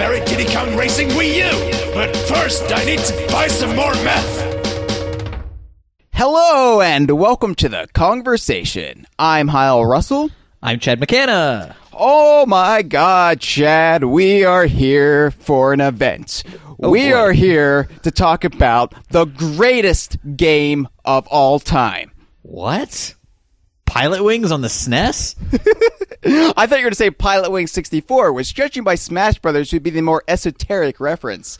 Strawberry Diddy Kong Racing Wii U. But first, I need to buy some more meth. Hello, and welcome to the Kongversation. I'm Hyle Russell. I'm Chad McCanna. Oh my God, Chad, we are here for an event. We are here to talk about the greatest game of all time. What? Pilot Wings on the SNES? I thought you were going to say Pilot Wings 64, which, judging by Smash Brothers, would be the more esoteric reference.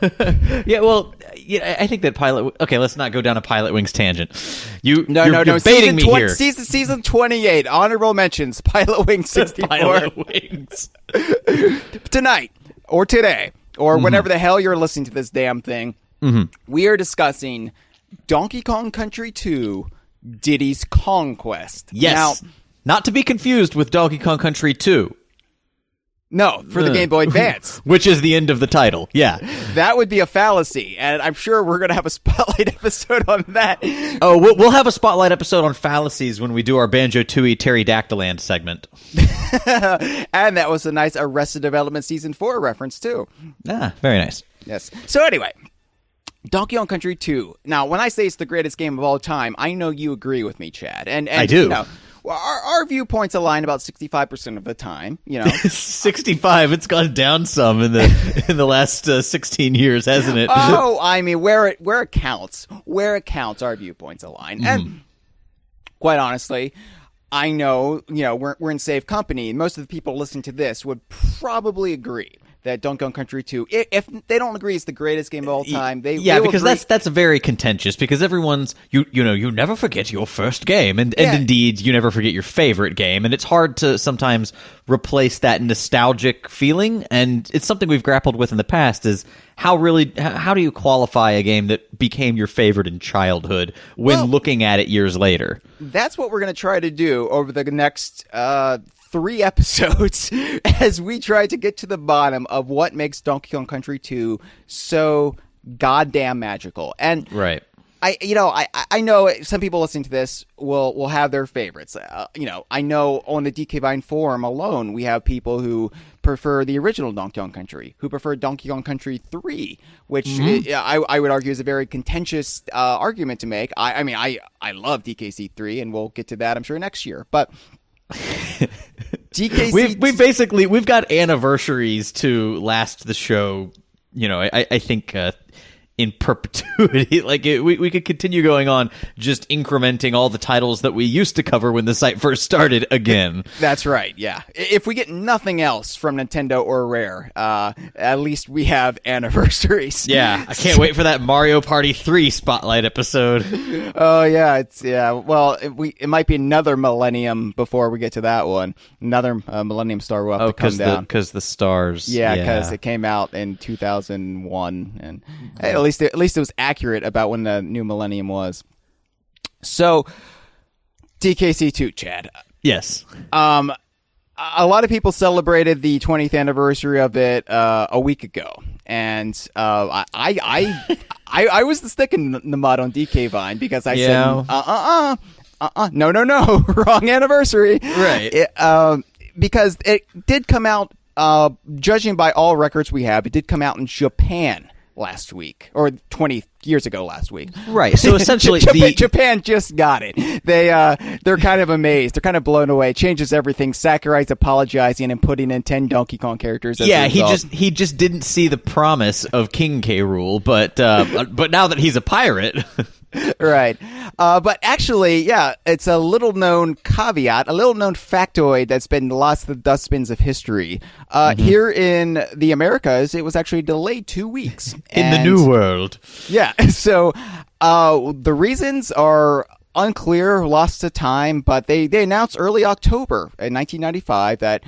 Yeah, well, I think that Pilot... Okay, let's not go down a Pilot Wings tangent. You're baiting season me here. Season 28, honorable mentions, Pilot Wings 64. Pilot Wings. Tonight, or today, or whenever the hell you're listening to this damn thing, we are discussing Donkey Kong Country 2, Diddy's Conquest. Yes. Now, not to be confused with Donkey Kong Country 2. No, for the Game Boy Advance. Which is the end of the title, yeah. That would be a fallacy, and I'm sure we're going to have a spotlight episode on that. Oh, we'll have a spotlight episode on fallacies when we do our Banjo-Tooie Pterodactyland segment. And that was a nice Arrested Development Season 4 reference, too. Ah, very nice. Yes. So anyway, Donkey Kong Country 2. Now, when I say it's the greatest game of all time, I know you agree with me, Chad. And I do. You know, our viewpoints align about 65% of the time, you know. 65. It's gone down some in the last 16 years, hasn't it? Oh, I mean, where it counts, our viewpoints align. And quite honestly, I know, you know, we're in safe company. Most of the people listening to this would probably agree that Donkey Kong Country 2, if they don't agree it's the greatest game of all time, because that's very contentious, because everyone's you never forget your first game, and indeed you never forget your favorite game, and it's hard to sometimes replace that nostalgic feeling, and it's something we've grappled with in the past, is how do you qualify a game that became your favorite in childhood when looking at it years later? That's what we're going to try to do over the next 3 episodes as we try to get to the bottom of what makes Donkey Kong Country 2 so goddamn magical. And right. I know some people listening to this will have their favorites. I know on the DK Vine forum alone, we have people who prefer the original Donkey Kong Country, who prefer Donkey Kong Country 3, which I would argue is a very contentious argument to make. I mean, I love DKC 3, and we'll get to that, I'm sure, next year. But DKC... We've got anniversaries to last the show, you know, I think... in perpetuity. We could continue going on, just incrementing all the titles that we used to cover when the site first started again. That's right, yeah. If we get nothing else from Nintendo or Rare, at least we have anniversaries. Yeah, I can't wait for that Mario Party 3 spotlight episode. Oh, yeah, well, it might be another millennium before we get to that one. Another Millennium Star will have to come down. Because the stars. Yeah, because it came out in 2001, and at least it was accurate about when the new millennium was. So, DKC2, Chad. Yes. A lot of people celebrated the 20th anniversary of it a week ago, and I was the stick in the mud on DK Vine because I said no, wrong anniversary, right? Because it did come out, judging by all records we have, it did come out in Japan last week, or 20 years ago last week. Right. So essentially, Japan just got it. They're kind of amazed. They're kind of blown away. It changes everything. Sakurai's apologizing and putting in 10 Donkey Kong characters. Yeah, he just didn't see the promise of King K. Rool, but now that he's a pirate. Right. But actually, yeah, it's a little-known caveat, a little-known factoid that's been lost to the dustbins of history. Here in the Americas, it was actually delayed 2 weeks. In the New World. Yeah. So the reasons are unclear, lost to time, but they announced early October in 1995 that,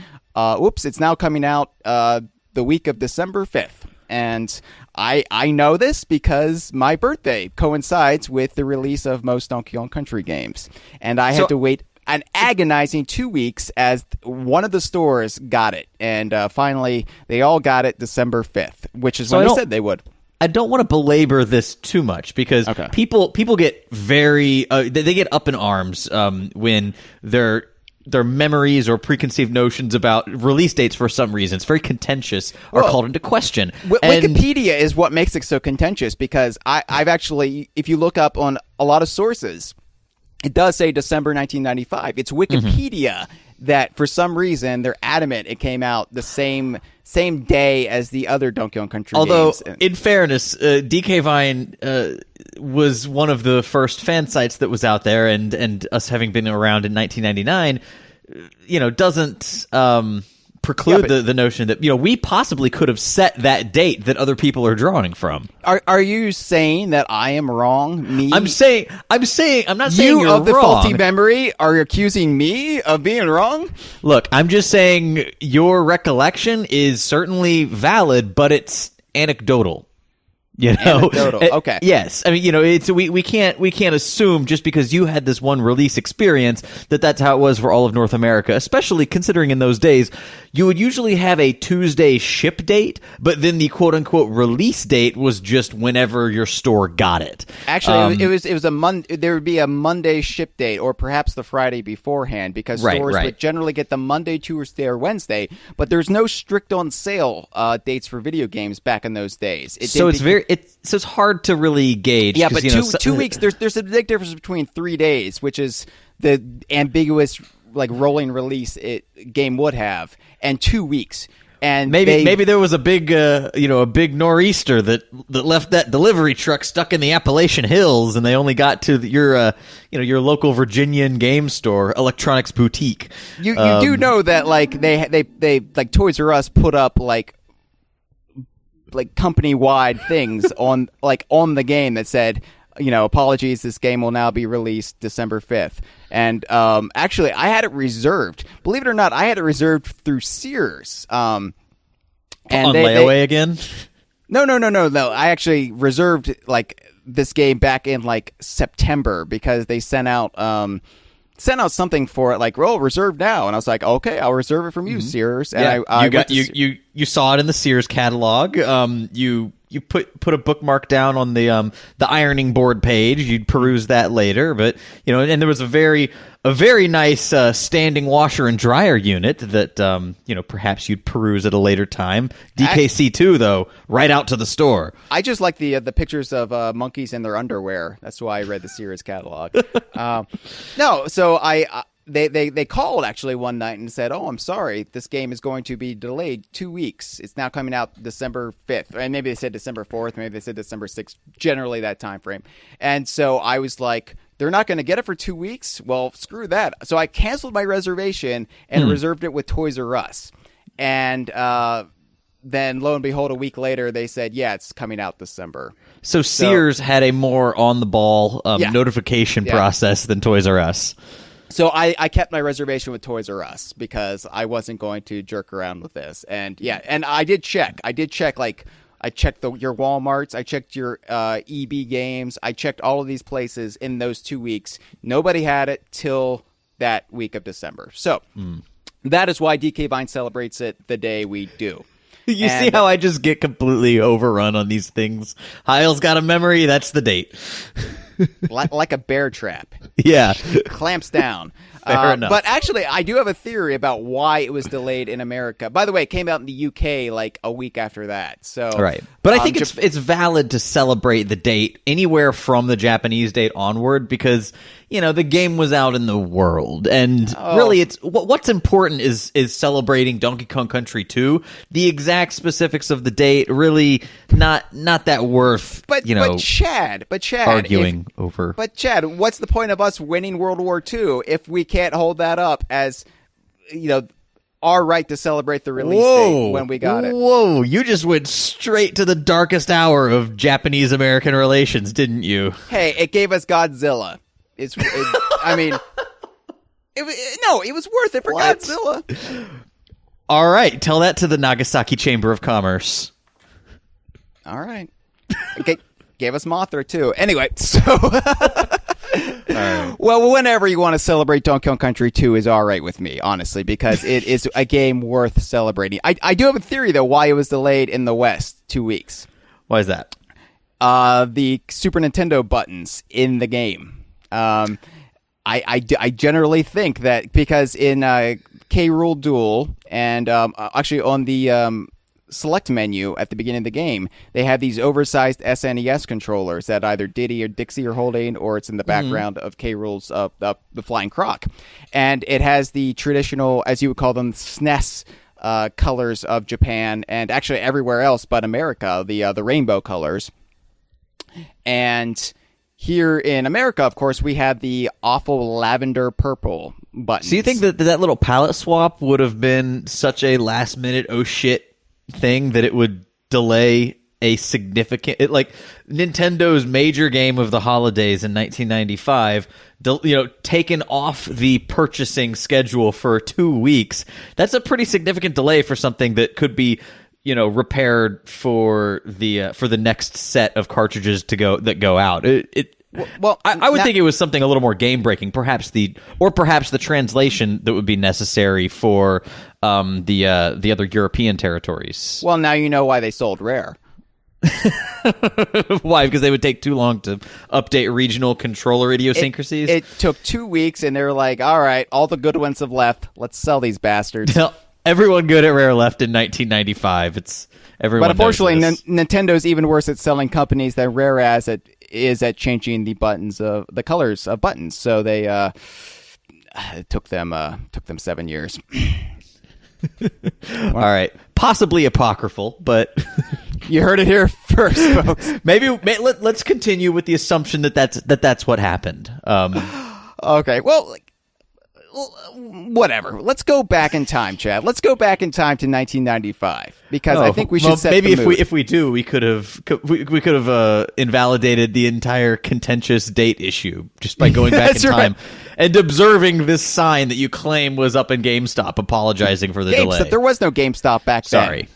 it's now coming out the week of December 5th. And I know this because my birthday coincides with the release of most Donkey Kong Country games. And I had to wait an agonizing 2 weeks as one of the stores got it. And finally, they all got it December 5th, which is when they said they would. I don't want to belabor this too much because people get very they get up in arms when they're their memories or preconceived notions about release dates for some reason. It's very contentious or called into question. Wikipedia is what makes it so contentious because I've actually, if you look up on a lot of sources, it does say December 1995. It's Wikipedia that, for some reason, they're adamant it came out the same day as the other Donkey Kong Country games. Although, in fairness, DK Vine was one of the first fan sites that was out there, and us having been around in 1999, doesn't preclude the notion that we possibly could have set that date that other people are drawing from. Are you saying that I am wrong? Me? I'm not saying you you're of the wrong. faulty memory are accusing me of being wrong? Look, I'm just saying your recollection is certainly valid, but it's anecdotal. Anecdotal. Okay. Yes, I mean, it's we can't assume just because you had this one release experience that that's how it was for all of North America. Especially considering in those days you would usually have a Tuesday ship date, but then the quote unquote release date was just whenever your store got it. Actually, it was a Monday. There would be a Monday ship date, or perhaps the Friday beforehand, because stores would generally get the Monday, Tuesday, or Wednesday. But there's no strict on sale dates for video games back in those days. It's hard to really gauge. Yeah, but 2 weeks. There's a big difference between 3 days, which is the ambiguous rolling release game would have, and 2 weeks. And maybe there was a big nor'easter that left that delivery truck stuck in the Appalachian Hills, and they only got to your local Virginian game store, Electronics Boutique. You do know that they Toys R Us put up company-wide things on the game that said, apologies, this game will now be released December 5th. And actually, I had it reserved. Believe it or not, I had it reserved through Sears. And on layaway again? No. I actually reserved this game back in September because they sent out something for it reserved now, and I was like, okay, I'll reserve it from you, Sears. And you saw it in the Sears catalog. You put a bookmark down on the ironing board page. You'd peruse that later, but and there was a very nice standing washer and dryer unit that perhaps you'd peruse at a later time. DKC2 though, right out to the store. I just like the pictures of monkeys in their underwear. That's why I read the Sears catalog. So They called actually one night and said, "Oh, I'm sorry, this game is going to be delayed 2 weeks. It's now coming out December 5th." And maybe they said December 4th, maybe they said December 6th, generally that time frame. And so I was like, they're not going to get it for 2 weeks? Well, screw that. So I canceled my reservation and reserved it with Toys R Us. And then lo and behold, a week later, they said, yeah, it's coming out December. So Sears had a more on-the-ball notification process than Toys R Us. So I kept my reservation with Toys R Us because I wasn't going to jerk around with this. And and I did check. I checked your Walmarts. I checked your EB Games. I checked all of these places in those 2 weeks. Nobody had it till that week of December. So that is why DK Vine celebrates it the day we do. You see how I just get completely overrun on these things? Hyle's got a memory. That's the date. like a bear trap. Yeah. Clamps down. Fair enough. But actually, I do have a theory about why it was delayed in America. By the way, it came out in the UK a week after that. So right. But I think it's valid to celebrate the date anywhere from the Japanese date onward because, the game was out in the world. And really, it's what's important is celebrating Donkey Kong Country 2. The exact specifics of the date really not that worth, But Chad, arguing over. But Chad, what's the point of us winning World War II if we can't hold that up as, our right to celebrate the release date when we got it? Whoa, you just went straight to the darkest hour of Japanese-American relations, didn't you? Hey, it gave us Godzilla. It was worth it for Godzilla. All right, tell that to the Nagasaki Chamber of Commerce. All right. Okay, gave us Mothra, too. Anyway, so... Right. Well, whenever you want to celebrate Donkey Kong Country 2 is all right with me, honestly, because it is a game worth celebrating. I do have a theory, though, why it was delayed in the West 2 weeks. Why is that? The Super Nintendo buttons in the game. I generally think that because in K. Rool Duel and actually on the select menu at the beginning of the game, they have these oversized SNES controllers that either Diddy or Dixie are holding, or it's in the background of K. Rool's the Flying Croc. And it has the traditional, as you would call them, SNES colors of Japan and actually everywhere else but America, the rainbow colors. And here in America, of course, we have the awful lavender purple buttons. So you think that little palette swap would have been such a last minute oh shit thing that it would delay a significant, like Nintendo's major game of the holidays in 1995, taken off the purchasing schedule for 2 weeks? That's a pretty significant delay for something that could be, repaired for the next set of cartridges that go out. I would think it was something a little more game breaking, perhaps the translation that would be necessary for the other European territories. Well, now you know why they sold Rare. Why? Because they would take too long to update regional controller idiosyncrasies? It took 2 weeks, and they were like, all right, all the good ones have left. Let's sell these bastards. Everyone good at Rare left in 1995. Everyone. But unfortunately, Nintendo's even worse at selling companies than Rare is at changing the colors of buttons. So they it took them 7 years. All right, possibly apocryphal, but you heard it here first, folks. Maybe let's continue with the assumption that's what happened. Okay, well, whatever. Let's go back in time, Chad. Let's go back in time to 1995 because I think we should set maybe the mood. if we do, we could have invalidated the entire contentious date issue just by going back in time and observing this sign that you claim was up in GameStop, apologizing for the delay. There was no GameStop back then. Sorry.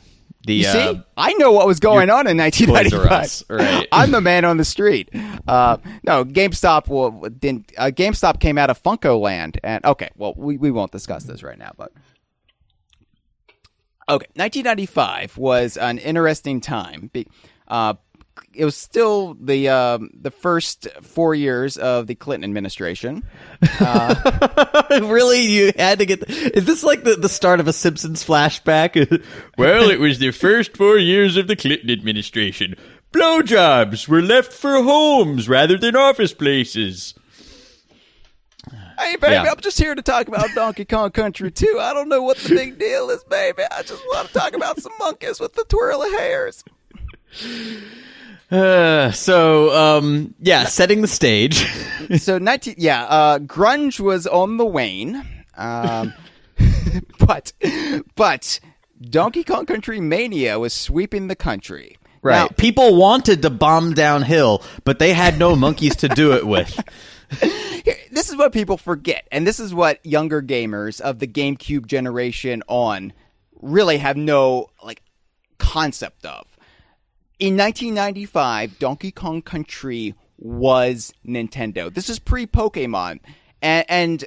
You see? I know what was going on in 1995. Right. I'm the man on the street. No, GameStop didn't. GameStop came out of Funko-Land, and okay, well, we won't discuss this right now, but okay, 1995 was an interesting time. It was still the first 4 years of the Clinton administration. Really? You had to get... Is this like the start of a Simpsons flashback? Well, it was the first 4 years of the Clinton administration. Blowjobs were left for homes rather than office places. Hey, baby, I'm just here to talk about Donkey Kong Country 2. I don't know what the big deal is, baby. I just want to talk about some monkeys with the twirl of hairs. Setting the stage. So grunge was on the wane, but Donkey Kong Country mania was sweeping the country. Right, now, people wanted to bomb downhill, but they had no monkeys to do it with. This is what people forget, and this is what younger gamers of the GameCube generation on really have no concept of. In 1995, Donkey Kong Country was Nintendo. This is pre-Pokemon. And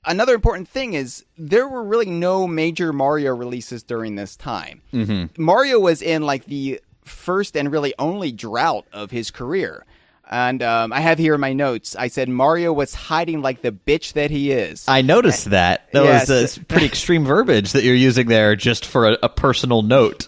another important thing is there were really no major Mario releases during this time. Mm-hmm. Mario was in the first and really only drought of his career. And I have here in my notes, I said Mario was hiding like the bitch that he is. I noticed that. That was pretty extreme verbiage that you're using there just for a personal note.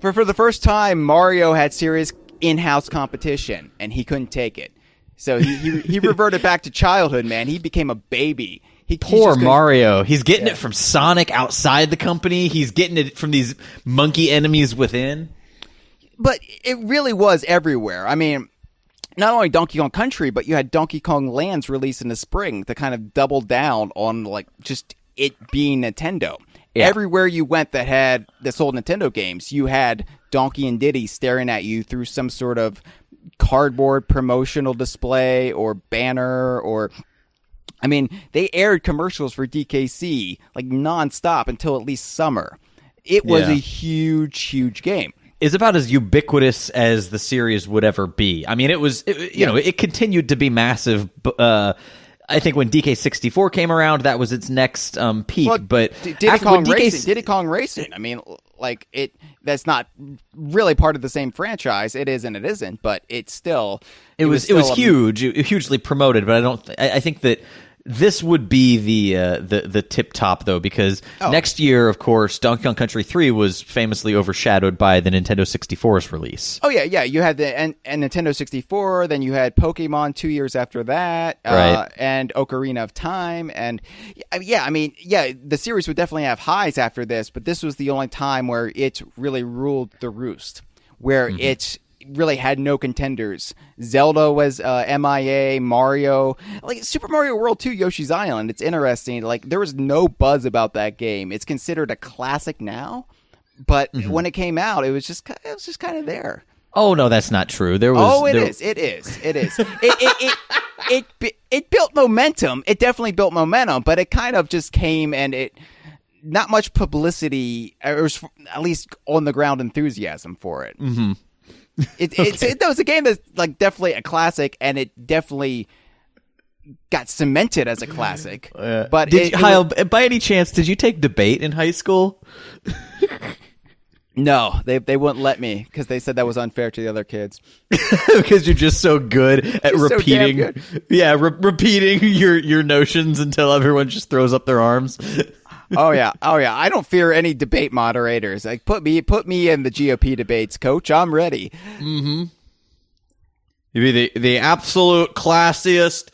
For the first time, Mario had serious in-house competition, and he couldn't take it. So he reverted back to childhood, man. He became a baby. Poor Mario. He's getting it from Sonic outside the company. He's getting it from these monkey enemies within. But it really was everywhere. I mean, not only Donkey Kong Country, but you had Donkey Kong Lands released in the spring to kind of double down on just it being Nintendo. Yeah. Everywhere you went that sold Nintendo games, you had Donkey and Diddy staring at you through some sort of cardboard promotional display or banner I mean, they aired commercials for DKC nonstop until at least summer. It was a huge, huge game. It's about as ubiquitous as the series would ever be. I mean, it continued to be massive. I think when DK64 came around, that was its next peak. Well, but Diddy Kong Racing. I mean, like it. That's not really part of the same franchise. It is and it isn't, but it's still. It was huge, hugely promoted. But I think that this would be the tip top though, because next year, of course, Donkey Kong Country 3 was famously overshadowed by the Nintendo 64's release. Oh yeah. You had the and Nintendo 64, then you had Pokemon 2 years after that, right. And Ocarina of Time, and the series would definitely have highs after this, but this was the only time where it really ruled the roost, where it really had no contenders. Zelda was MIA, Mario, like Super Mario World 2, Yoshi's Island. It's interesting. Like there was no buzz about that game. It's considered a classic now, but when it came out, it was just kind of there. Oh no, that's not true. There was. It is. It built momentum. It definitely built momentum, but it kind of just came and it. Not much publicity, or at least on the ground enthusiasm for it. Mm-hmm. It was a game that's like definitely a classic, and it definitely got cemented as a classic. But Hyle, by any chance, did you take debate in high school? No, they wouldn't let me because they said that was unfair to the other kids. Because you're just so good at repeating, so damn good. Repeating your notions until everyone just throws up their arms. Oh yeah. I don't fear any debate moderators. Like put me in the GOP debates, coach. I'm ready. Mm-hmm. You'd be the absolute classiest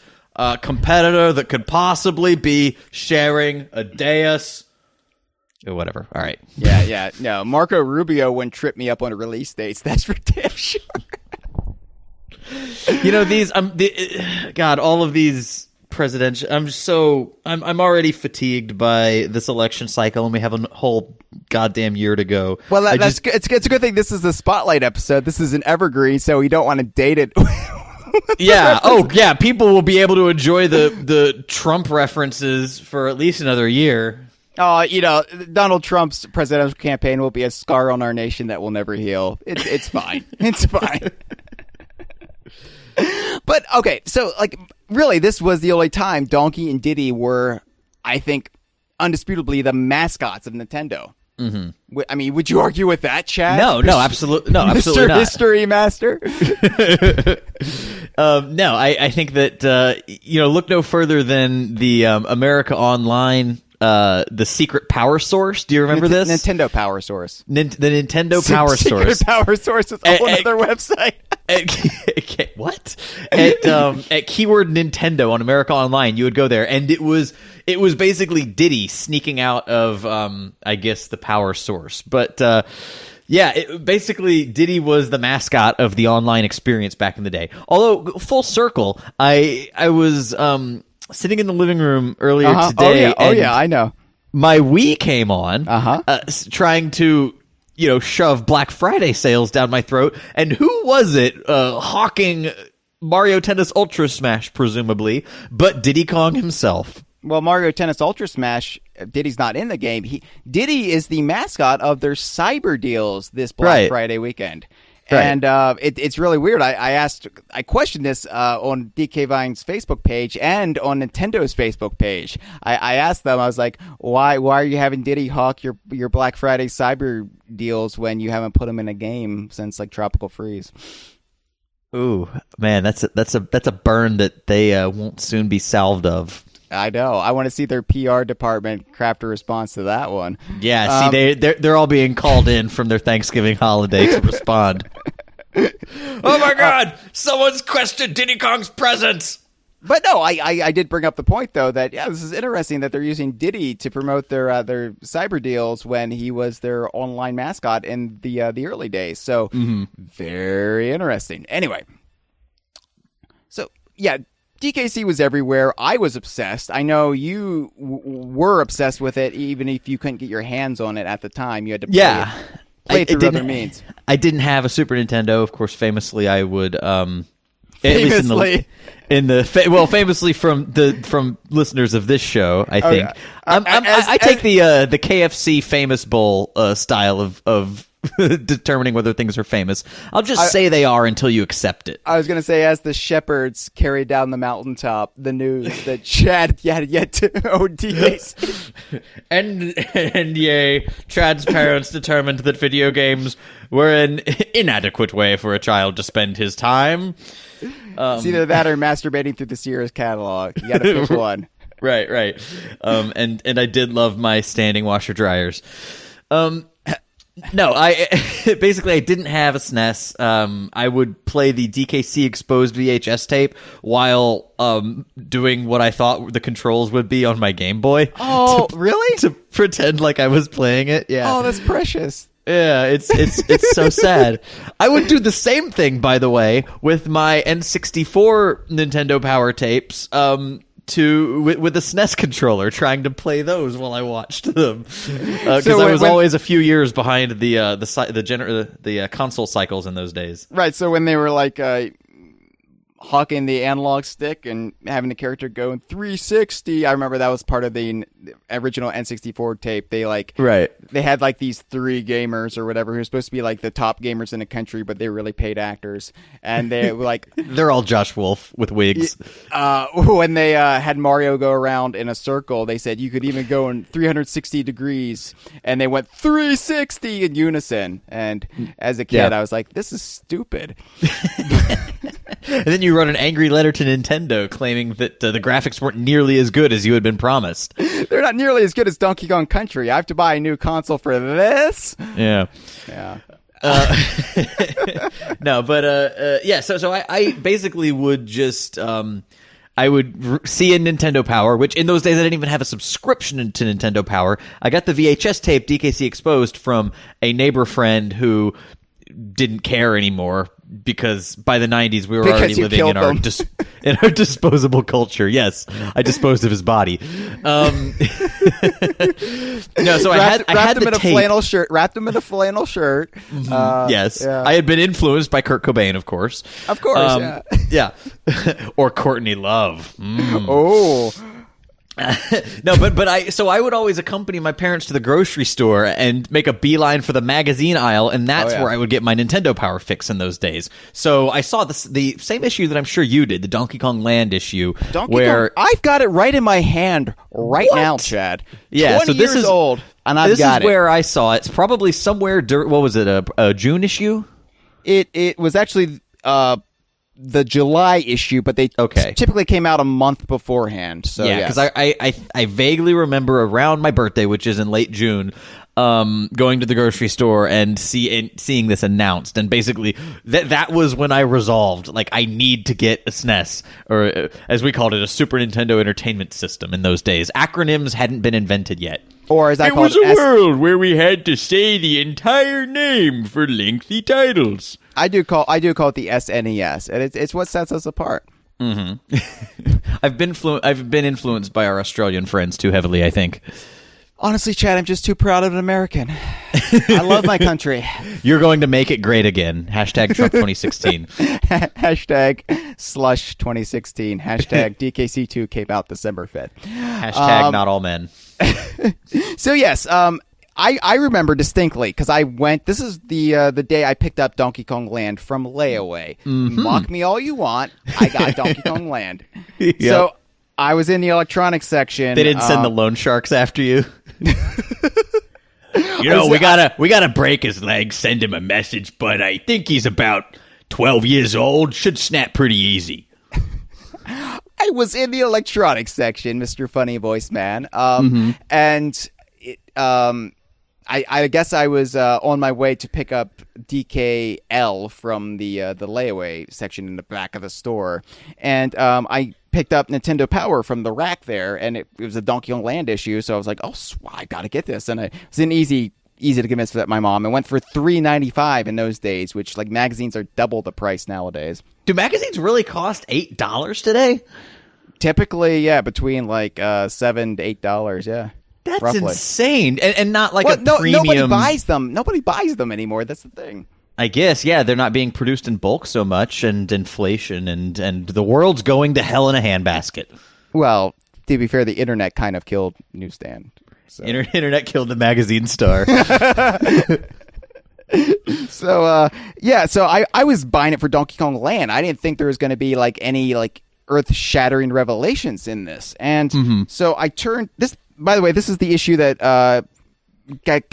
competitor that could possibly be sharing a dais. Or whatever. All right. Yeah. No, Marco Rubio wouldn't trip me up on release dates. That's for damn sure. These. God, all of these. Presidential. I'm already fatigued by this election cycle, and we have a whole goddamn year to go. Well, it's a good thing this is a spotlight episode. This is an evergreen, so we don't want to date it. Yeah. Oh, yeah. People will be able to enjoy the Trump references for at least another year. Oh, Donald Trump's presidential campaign will be a scar on our nation that will never heal. It's fine. It's fine. But, okay, so, like, really, this was the only time Donkey and Diddy were, I think, undisputably the mascots of Nintendo. Mm-hmm. I mean, would you argue with that, Chad? No, absolutely not. Mr. History Master? No, I think that, look no further than the America Online... the secret power source. Do you remember this? Nintendo Power Source. The Nintendo Power Source. Secret Power Source is on another website. What? At keyword Nintendo on America Online, you would go there, and it was basically Diddy sneaking out of I guess the power source, but. Basically, Diddy was the mascot of the online experience back in the day. Although, full circle, I was sitting in the living room earlier today. Oh yeah, I know. My Wii came on, trying to, shove Black Friday sales down my throat. And who was it hawking Mario Tennis Ultra Smash, presumably, but Diddy Kong himself? Well, Mario Tennis Ultra Smash, Diddy's not in the game. Diddy is the mascot of their cyber deals this Black Friday weekend. Right. And it's really weird. I questioned this on DK Vine's Facebook page and on Nintendo's Facebook page. I asked them, I was like, why are you having Diddy hawk your Black Friday cyber deals when you haven't put them in a game since like Tropical Freeze? Ooh, man, that's a burn that they won't soon be salved of. I know. I want to see their PR department craft a response to that one. Yeah, see, they're all being called in from their Thanksgiving holiday to respond. Oh my God! Someone's questioned Diddy Kong's presence. But no, I did bring up the point though that this is interesting that they're using Diddy to promote their cyber deals when he was their online mascot in the early days. So very interesting. Anyway, so yeah. DKC was everywhere. I was obsessed. I know you were obsessed with it, even if you couldn't get your hands on it at the time. You had to play it through other means. I didn't have a Super Nintendo. Of course, famously, I would... famously from listeners of this show, I think. I take the KFC Famous Bowl style of determining whether things are famous. I'll just say they are until you accept it. I was going to say, as the shepherds carried down the mountaintop, the news that Chad had yet to own DKC. and yay, Chad's parents determined that video games were an inadequate way for a child to spend his time. It's either that or masturbating through the Sears catalog. You got to pick one. Right. And I did love my standing washer dryers. No, I didn't have a SNES. I would play the DKC exposed VHS tape while doing what I thought the controls would be on my Game Boy. Oh, really? To pretend like I was playing it. Yeah. Oh, that's precious. Yeah, it's so sad. I would do the same thing, by the way, with my N64 Nintendo Power tapes. With the SNES controller, trying to play those while I watched them, because I was always a few years behind the console cycles in those days. Right. So when they were like hawking the analog stick and having the character go in 360, I remember that was part of the original N64 tape. They they had like these 3 gamers or whatever who were supposed to be like the top gamers in the country, but they were really paid actors, and they were like they're all Josh Wolf with wigs. When they had Mario go around in a circle, they said you could even go in 360 degrees, and they went 360 in unison. And as a kid, I was like, this is stupid. And then you wrote an angry letter to Nintendo claiming that the graphics weren't nearly as good as you had been promised. They're not nearly as good as Donkey Kong Country. I have to buy a new console for this. Yeah. No, but yeah. So I basically would just I would see a Nintendo Power, which in those days I didn't even have a subscription to Nintendo Power. I got the VHS tape DKC exposed from a neighbor friend who didn't care anymore, because by the 90s we were already living in our disposable culture. Yes, I disposed of his body. No, so I had the tape. Wrapped him in a flannel shirt. Yes, yeah. I had been influenced by Kurt Cobain, of course. Yeah. Or Courtney Love. Oh. No, but I would always accompany my parents to the grocery store and make a beeline for the magazine aisle, and that's where I would get my Nintendo Power fix in those days. So I saw the same issue that I'm sure you did, the Donkey Kong Land issue. I've got it right in my hand now, Chad. Yeah, 20 so this years is old, and this is where I saw it. It's probably somewhere. What was it? A June issue? It was actually the July issue, but they typically came out a month beforehand. So yeah, because I vaguely remember around my birthday, which is in late June, going to the grocery store and seeing this announced, and basically that was when I resolved, like, I need to get a SNES, or as we called it, a Super Nintendo Entertainment System in those days. Acronyms hadn't been invented yet. Or as I call it, was a world where we had to say the entire name for lengthy titles. I do call it the SNES, and it's what sets us apart. Mm-hmm. I've been influenced by our Australian friends too heavily, I think. Honestly, Chad, I'm just too proud of an American. I love my country. You're going to make it great again. Hashtag Trump 2016. Hashtag slush 2016. Hashtag DKC2 came out December 5th. Hashtag not all men. So yes, I remember distinctly, because I went. This is the day I picked up Donkey Kong Land from layaway. Mm-hmm. Mock me all you want. I got Donkey Kong Land. Yep. So I was in the electronics section. They didn't send the loan sharks after you. We gotta break his leg, send him a message, but I think he's about 12 years old. Should snap pretty easy. I was in the electronics section, Mr. Funny Voice Man, and I guess I was on my way to pick up DKL from the layaway section in the back of the store, and I picked up Nintendo Power from the rack there, and it was a Donkey Kong Land issue, so I was like, oh, I gotta get this, and it was an easy to convince my mom. It went for $3.95 in those days, which, like, magazines are double the price nowadays. Do magazines really cost $8 today? Typically, yeah, between like $7 to $8, yeah. That's roughly insane, and not like a premium. Nobody buys them. Nobody buys them anymore. That's the thing. I guess, yeah, they're not being produced in bulk so much, and inflation, and the world's going to hell in a handbasket. Well, to be fair, the internet kind of killed newsstand. So. Internet killed the magazine star. So I was buying it for Donkey Kong Land. I didn't think there was going to be like any like earth-shattering revelations in this. And so I turned this. By the way, this is the issue that I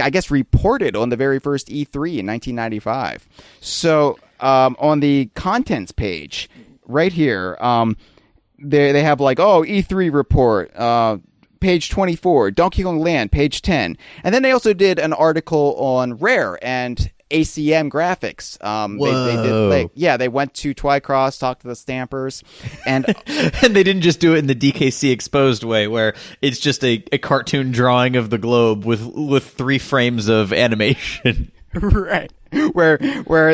guess reported on the very first E3 in 1995. So on the contents page right here, they have like, E3 report, page 24, Donkey Kong Land, page 10. And then they also did an article on Rare and ACM graphics. They went to Twycross, talked to the stampers, and and they didn't just do it in the DKC exposed way, where it's just a cartoon drawing of the globe with 3 frames of animation. Right. Where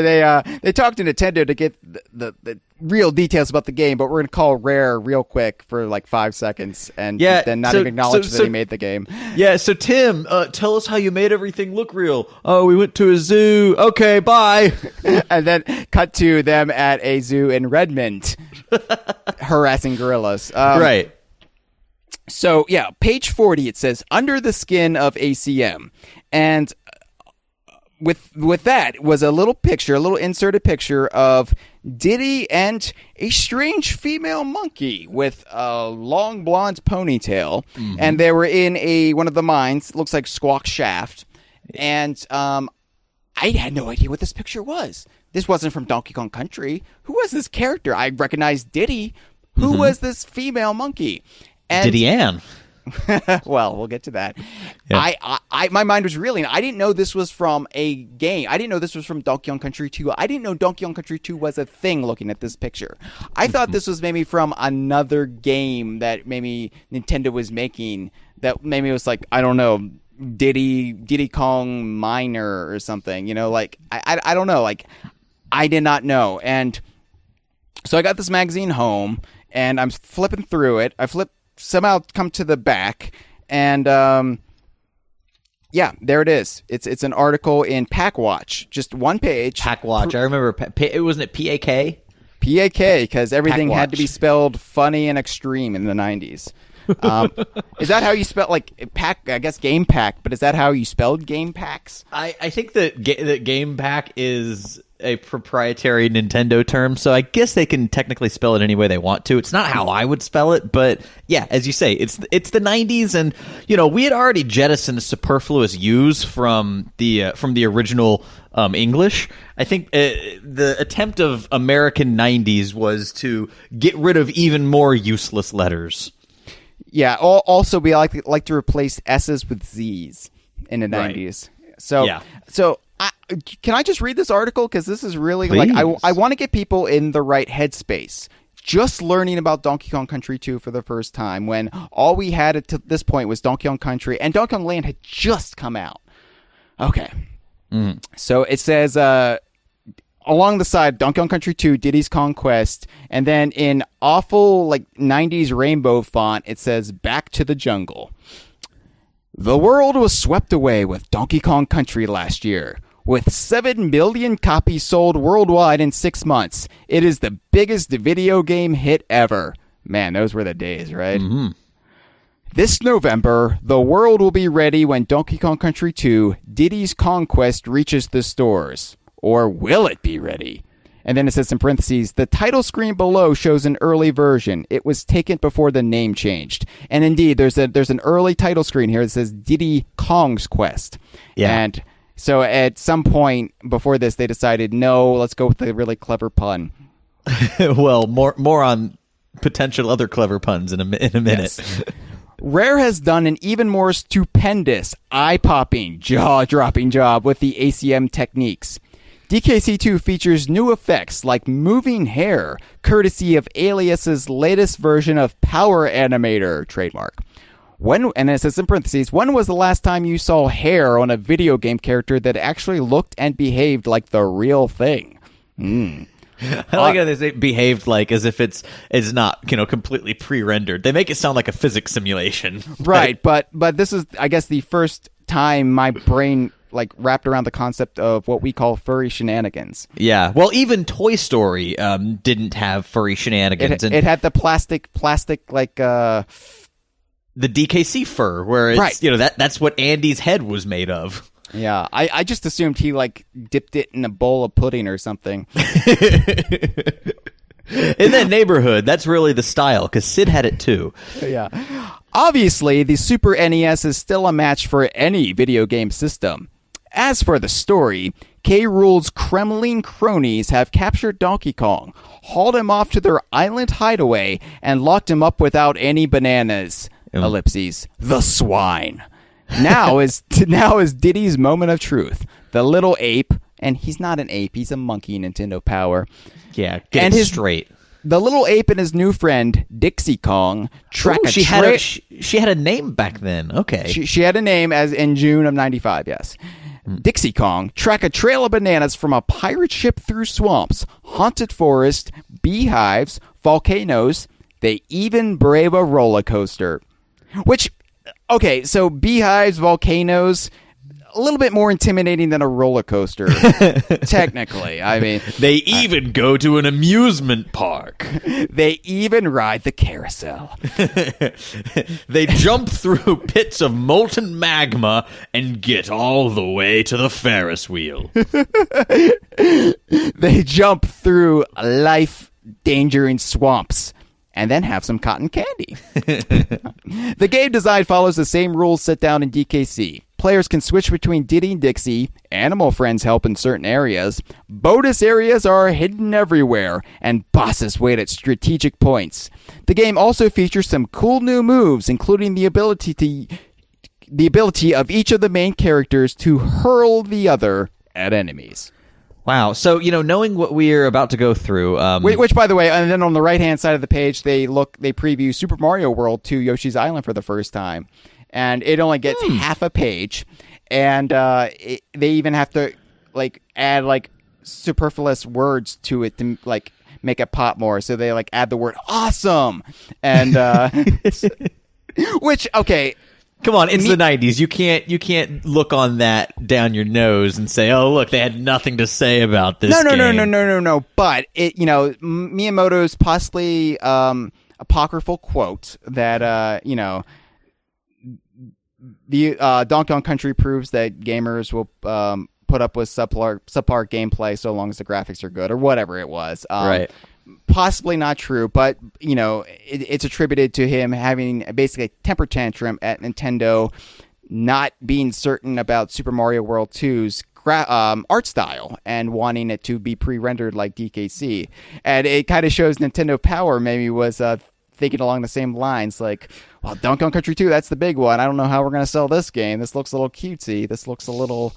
they talked to Nintendo to get the real details about the game, but we're going to call Rare real quick for like 5 seconds and then not even acknowledge that they made the game. Yeah, so Tim, tell us how you made everything look real. Oh, we went to a zoo. Okay, bye. And then cut to them at a zoo in Redmond harassing gorillas. Right. So, yeah, page 40, it says, Under the Skin of ACM. And with that was a little inserted picture of Diddy and a strange female monkey with a long blonde ponytail, and they were in one of the mines. Looks like Squawk Shaft, and I had no idea what this picture was. This wasn't from Donkey Kong Country. Who was this character? I recognized Diddy. Who was this female monkey? And Diddy Ann. Well, we'll get to that. Yeah. My mind was reeling. I didn't know this was from a game. I didn't know this was from Donkey Kong Country 2. I didn't know Donkey Kong Country 2 was a thing looking at this picture. I thought this was maybe from another game that maybe Nintendo was making, that maybe it was like, I don't know, Diddy Kong Minor or something, you know, like, I don't know, like, I did not know. And so I got this magazine home, and I'm flipping through it. Somehow come to the back, and there it is. It's an article in Packwatch, just one page. Packwatch. I remember. Wasn't it PAK? PAK, because everything had to be spelled funny and extreme in the 90s. Is that how you spell, like, pack? I guess Game Pack, but is that how you spelled Game Packs? I think that Game Pack is a proprietary Nintendo term, so I guess they can technically spell it any way they want to. It's not how I would spell it, but yeah, as you say, it's the 90s, and you know, we had already jettisoned superfluous U's from the original English. I think the attempt of American 90s was to get rid of even more useless letters. Yeah. Also, we like to replace S's with Z's in the 90s. So yeah. Can I just read this article? Because this is really, Please. like, I want to get people in the right headspace. Just learning about Donkey Kong Country 2 for the first time, when all we had at this point was Donkey Kong Country, and Donkey Kong Land had just come out. Okay. So it says, along the side, Donkey Kong Country 2, Diddy's Conquest, and then in awful, like, 90s rainbow font, it says, Back to the Jungle. The world was swept away with Donkey Kong Country last year. With 7 million copies sold worldwide in 6 months, it is the biggest video game hit ever. Man, those were the days, right? This November, the world will be ready when Donkey Kong Country 2, Diddy's Conquest reaches the stores. Or will it be ready? And then it says in parentheses, the title screen below shows an early version. It was taken before the name changed. And indeed, there's an early title screen here that says Diddy Kong's Quest. Yeah. And so at some point before this, they decided, no, let's go with the really clever pun. Well, more on potential other clever puns in a minute. Yes. Rare has done an even more stupendous, eye-popping, jaw-dropping job with the ACM techniques. DKC2 features new effects like moving hair, courtesy of Alias's latest version of Power Animator, trademark. And it says in parentheses, when was the last time you saw hair on a video game character that actually looked and behaved like the real thing? I like how they say behaved like as if it's not, completely pre-rendered. They make it sound like a physics simulation. Right, but this is, I guess, the first time my brain wrapped around the concept of what we call furry shenanigans. Yeah. Well, even Toy Story didn't have furry shenanigans. It had the plastic the DKC fur, where it's, right. That's what Andy's head was made of. Yeah, I just assumed he like dipped it in a bowl of pudding or something. In that neighborhood, that's really the style, because Sid had it too. Yeah. Obviously, the Super NES is still a match for any video game system. As for the story, K. Rool's Kremlin cronies have captured Donkey Kong, hauled him off to their island hideaway, and locked him up without any bananas. Ellipses. The swine. Now is Diddy's moment of truth. The little ape, and he's not an ape, he's a monkey, Nintendo Power. Yeah, get it straight. The little ape and his new friend, Dixie Kong, track she had a name back then. Okay. She had a name as in June of 95, yes. Dixie Kong track a trail of bananas from a pirate ship through swamps, haunted forest, beehives, volcanoes. They even brave a roller coaster. Which, okay, so beehives, volcanoes, a little bit more intimidating than a roller coaster, technically. I mean, they even go to an amusement park. They even ride the carousel. They jump through pits of molten magma and get all the way to the Ferris wheel. They jump through life-endangering swamps and then have some cotton candy. The game design follows the same rules set down in DKC. Players can switch between Diddy and Dixie, animal friends help in certain areas, bonus areas are hidden everywhere, and bosses wait at strategic points. The game also features some cool new moves, including the ability of each of the main characters to hurl the other at enemies. Wow. So, knowing what we're about to go through... Which, by the way, and then on the right-hand side of the page, they preview Super Mario World 2 Yoshi's Island for the first time. And it only gets half a page. And they even have to, add, superfluous words to it to, make it pop more. So they, add the word awesome! And, which, okay... Come on, it's the 90s. You can't look on that down your nose and say, "Oh, look, they had nothing to say about this." No. But it, Miyamoto's possibly apocryphal quote that the Donkey Kong Country proves that gamers will put up with subpar gameplay so long as the graphics are good, or whatever it was. Right. Possibly not true, but it's attributed to him having basically a temper tantrum at Nintendo not being certain about Super Mario World 2's art style and wanting it to be pre-rendered like DKC. And it kind of shows Nintendo Power maybe was thinking along the same lines, like, well, Donkey Kong Country 2, that's the big one. I don't know how we're going to sell this game. This looks a little cutesy. This looks a little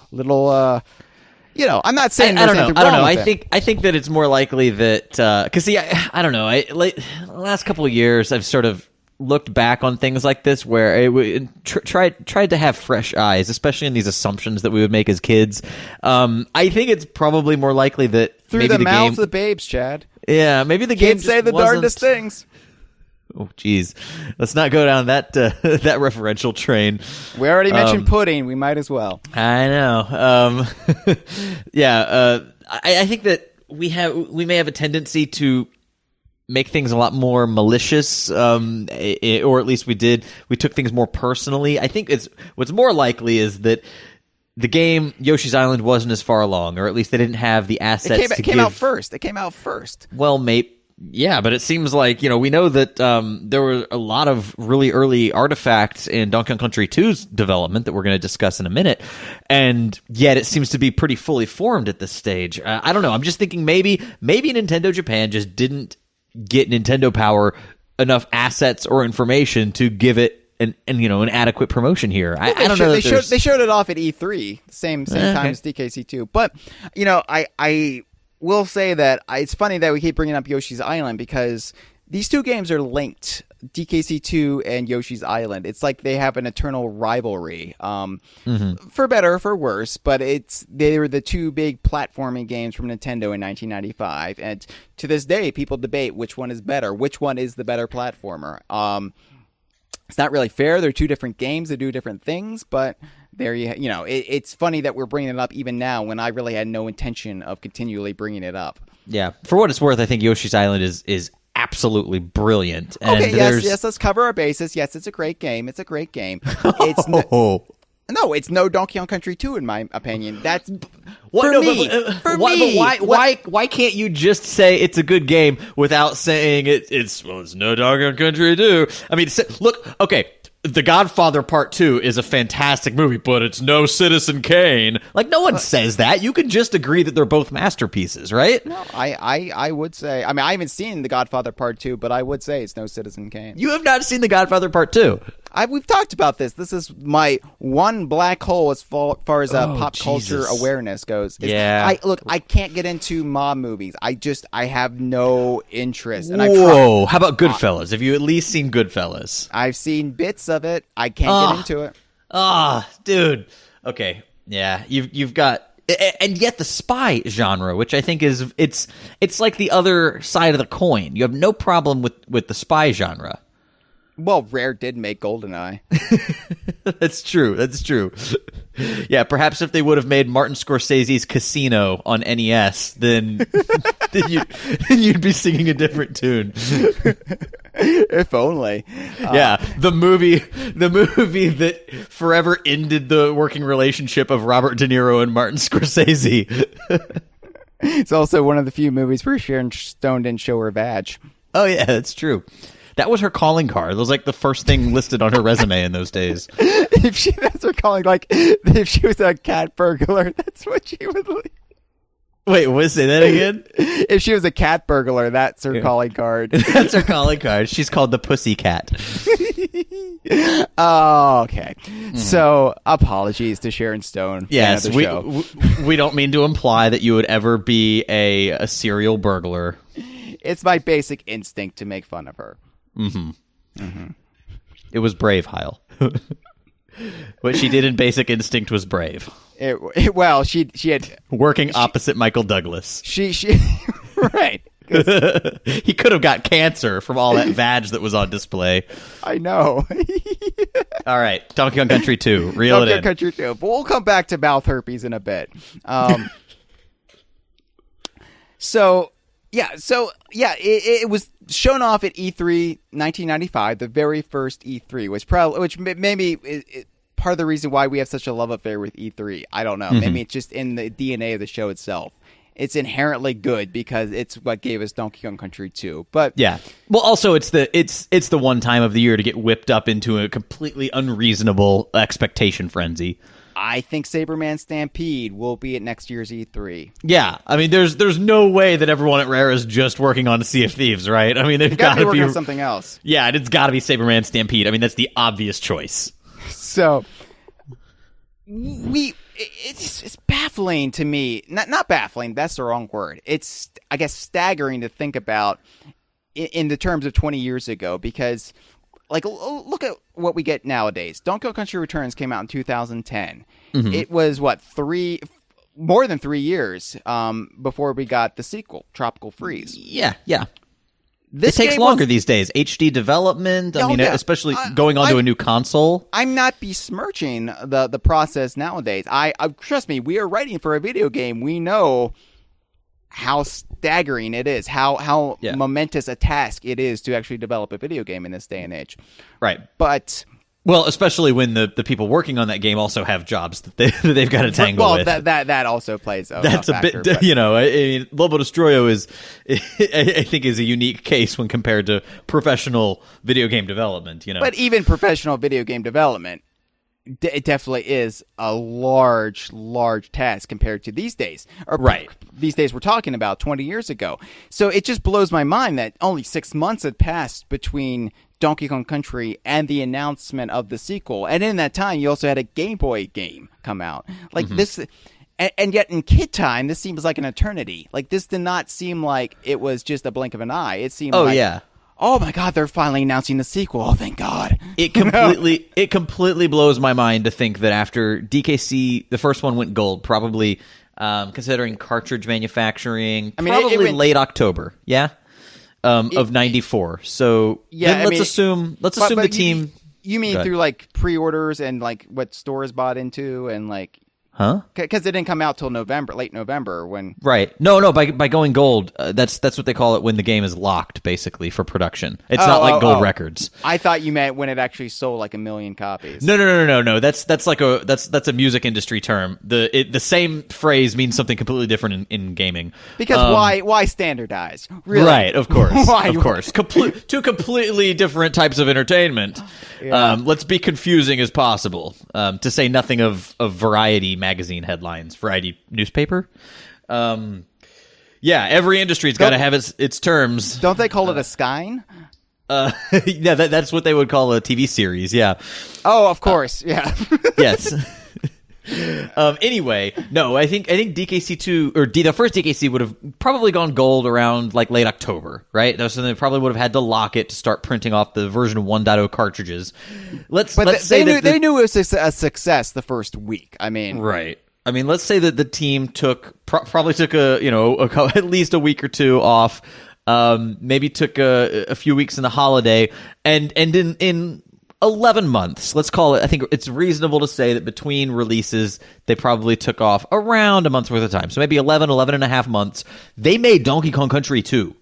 I'm not saying I don't know. I think think that it's more likely that because I don't know. The last couple of years, I've sort of looked back on things like this where it tried to have fresh eyes, especially in these assumptions that we would make as kids. I think it's probably more likely that through maybe the mouths of game, the babes, Chad. Yeah, maybe the game kids say the darndest things. Oh, geez. Let's not go down that that referential train. We already mentioned pudding. We might as well. I know. I think that we may have a tendency to make things a lot more malicious, or at least we took things more personally. I think what's more likely is that the game Yoshi's Island wasn't as far along, or at least they didn't have the assets It came out first. Well, mate. Yeah, but it seems like, we know that there were a lot of really early artifacts in Donkey Kong Country 2's development that we're going to discuss in a minute, and yet it seems to be pretty fully formed at this stage. I don't know. I'm just thinking maybe Nintendo Japan just didn't get Nintendo Power enough assets or information to give it an adequate promotion here. I don't know. They showed it off at E3, same time as DKC2. But I will say that it's funny that we keep bringing up Yoshi's Island because these two games are linked, DKC2 and Yoshi's Island. It's like they have an eternal rivalry, for better or for worse, but they were the two big platforming games from Nintendo in 1995, and to this day, people debate which one is better, which one is the better platformer. It's not really fair. They're two different games that do different things, but it's funny that we're bringing it up even now when I really had no intention of continually bringing it up. Yeah, for what it's worth, I think Yoshi's Island is absolutely brilliant. And okay, yes, let's cover our bases. Yes, it's a great game. It's No, it's no Donkey Kong Country 2 in my opinion. That's What? for No, me. but why can't you just say it's a good game without saying it's no Donkey Kong Country 2? I mean, look, okay, The Godfather Part 2 is a fantastic movie, but it's no Citizen Kane. Like, no one says that. You can just agree that they're both masterpieces, right? No, I would say. I mean, I haven't seen The Godfather Part 2, but I would say it's no Citizen Kane. You have not seen The Godfather Part 2. We've talked about this. This is my one black hole as far as pop culture awareness goes. I can't get into mob movies. I have no interest. And Whoa, how about Goodfellas? Have you at least seen Goodfellas? I've seen bits of it. I can't get into it. Dude. Okay, yeah, you've got... And yet the spy genre, which I think is... It's like the other side of the coin. You have no problem with the spy genre. Well, Rare did make GoldenEye. That's true. Yeah, perhaps if they would have made Martin Scorsese's Casino on NES, then you'd be singing a different tune. If only. Yeah, the movie that forever ended the working relationship of Robert De Niro and Martin Scorsese. It's also one of the few movies where Sharon Stone didn't show her badge. Oh yeah, that's true. That was her calling card. It was like the first thing listed on her resume in those days. That's her calling, like, if she was a cat burglar, that's what she would leave. Wait, say that again? If she was a cat burglar, that's her calling card. That's her calling card. She's called the Pussy Cat. Oh, okay. So, apologies to Sharon Stone. Yes, we don't mean to imply that you would ever be a serial burglar. It's my basic instinct to make fun of her. It was brave, Hyle. What she did in Basic Instinct was brave. She had working opposite Michael Douglas. She right. He could have got cancer from all that vag that was on display. I know. All right, Donkey Kong Country 2. Reel Donkey it Kong in. Country 2. But we'll come back to mouth herpes in a bit. It was shown off at E3 1995, the very first E3, which maybe is part of the reason why we have such a love affair with E3. I don't know. Maybe it's just in the DNA of the show itself. It's inherently good because it's what gave us Donkey Kong Country 2. But yeah, well, also it's the one time of the year to get whipped up into a completely unreasonable expectation frenzy. I think Saberman Stampede will be at next year's E3. Yeah, I mean, there's no way that everyone at Rare is just working on Sea of Thieves, right? I mean, they've got to be working on something else. Yeah, and it's got to be Saberman Stampede. I mean, that's the obvious choice. So, it's baffling to me. Not baffling. That's the wrong word. It's, I guess, staggering to think about in the terms of 20 years ago because. Like, look at what we get nowadays. Donkey Kong Country Returns came out in 2010. It was, more than 3 years before we got the sequel, Tropical Freeze. Yeah. It takes longer these days. HD development, especially going onto a new console. I'm not besmirching the process nowadays. I trust me, we are writing for a video game. We know how staggering it is, how momentous a task it is to actually develop a video game in this day and age. Right. But... Well, especially when the people working on that game also have jobs that they've got to tangle with. That also plays a That's factor, a bit, I mean, Lobo Destroyo I think is a unique case when compared to professional video game development, But even professional video game development, it definitely is a large task compared to these days. Right. These days we're talking about 20 years ago. So it just blows my mind that only 6 months had passed between Donkey Kong Country and the announcement of the sequel. And in that time, you also had a Game Boy game come out. Like this... And yet in kid time, this seems like an eternity. Like this did not seem like it was just a blink of an eye. It seemed oh my God, they're finally announcing the sequel. Oh, thank God. It completely blows my mind to think that after DKC, the first one went gold, probably considering cartridge manufacturing, probably late October, of 94. So let's assume the team... You mean through like pre-orders and like what stores bought into and like... Huh? Because it didn't come out till late November, when... Right. No. By going gold, that's what they call it when the game is locked, basically, for production. It's not like gold records. I thought you meant when it actually sold like 1 million copies. No. That's a music industry term. The same phrase means something completely different in gaming. Because why standardize? Really? Right. Of course. Why? Of course. Two completely different types of entertainment. Yeah. Let's be confusing as possible. To say nothing of Variety magazine headlines, Variety newspaper. Every industry's got to have its terms. Don't they call it a skein? Yeah, that's what they would call a TV series. Yeah. Oh, of course. Yeah. Yes. Anyway, no, I think DKC2 or the first DKC would have probably gone gold around like late October, right? So they probably would have had to lock it to start printing off the version 1.0 cartridges. Let's say they knew it was a success the first week. I mean, right. I mean, let's say that the team probably took at least a week or two off. Maybe took a few weeks in the holiday, and in 11 months, let's call it. I think it's reasonable to say that between releases, they probably took off around a month's worth of time. So maybe 11 and a half months. They made Donkey Kong Country 2.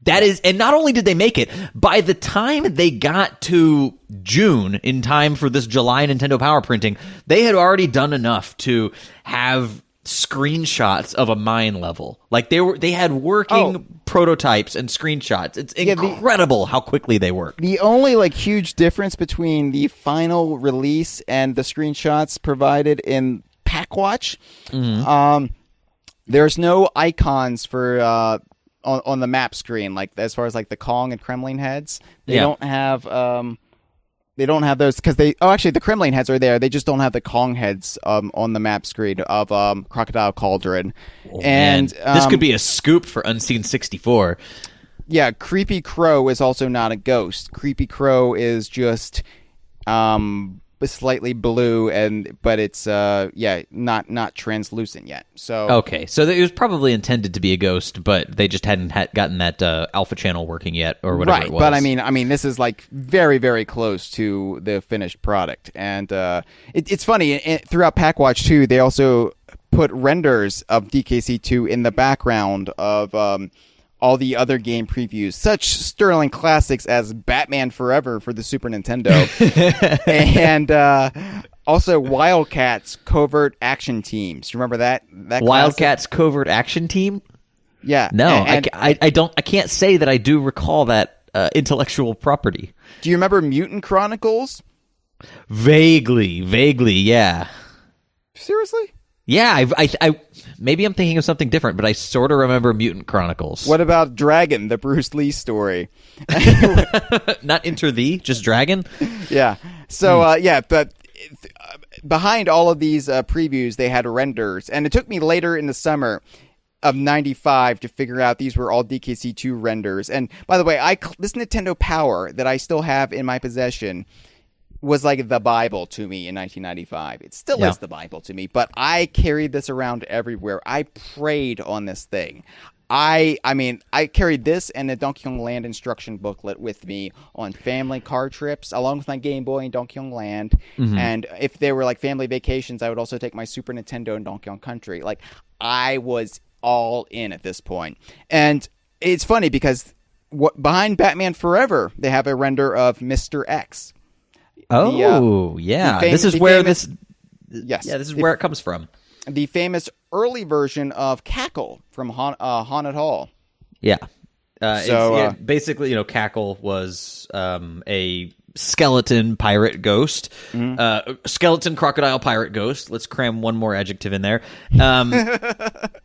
That is, and not only did they make it, by the time they got to June, in time for this July Nintendo Power printing, they had already done enough to have screenshots of a mine level. Like they had working prototypes and screenshots. It's incredible how quickly they work. The only like huge difference between the final release and the screenshots provided in Packwatch, there's no icons for on the map screen, like as far as like the Kong and Kremling heads. They don't have those because actually the Kremling heads are there. They just don't have the Kong heads on the map screen of Crocodile Cauldron. And this could be a scoop for Unseen 64. Yeah, Creepy Crow is also not a ghost. Creepy Crow is just slightly blue, but it's not translucent yet. So okay, so it was probably intended to be a ghost, but they just hadn't gotten that alpha channel working yet, or whatever it was. But I mean, this is like very, very close to the finished product, and it's funny. Throughout Packwatch 2, they also put renders of DKC2 in the background of all the other game previews, such sterling classics as Batman Forever for the Super Nintendo, and also Wildcats Covert Action Teams. Remember that Wildcats Covert Action Team? Yeah. No, I can't say that I do recall that intellectual property. Do you remember Mutant Chronicles? Vaguely, yeah. Seriously? Yeah, I maybe I'm thinking of something different, but I sort of remember Mutant Chronicles. What about Dragon, the Bruce Lee story? Not Enter Thee, just Dragon? Yeah. So, but behind all of these previews, they had renders, and it took me later in the summer of 95 to figure out these were all DKC2 renders. And by the way, this Nintendo Power that I still have in my possession was like the Bible to me in 1995. It still is the Bible to me, but I carried this around everywhere. I prayed on this thing. I carried this and the Donkey Kong Land instruction booklet with me on family car trips, along with my Game Boy and Donkey Kong Land. Mm-hmm. And if there were like family vacations, I would also take my Super Nintendo and Donkey Kong Country. Like, I was all in at this point. And it's funny because behind Batman Forever, they have a render of Mr. X. This is where this is where it comes from. The famous early version of Cackle from Haunted Hall. Yeah. Basically, Cackle was a skeleton pirate ghost. Mm-hmm. Skeleton crocodile pirate ghost. Let's cram one more adjective in there. But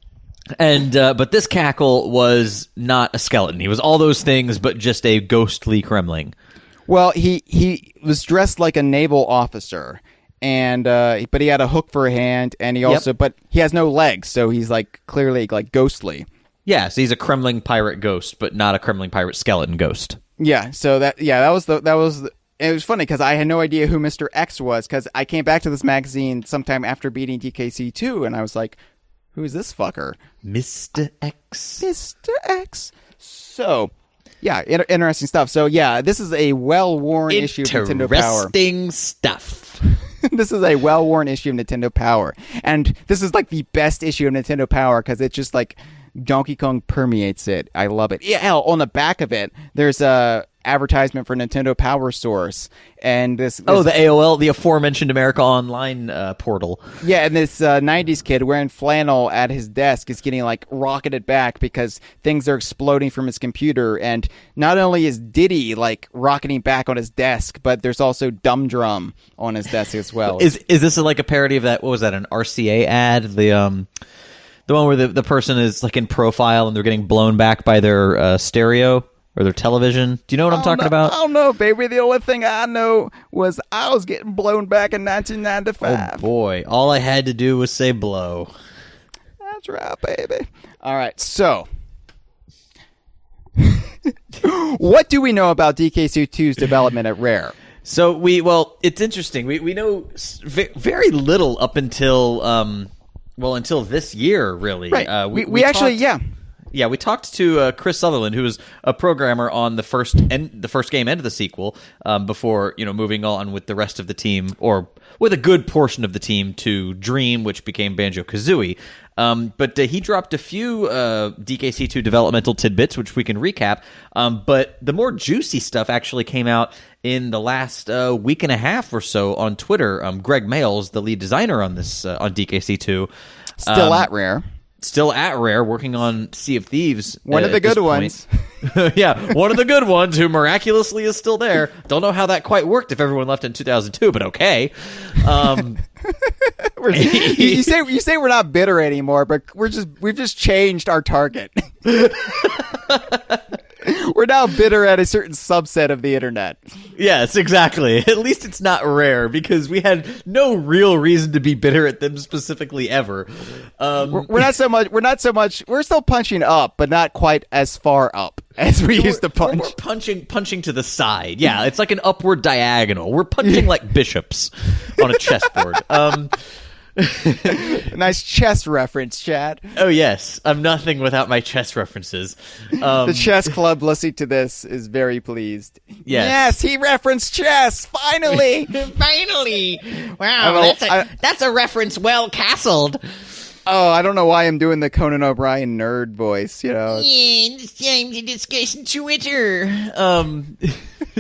this Cackle was not a skeleton. He was all those things, but just a ghostly Kremling. Well, he was dressed like a naval officer, and but he had a hook for a hand, and he also but he has no legs, so he's like clearly like ghostly. Yeah, so he's a Kremling pirate ghost, but not a Kremling pirate skeleton ghost. Yeah, so that was it was funny because I had no idea who Mr. X was, because I came back to this magazine sometime after beating DKC2, and I was like, who is this fucker? Mr. X. Mr. X. So, yeah, interesting stuff. So, yeah, this is a well-worn issue of Nintendo Power. Interesting stuff. This is a well-worn issue of Nintendo Power. And this is like the best issue of Nintendo Power because it's just like Donkey Kong permeates it. I love it. Yeah, hell, on the back of it, there's a advertisement for Nintendo Power Source, and this the AOL, the aforementioned America Online portal. Yeah, and this 90s kid wearing flannel at his desk is getting like rocketed back because things are exploding from his computer, and not only is Diddy like rocketing back on his desk, but there's also Dum Drum on his desk as well. Is this like a parody of that? What was that? An RCA ad? The one where the person is like in profile and they're getting blown back by their stereo or their television. Do you know what I'm talking about? I don't know, baby. The only thing I know was I was getting blown back in 1995. Oh boy, all I had to do was say blow. That's right, baby. All right, so what do we know about DKC2's development at Rare? So it's interesting. We know very little up until until this year, really. Right. We actually, Yeah, we talked to Chris Sutherland, who was a programmer on the first game and the sequel, before moving on with the rest of the team, or with a good portion of the team, to Dream, which became Banjo-Kazooie. But he dropped a few DKC2 developmental tidbits, which we can recap. But the more juicy stuff actually came out in the last week and a half or so on Twitter. Greg Mayles, the lead designer on this on DKC2, still at Rare. Still at Rare, working on Sea of Thieves. One of the good ones. Yeah, one of the good ones who miraculously is still there. Don't know how that quite worked if everyone left in 2002, but okay. You say we're not bitter anymore, but we've just changed our target. We're now bitter at a certain subset of the internet. Yes, exactly. At least it's not Rare, because we had no real reason to be bitter at them specifically ever. We're not so much. We're still punching up, but not quite as far up as we used to punch. We're punching to the side. Yeah, it's like an upward diagonal. We're punching like bishops on a chessboard. Nice chess reference, Chad. Oh yes, I'm nothing without my chess references. The chess club listening to this is very pleased. Yes, he referenced chess. Finally, finally. Wow, that's a reference well castled. Oh, I don't know why I'm doing the Conan O'Brien nerd voice. Yeah, it's time to discuss Twitter.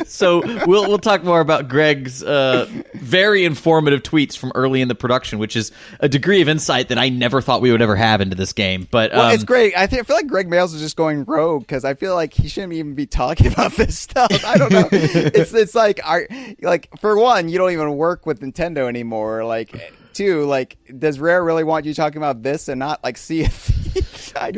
So we'll talk more about Greg's very informative tweets from early in the production, which is a degree of insight that I never thought we would ever have into this game. But it's great. I feel like Greg Mayles is just going rogue because I feel like he shouldn't even be talking about this stuff. I don't know. It's like for one, you don't even work with Nintendo anymore. Like, two, like, does Rare really want you talking about this and not like Sea of Thieves? I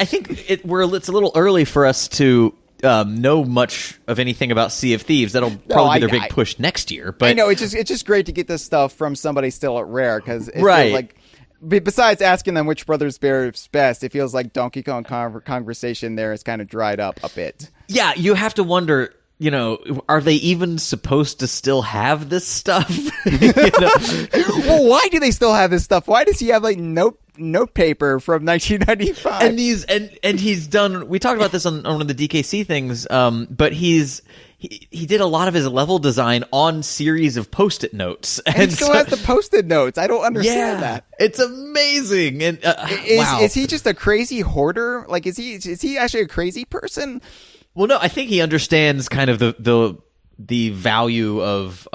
think it's a little early for us to know much of anything about Sea of Thieves. That'll probably be their big push next year. But I know it's just great to get this stuff from somebody still at Rare because right. Like, besides asking them which brothers bears best, it feels like Donkey Kong Kongversation there is kind of dried up a bit. Yeah, you have to wonder. Are they even supposed to still have this stuff? Well, why do they still have this stuff? Why does he have like note paper from 1995? And he's done. We talked about this on one of the DKC things, but he did a lot of his level design on series of Post-it notes, and he still has the Post-it notes. I don't understand that. It's amazing. And wow. Is he just a crazy hoarder? Like, is he actually a crazy person? Well, no, I think he understands kind of the value of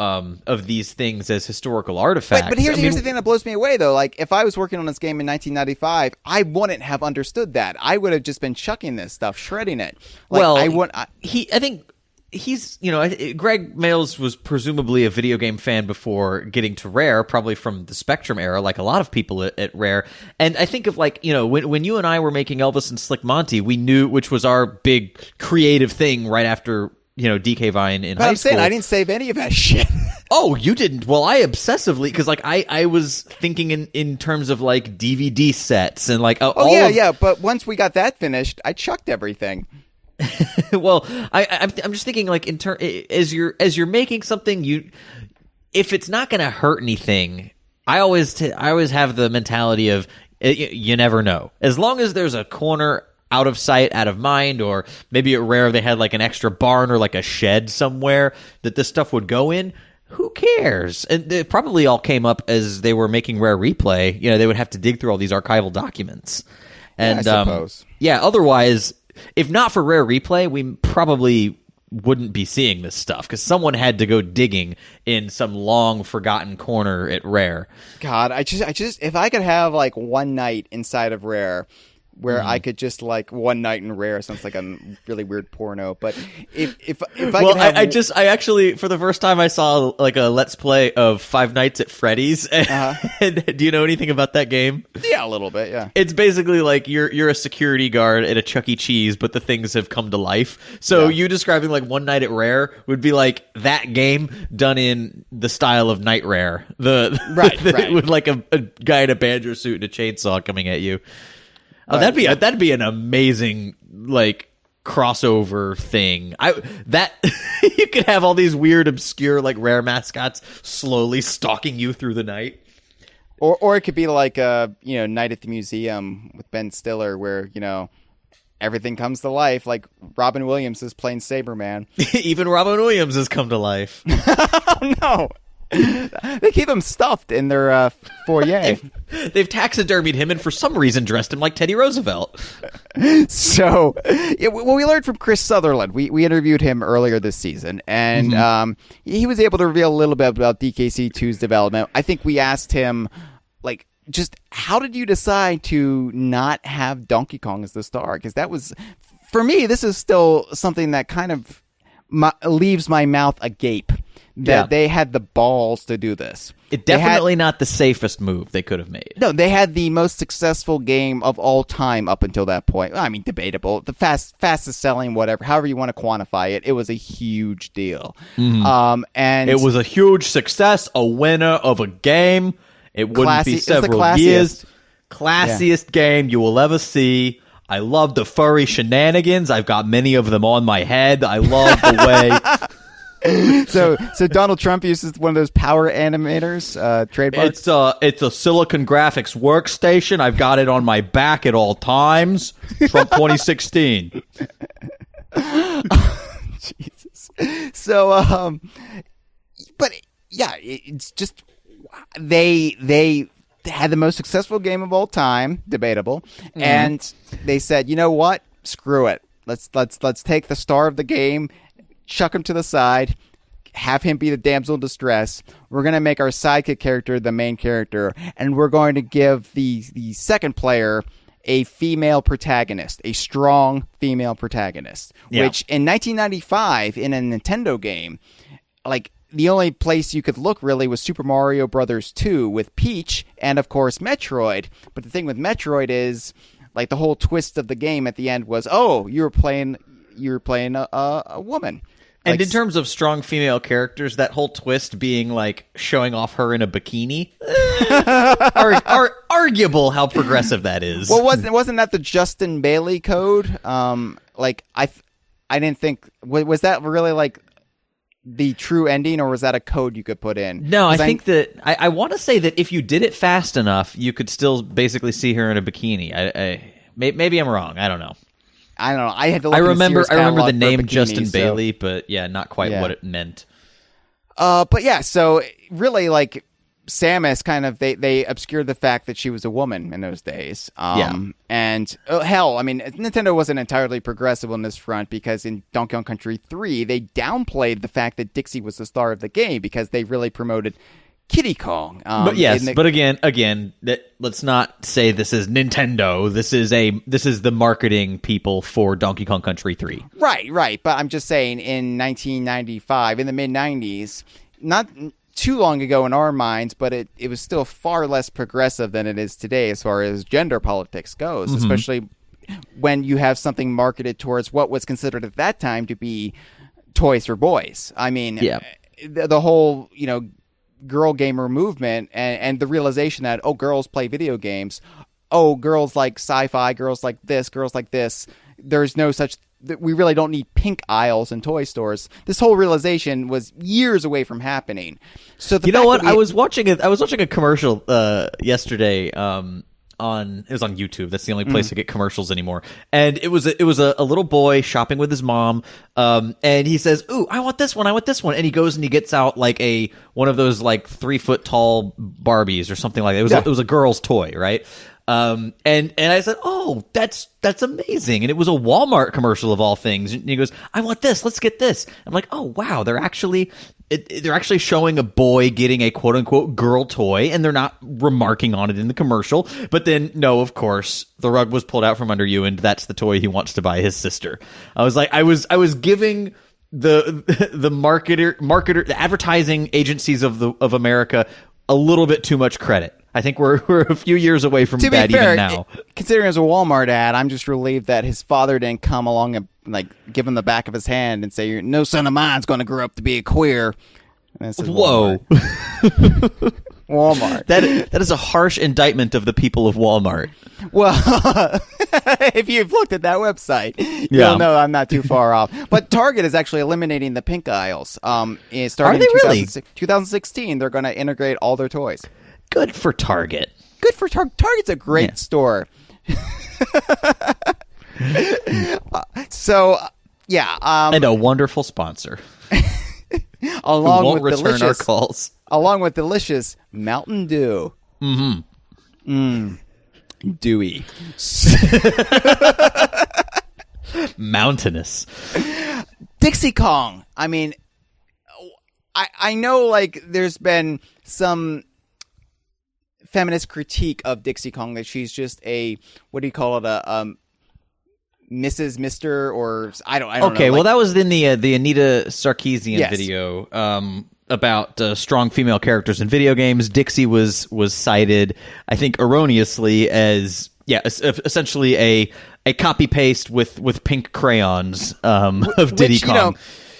these things as historical artifacts. But here's the thing that blows me away, though. Like, if I was working on this game in 1995, I wouldn't have understood that. I would have just been chucking this stuff, shredding it. Like, I think he's, Greg Mayles was presumably a video game fan before getting to Rare, probably from the Spectrum era, like a lot of people at Rare. And I think of when you and I were making Elvis and Slick Monty, we knew, which was our big creative thing right after, DK Vine in high school. I didn't save any of that shit. Oh, you didn't? Well, I obsessively, because I was thinking in terms of like DVD sets and like but once we got that finished, I chucked everything. Well, I'm just thinking like as you're making something, if it's not going to hurt anything, I always have the mentality of you never know. As long as there's a corner out of sight, out of mind, or maybe at Rare they had like an extra barn or like a shed somewhere that this stuff would go in, who cares? And it probably all came up as they were making Rare Replay. They would have to dig through all these archival documents. And, I suppose. Otherwise, if not for Rare Replay, we probably wouldn't be seeing this stuff because someone had to go digging in some long forgotten corner at Rare. God, I just, if I could have like one night inside of Rare where I could just like one night in Rare sounds like a really weird porno, but if I could have... I actually for the first time I saw like a Let's Play of Five Nights at Freddy's. And do you know anything about that game? Yeah, a little bit. Yeah, it's basically like you're a security guard at a Chuck E. Cheese, but the things have come to life. So you describing like One Night at Rare would be like that game done in the style of Night Rare. Right. With like a guy in a banjo suit and a chainsaw coming at you. Oh, Right. that'd be an amazing like crossover thing. You could have all these weird, obscure like Rare mascots slowly stalking you through the night. Or it could be like Night at the Museum with Ben Stiller, where everything comes to life. Like Robin Williams is playing Sabreman. Even Robin Williams has come to life. Oh no. They keep him stuffed in their foyer. They've taxidermied him and for some reason dressed him like Teddy Roosevelt. So, we learned from Chris Sutherland. We interviewed him earlier this season, and he was able to reveal a little bit about DKC2's development. I think we asked him, like, just how did you decide to not have Donkey Kong as the star? Because that was, for me, this is still something that kind of leaves my mouth agape. That they had the balls to do this. It definitely not the safest move they could have made. No, they had the most successful game of all time up until that point. I mean, debatable. The fastest selling, whatever, however you want to quantify it. It was a huge deal. And it was a huge success, a winner of a game. It wouldn't be several years. Classiest game you will ever see. I love the furry shenanigans. I've got many of them on my head. I love the way... So Donald Trump uses one of those power animators trademarks. It's a Silicon Graphics workstation. I've got it on my back at all times. Trump 2016. Jesus. So but yeah, it's just they had the most successful game of all time, debatable, and they said, you know what? Screw it. Let's take the star of the game, chuck him to the side, have him be the damsel in distress. We're going to make our sidekick character the main character, and we're going to give the second player a female protagonist, a strong female protagonist, which in 1995 in a Nintendo game, like the only place you could look really was Super Mario Brothers 2 with Peach and of course Metroid. But the thing with Metroid is like the whole twist of the game at the end was, oh, you're playing a woman. And in terms of strong female characters, that whole twist being like showing off her in a bikini, arguable how progressive that is. Well, wasn't that the Justin Bailey code? I didn't think was that really like the true ending, or was that a code you could put in? No, I think that I want to say that if you did it fast enough, you could still basically see her in a bikini. Maybe I'm wrong. I don't know. I don't know. I had to look I remember the name bikini, Justin Bailey, but not quite what it meant. But yeah, so really, like Samus, kind of they obscured the fact that she was a woman in those days. And hell, I mean, Nintendo wasn't entirely progressive on this front because in Donkey Kong Country 3, they downplayed the fact that Dixie was the star of the game because they really promoted Kiddy Kong. But again, let's not say this is Nintendo. This is the marketing people for Donkey Kong Country 3. Right. But I'm just saying, in 1995, in the mid 90s, not too long ago in our minds, but it was still far less progressive than it is today as far as gender politics goes, especially when you have something marketed towards what was considered at that time to be toys for boys. I mean, the whole girl gamer movement and the realization that, oh, girls play video games, oh, girls like sci-fi, girls like this, there's no such, we really don't need pink aisles in toy stores. This whole realization was years away from happening. So I was watching a commercial yesterday it was on YouTube. That's the only place to get commercials anymore. And it was a little boy shopping with his mom. And he says, "Ooh, I want this one. I want this one." And he goes and he gets out like one of those like 3 foot tall Barbies or something like that. It was a girl's toy, right? And I said, "Oh, that's amazing." And it was a Walmart commercial of all things. And he goes, "I want this. Let's get this." I'm like, "Oh, wow. They're actually showing a boy getting a quote unquote girl toy, and they're not remarking on it in the commercial." But then, no, of course, the rug was pulled out from under you, and that's the toy he wants to buy his sister. I was like, I was giving the marketer, the advertising agencies of America a little bit too much credit. I think we're a few years away from that even now. Considering it was a Walmart ad, I'm just relieved that his father didn't come along and like give him the back of his hand and say, "No son of mine's going to grow up to be a queer." And this is Whoa. Walmart. That is a harsh indictment of the people of Walmart. Well, if you've looked at that website, you'll know I'm not too far off. But Target is actually eliminating the pink aisles. Starting Are they really? 2016, they're going to integrate all their toys. Good for Target. Good for Target. Target's a great store. So, yeah. And a wonderful sponsor. Along who won't with return our calls. Along with delicious Mountain Dew. Dewy. Mountainous. Dixie Kong. I mean, I know like there's been some feminist critique of Dixie Kong that she's just a, what do you call it, a Mrs. Mr. or I don't know. Okay, well that was in the Anita Sarkeesian video about strong female characters in video games. Dixie was cited, I think erroneously, as essentially a copy paste with pink crayons of Diddy Kong.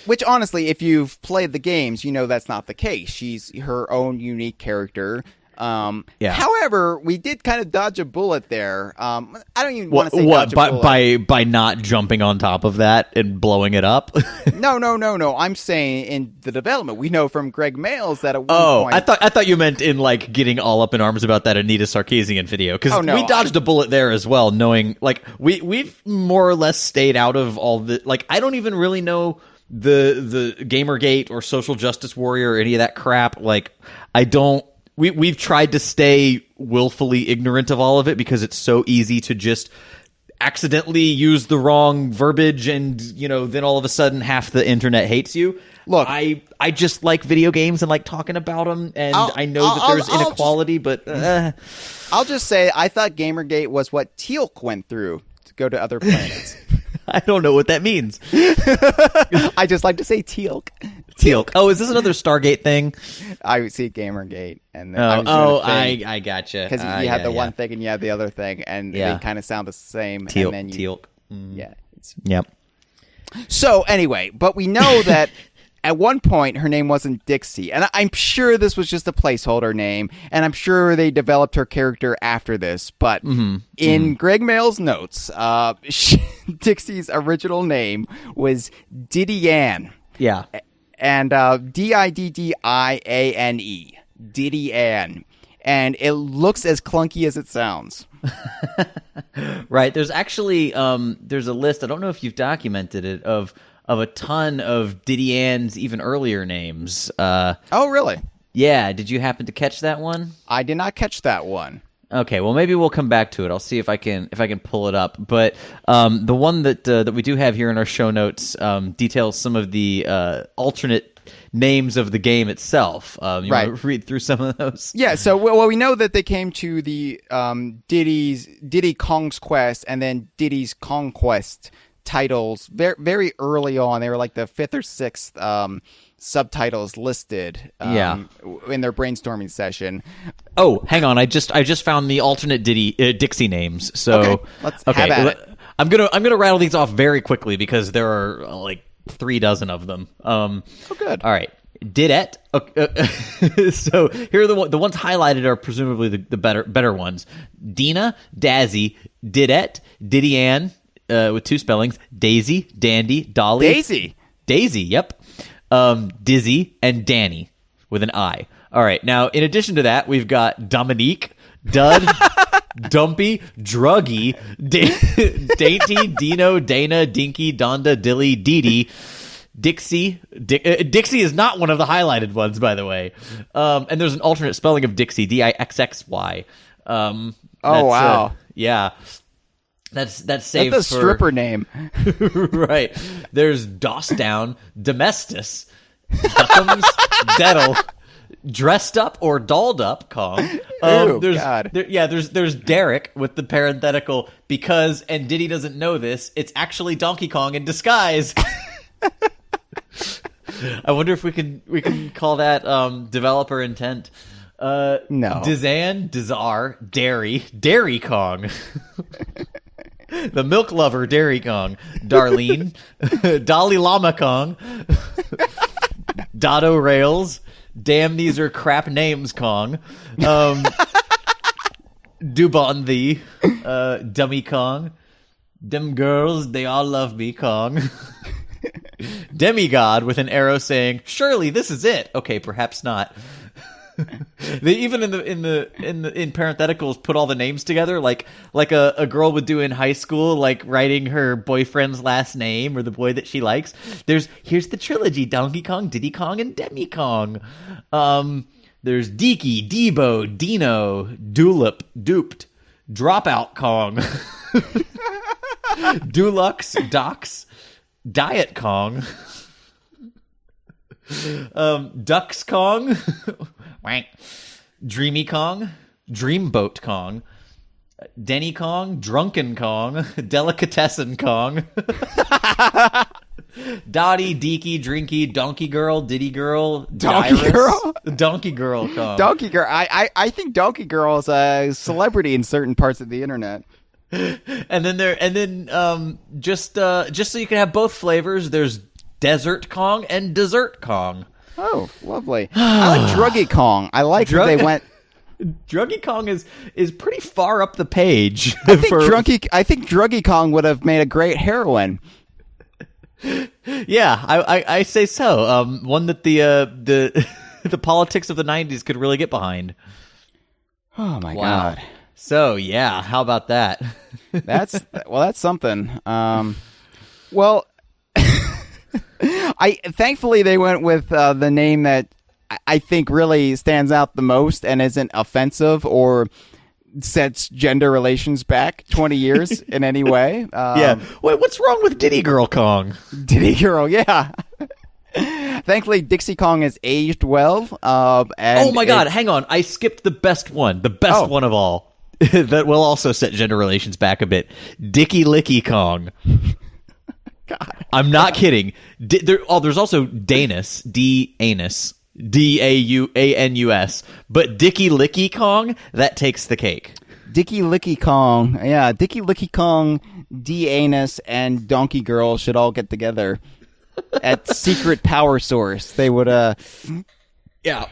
Which honestly, if you've played the games, you know that's not the case. She's her own unique character. However, we did kind of dodge a bullet there. I don't even want to say dodge a bullet. By not jumping on top of that and blowing it up. No. I'm saying in the development, we know from Greg Mails that at one point. I thought you meant in like getting all up in arms about that Anita Sarkeesian video, because we dodged a bullet there as well, knowing like we've more or less stayed out of all the, like, I don't even really know the Gamergate or social justice warrior or any of that crap. Like, I don't. We've tried to stay willfully ignorant of all of it because it's so easy to just accidentally use the wrong verbiage and, then all of a sudden half the internet hates you. Look, I just like video games and like talking about them, and I know that there's inequality, but I'll just say I thought Gamergate was what Teal'c went through to go to other planets. I don't know what that means. I just like to say Teal'c. Teal'c. Oh, is this another Stargate thing? I see Gamergate, and I gotcha. Because you had the one thing and you had the other thing, and they kind of sound the same. Teal'c. And then Teal'c. Yeah. Yep. So anyway, but we know that at one point her name wasn't Dixie, and I'm sure this was just a placeholder name, and I'm sure they developed her character after this. But in Greg Mail's notes, Dixie's original name was Diddy Ann. Yeah. And Diddiane, Diddy Ann, and it looks as clunky as it sounds. Right. There's actually there's a list. I don't know if you've documented it of a ton of Diddy Ann's even earlier names. Oh, really? Yeah. Did you happen to catch that one? I did not catch that one. Okay, well maybe we'll come back to it. I'll see if I can pull it up. But the one that we do have here in our show notes details some of the alternate names of the game itself. You want to read through some of those? Yeah. So we know that they came to the Diddy Kong's Quest and then Diddy's Conquest titles very, very early on. They were like the 5th or 6th subtitles listed in their brainstorming session. Oh, hang on. I just found the alternate Dixie names. So let's have at it. I'm gonna rattle these off very quickly because there are like 3 dozen of them. Good. All right. Didette. So here are the ones highlighted are presumably the better ones. Dina, Dazzy, Didette, Diddy Ann with 2 spellings. Daisy, Dandy, Dolly. Daisy. Yep. Dizzy and Danny with an I. All right. Now, in addition to that, we've got Dominique, Dud, Dumpy, Druggy, Dainty, Dino, Dana, Dinky, Donda, Dilly, Didi, Dixie. Dixie is not one of the highlighted ones, by the way. And there's an alternate spelling of Dixie, Dixxy. Oh, wow. Yeah. That's safe. That's a stripper name. Right. There's Doss Down, Domestus, Duckums, Deddle, Dressed Up or Dolled Up Kong. God. There's Derek with the parenthetical because, and Diddy doesn't know this, it's actually Donkey Kong in disguise. I wonder if we can call that developer intent. No. Dizan, Dizar, Dairy Kong. The Milk Lover, Dairy Kong. Darlene, Dalai Lama Kong. Dotto Rails. Damn, these are crap names, Kong. Dubon Thee. Dummy Kong. Them girls, they all love me, Kong. Demigod with an arrow saying, "Surely this is it." Okay, perhaps not. They even in parentheticals put all the names together like a girl would do in high school, like writing her boyfriend's last name or the boy that she likes. Here's the trilogy: Donkey Kong, Diddy Kong, and Demi Kong. There's Deaky, Debo, Dino, Dulip, Duped, Dropout Kong, Dulux, Docs, Diet Kong, Ducks Kong, Wank, Dreamy Kong, Dreamboat Kong, Denny Kong, Drunken Kong, Delicatessen Kong, Dottie, Deaky, Drinky, Donkey Girl, Diddy Girl, Donkey Dyrus, Girl? Donkey Girl Kong. Donkey Girl. I think Donkey Girl is a celebrity in certain parts of the internet. And then just so you can have both flavors, there's Desert Kong and Dessert Kong. Oh, lovely. I like Druggy Kong. I like that they went. Druggy Kong is pretty far up the page. I think Druggy Kong would have made a great heroine. Yeah, I say so. One that the the politics of the 90s could really get behind. Oh my Wow. God. So yeah, how about that? That's something. Well, thankfully they went with the name that I think really stands out the most and isn't offensive or sets gender relations back 20 years in any way. Yeah. Wait, what's wrong with Diddy Girl Kong? Diddy Girl, yeah. Thankfully, Dixie Kong has aged well. And oh my God, hang on. I skipped the best one. The best one of all. That will also set gender relations back a bit. Dicky Licky Kong. God. I'm not kidding. There's also Danus, D-Anus, D-A-U-A-N-U-S. But Dicky Licky Kong, that takes the cake. Dicky Licky Kong. Yeah, Dicky Licky Kong, D-Anus, and Donkey Girl should all get together at Secret Power Source. They would, Yeah.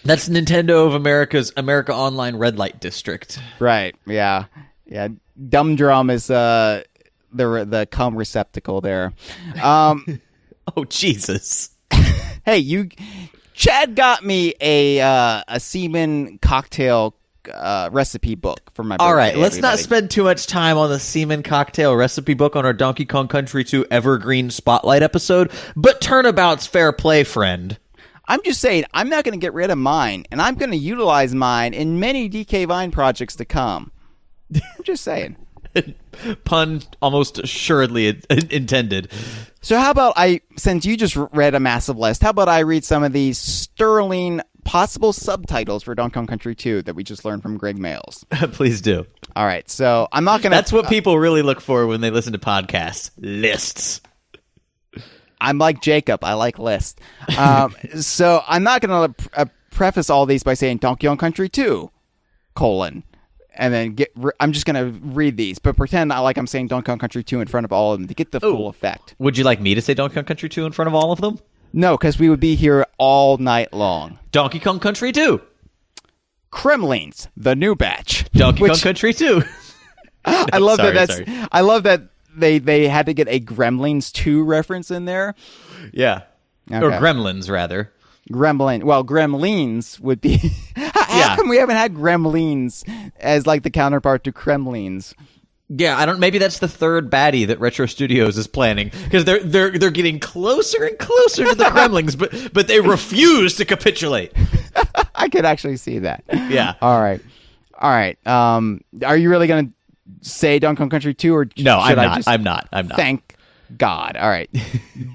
That's Nintendo of America Online Red Light District. Right, yeah. Yeah, Dumb Drum is, the cum receptacle there. Oh, Jesus. Hey, Chad got me a semen cocktail recipe book for my birthday. All right, let's everybody. not spend too much time on the semen cocktail recipe book on our Donkey Kong Country 2 Evergreen Spotlight episode, but turnabout's fair play, friend. I'm just saying, I'm not going to get rid of mine, and I'm going to utilize mine in many DK Vine projects to come. I'm just saying. Pun almost assuredly intended. So how about since you just read a massive list, how about I read some of these sterling possible subtitles for Donkey Kong Country 2 that we just learned from Greg Mails? Please do. All right, so I'm not going to... That's what people really look for when they listen to podcasts. Lists. I'm like Jacob. I like lists. So I'm not going to preface all these by saying Donkey Kong Country 2, and then I'm just going to read these, but pretend I'm saying Donkey Kong Country 2 in front of all of them to get the full effect. Would you like me to say Donkey Kong Country 2 in front of all of them? No, because we would be here all night long. Donkey Kong Country 2. Kremlings, the new batch. Donkey Kong Country 2. I love I love that they had to get a Gremlins 2 reference in there. Yeah. Okay. Or Gremlins, rather. Gremlins would be... How come we haven't had Gremlins as like the counterpart to Kremlins? Yeah, I don't. Maybe that's the third baddie that Retro Studios is planning, because they're getting closer and closer to the Kremlings, but they refuse to capitulate. I could actually see that. Yeah. All right. Are you really gonna say Donkey Kong Country 2, or No, should I'm not. Thank God. All right.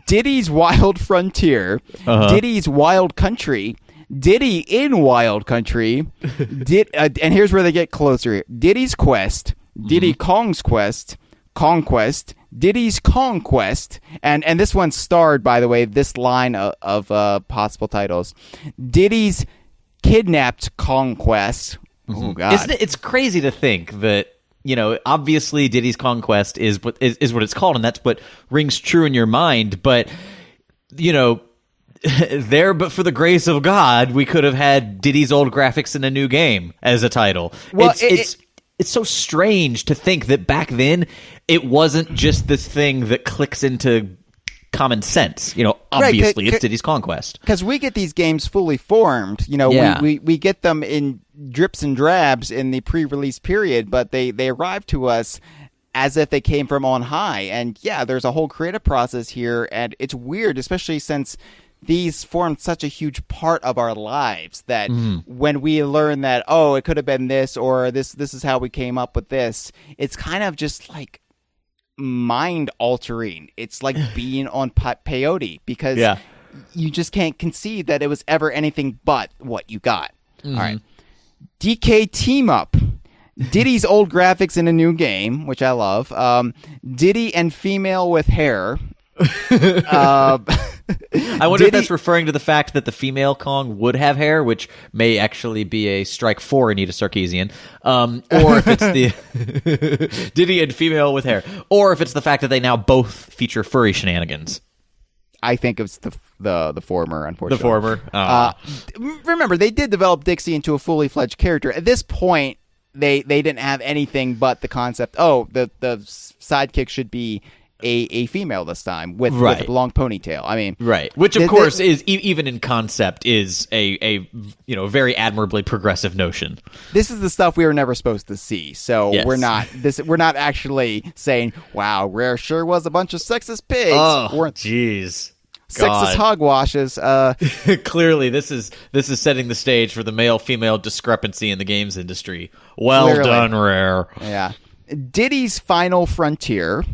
Diddy's Wild Frontier, Diddy's Wild Country, Diddy in Wild Country, and here's where they get closer. Diddy's Quest, Diddy Kong's Quest, Conquest, Diddy's Conquest, and this one starred, by the way, this line of possible titles. Diddy's Kidnapped Conquest. Oh God! Isn't it? It's crazy to think that, obviously Diddy's Conquest is what it's called, and that's what rings true in your mind. But but for the grace of God, we could have had Diddy's old graphics in a new game as a title. Well, it's so strange to think that back then it wasn't just this thing that clicks into common sense. Obviously it's Diddy's Conquest. Because we get these games fully formed. We get them in drips and drabs in the pre-release period, but they arrive to us as if they came from on high. And yeah, there's a whole creative process here, and it's weird, especially since these formed such a huge part of our lives that when we learn that, it could have been this, or this is how we came up with this, it's kind of just like mind altering. It's like being on peyote, because you just can't conceive that it was ever anything but what you got. All right. DK Team Up. Diddy's old graphics in a new game, which I love. Diddy and female with hair. I wonder if that's referring to the fact that the female Kong would have hair, which may actually be a strike for Anita Sarkeesian, or if it's the Diddy and female with hair, or if it's the fact that they now both feature furry shenanigans. I think it's the former, unfortunately. The former. Remember, they did develop Dixie into a fully fledged character. At this point, they didn't have anything but the concept. The sidekick should be a female this time with a long ponytail. I mean, right, which of course is even in concept is a very admirably progressive notion. This is the stuff we were never supposed to see. So we're not actually saying, "Wow, Rare sure was a bunch of sexist pigs." Oh, jeez. Sexist hogwashes. Clearly, this is setting the stage for the male-female discrepancy in the games industry. Well done, Rare. Yeah. Diddy's Final Frontier.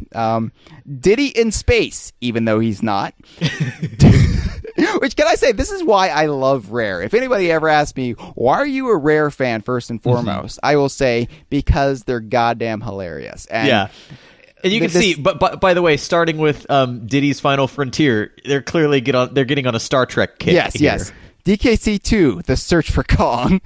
Diddy in space, even though he's not. Which, can I say, this is why I love Rare. If anybody ever asks me, why are you a Rare fan first and foremost, I will say, because they're goddamn hilarious. And and you can see, but by the way, starting with Diddy's Final Frontier, they're clearly getting on a Star Trek kick. Yes. DKC 2, The Search for Kong.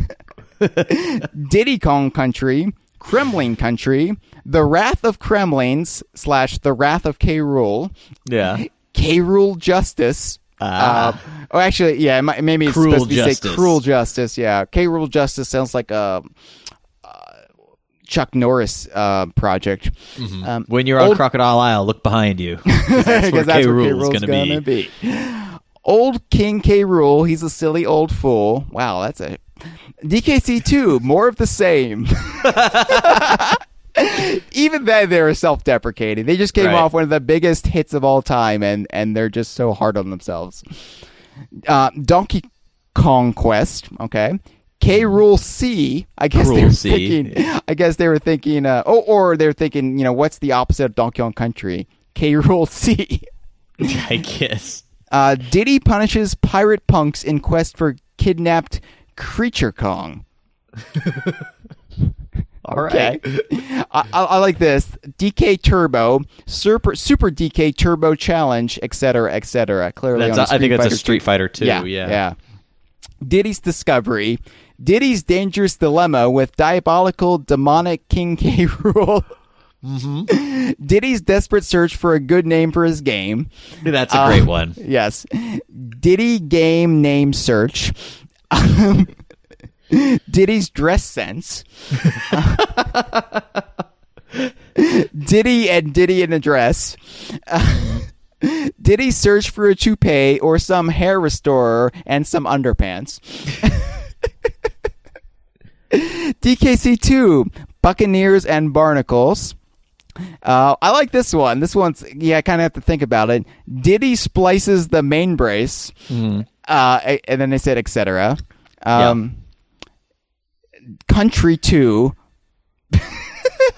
Diddy Kong Country. Kremlin Country, The Wrath of Kremlins / The Wrath of K. Rool. Yeah. K. Rool Justice. Maybe it's Cruel supposed to Justice. say Cruel Justice. Yeah. K. Rool Justice sounds like a Chuck Norris project. When you're on Crocodile Isle, look behind you. That's where K. Rool is going to be. Old King K. Rool, he's a silly old fool. Wow, that's a... DKC 2, more of the same. Even then, they were self-deprecating. They just came off one of the biggest hits of all time, and they're just so hard on themselves. Donkey Kong Quest, okay. K. Rool C, I guess they were thinking. Or they're thinking, what's the opposite of Donkey Kong Country? K. Rool C. I guess. Diddy punishes pirate punks in quest for kidnapped Creature Kong. All right. I like this. DK Turbo, Super DK Turbo Challenge, etc., etc. Clearly, I think that's a Street Fighter 2. Yeah. Diddy's Discovery, Diddy's Dangerous Dilemma with diabolical demonic King K. Rool. Diddy's Desperate Search for a good name for his game. That's a great one. Yes. Diddy Game Name Search. Diddy's Dress Sense. Diddy in a Dress. Diddy Search for a Toupee or some hair restorer and some underpants. DKC2, Buccaneers and Barnacles. I like this one. This one's, I kind of have to think about it. Diddy splices the main brace. And then they said, etc. Country 2.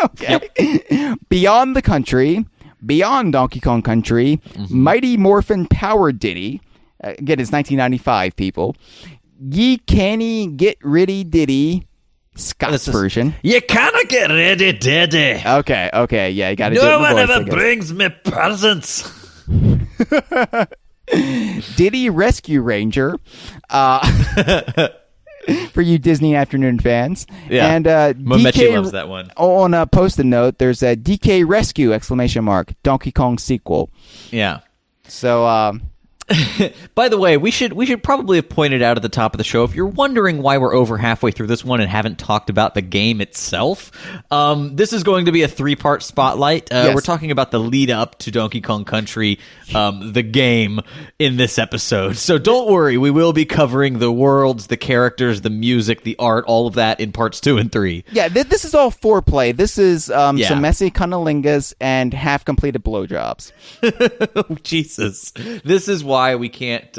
Okay. Yep. Beyond the Country. Beyond Donkey Kong Country. Mighty Morphin Power Diddy. Again, it's 1995, people. Ye Canny Get Riddy Diddy. Scott's version. You cannot get ready, Diddy. Okay, yeah, you gotta do it No in the one voice, ever brings me presents. Diddy Rescue Ranger. For you Disney Afternoon fans. Yeah. And Momechi DK loves that one. On a post-it note, there's a DK Rescue ! Donkey Kong sequel. Yeah. So, by the way, we should probably have pointed out at the top of the show, if you're wondering why we're over halfway through this one and haven't talked about the game itself, this is going to be a 3-part spotlight. Yes. We're talking about the lead up to Donkey Kong Country, the game, in this episode. So don't worry, we will be covering the worlds, the characters, the music, the art, all of that in parts 2 and 3. Yeah, this is all foreplay. This is some messy cunnilingus and half-completed blowjobs. Oh, Jesus. This is why we can't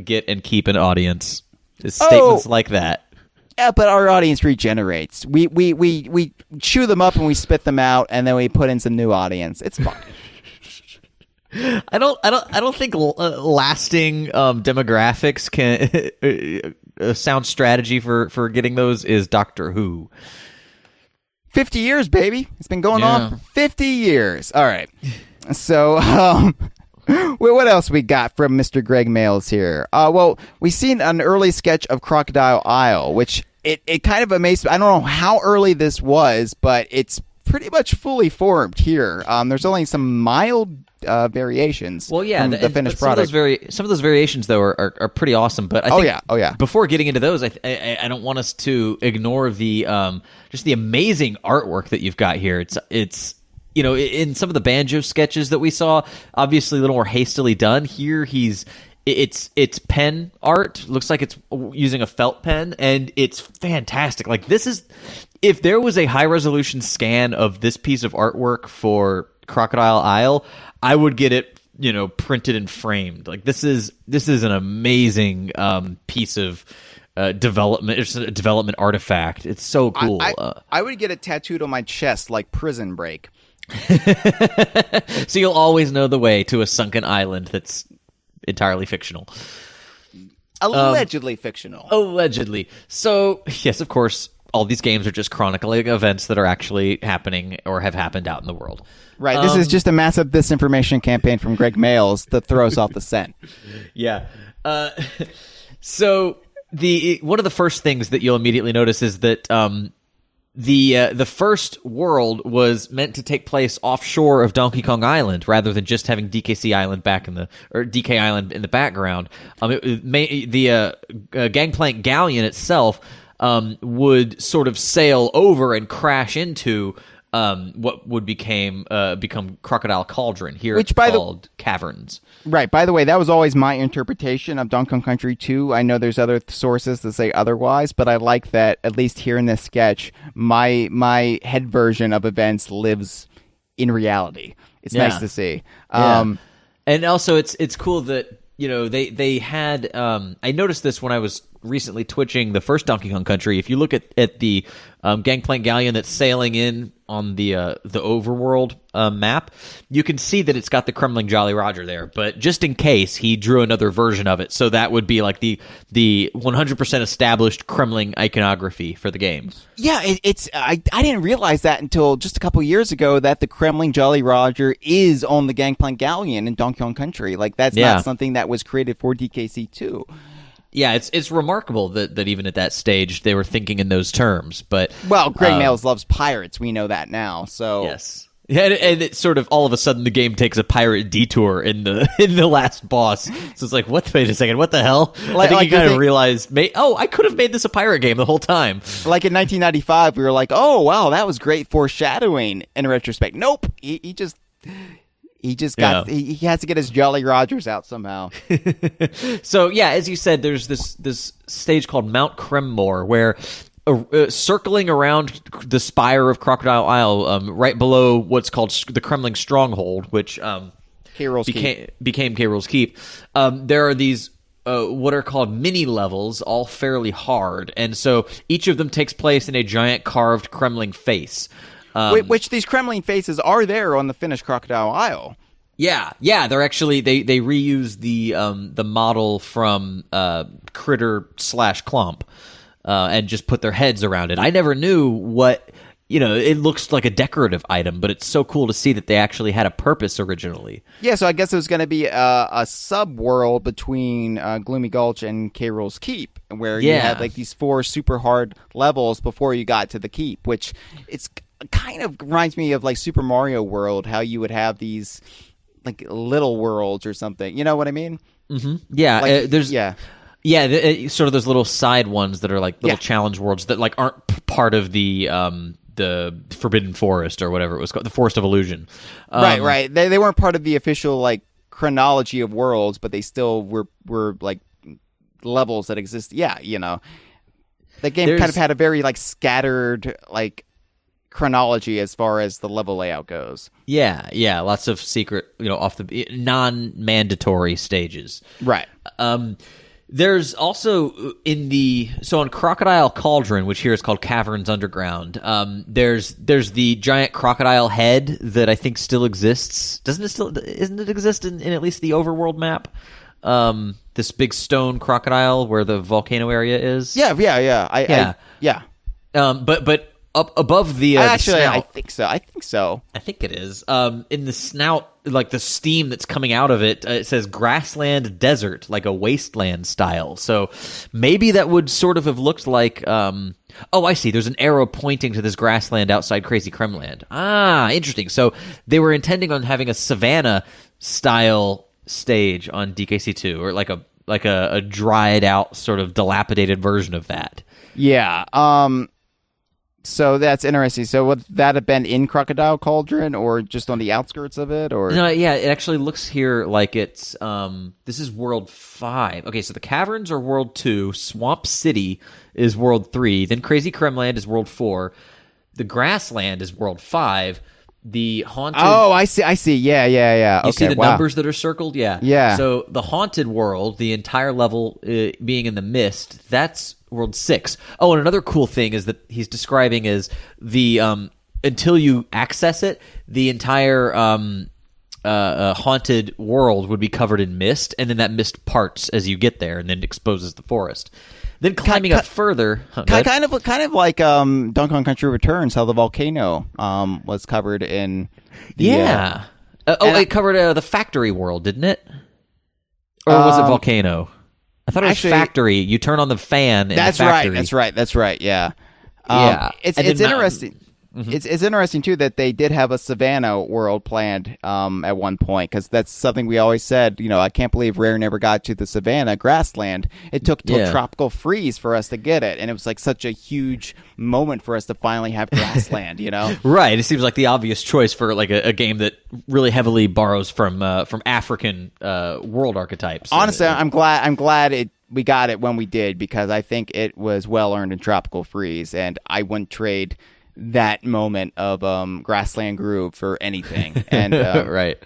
get and keep an audience. It's statements like that. Yeah, but our audience regenerates. We chew them up and we spit them out, and then we put in some new audience. It's fine. I don't think lasting demographics can a sound strategy for getting those is Doctor Who. 50 years, baby. It's been going on for 50 years. All right. So, what else we got from Mr. Greg Mails here? Well, we seen an early sketch of Crocodile Isle, which it kind of amazed me. I don't know how early this was, but it's pretty much fully formed here. There's only some mild variations. Well, yeah, from the finished some product. Some of those variations though are pretty awesome. But I think before getting into those, I don't want us to ignore the just the amazing artwork that you've got here. It's you know, in some of the banjo sketches that we saw, obviously a little more hastily done. Here, it's pen art. Looks like it's using a felt pen, and it's fantastic. Like, this is, if there was a high resolution scan of this piece of artwork for Crocodile Isle, I would get it, you know, printed and framed. Like, this is an amazing piece of development. It's a development artifact. It's so cool. I would get it tattooed on my chest like Prison Break. So you'll always know the way to a sunken island that's entirely fictional. Allegedly fictional. Allegedly. So, yes, of course, all these games are just chronicling events that are actually happening or have happened out in the world. Right. This is just a massive disinformation campaign from Greg Mails that throws off the scent. Yeah. So one of the first things that you'll immediately notice is that the first world was meant to take place offshore of Donkey Kong Island rather than just having DKC Island DK Island in the background. The Gangplank Galleon itself would sort of sail over and crash into what would become Crocodile Cauldron. Here, which it's called Caverns. Right. By the way, that was always my interpretation of Donkey Kong Country 2. I know there's other sources that say otherwise, but I like that, at least here in this sketch, my head version of events lives in reality. It's nice to see. And also, it's cool that, you know, they had I noticed this when I was recently twitching the first Donkey Kong Country. If you look at the Gangplank Galleon that's sailing in on the overworld map, you can see that it's got the Kremling Jolly Roger there. But just in case, he drew another version of it, so that would be like the 100% established Kremling iconography for the game. Yeah, I didn't realize that until just a couple years ago, that the Kremling Jolly Roger is on the Gangplank Galleon in Donkey Kong Country. Like, that's not something that was created for DKC2. Yeah, it's remarkable that even at that stage they were thinking in those terms. But Greg Mails loves pirates. We know that now. So yes, yeah, and it sort of all of a sudden the game takes a pirate detour in the last boss. So it's like, wait a second, what the hell? I think you kind of realized, I could have made this a pirate game the whole time. Like in 1995, we were like, oh wow, that was great foreshadowing. In retrospect, nope, he just. He has to get his Jolly Rogers out somehow. So, yeah, as you said, there's this stage called Mount Cremmore, where circling around the spire of Crocodile Isle, right below what's called the Kremling Stronghold, which became K. Rool's Keep. There are these what are called mini levels, all fairly hard, and so each of them takes place in a giant carved Kremling face. Which these Kremling faces are there on the finished Crocodile Isle. Yeah, they're actually they reuse the model from Critter / Clump, and just put their heads around it. I never knew what. It looks like a decorative item, but it's so cool to see that they actually had a purpose originally. Yeah, so I guess it was going to be a sub-world between Gloomy Gulch and K. Rool's Keep, where you had like these 4 super hard levels before you got to the Keep, which it's kind of reminds me of like Super Mario World, how you would have these like little worlds or something. You know what I mean? Mm-hmm. Yeah, there's sort of those little side ones that are like little challenge worlds that like aren't part of the Forbidden Forest or whatever it was called, the Forest of Illusion. Right. They weren't part of the official like chronology of worlds, but they still were like levels that exist. Yeah, the game kind of had a very like scattered like chronology as far as the level layout goes. Yeah, lots of secret, off the non-mandatory stages. Right. There's also on Crocodile Cauldron, which here is called Caverns Underground. There's the giant crocodile head that I think still exists. Doesn't it exist in at least the overworld map? This big stone crocodile where the volcano area is. Yeah. But up above the actually, the snout, I think so. I think it is. In the snout, like the steam that's coming out of it, it says grassland desert, like a wasteland style. So maybe that would sort of have looked like. I see. There's an arrow pointing to this grassland outside Crazy Kremland. Ah, interesting. So they were intending on having a savanna style stage on DKC2, or like a dried out, sort of dilapidated version of that. Yeah. So that's interesting. So would that have been in Crocodile Cauldron or just on the outskirts of it? Or no, yeah, it actually looks here like it's this is World 5. Okay, so the caverns are World 2, Swamp City is World 3, then Crazy Kremland is World 4, the Grassland is World 5, the haunted... Oh, I see. Yeah. You see the numbers that are circled? Yeah. So the haunted world, the entire level being in the mist, that's World 6. Oh, and another cool thing is that he's describing is the until you access it, the entire haunted world would be covered in mist, and then that mist parts as you get there, and then exposes the forest. Then climbing up further, kind of like Donkey Kong Country Returns, how the volcano was covered in. It covered the factory world, didn't it? Or was it volcano? I thought it was factory. You turn on the fan in the factory. That's right. Yeah. It's interesting. Mm-hmm. It's interesting too that they did have a Savannah world planned at one point, because that's something we always said. I can't believe Rare never got to the Savannah grassland. It took till Tropical Freeze for us to get it, and it was like such a huge moment for us to finally have grassland. Right. It seems like the obvious choice for like a game that really heavily borrows from African world archetypes. Honestly, I'm glad we got it when we did, because I think it was well earned in Tropical Freeze, and I wouldn't trade that moment of Grassland Groove for anything. And right.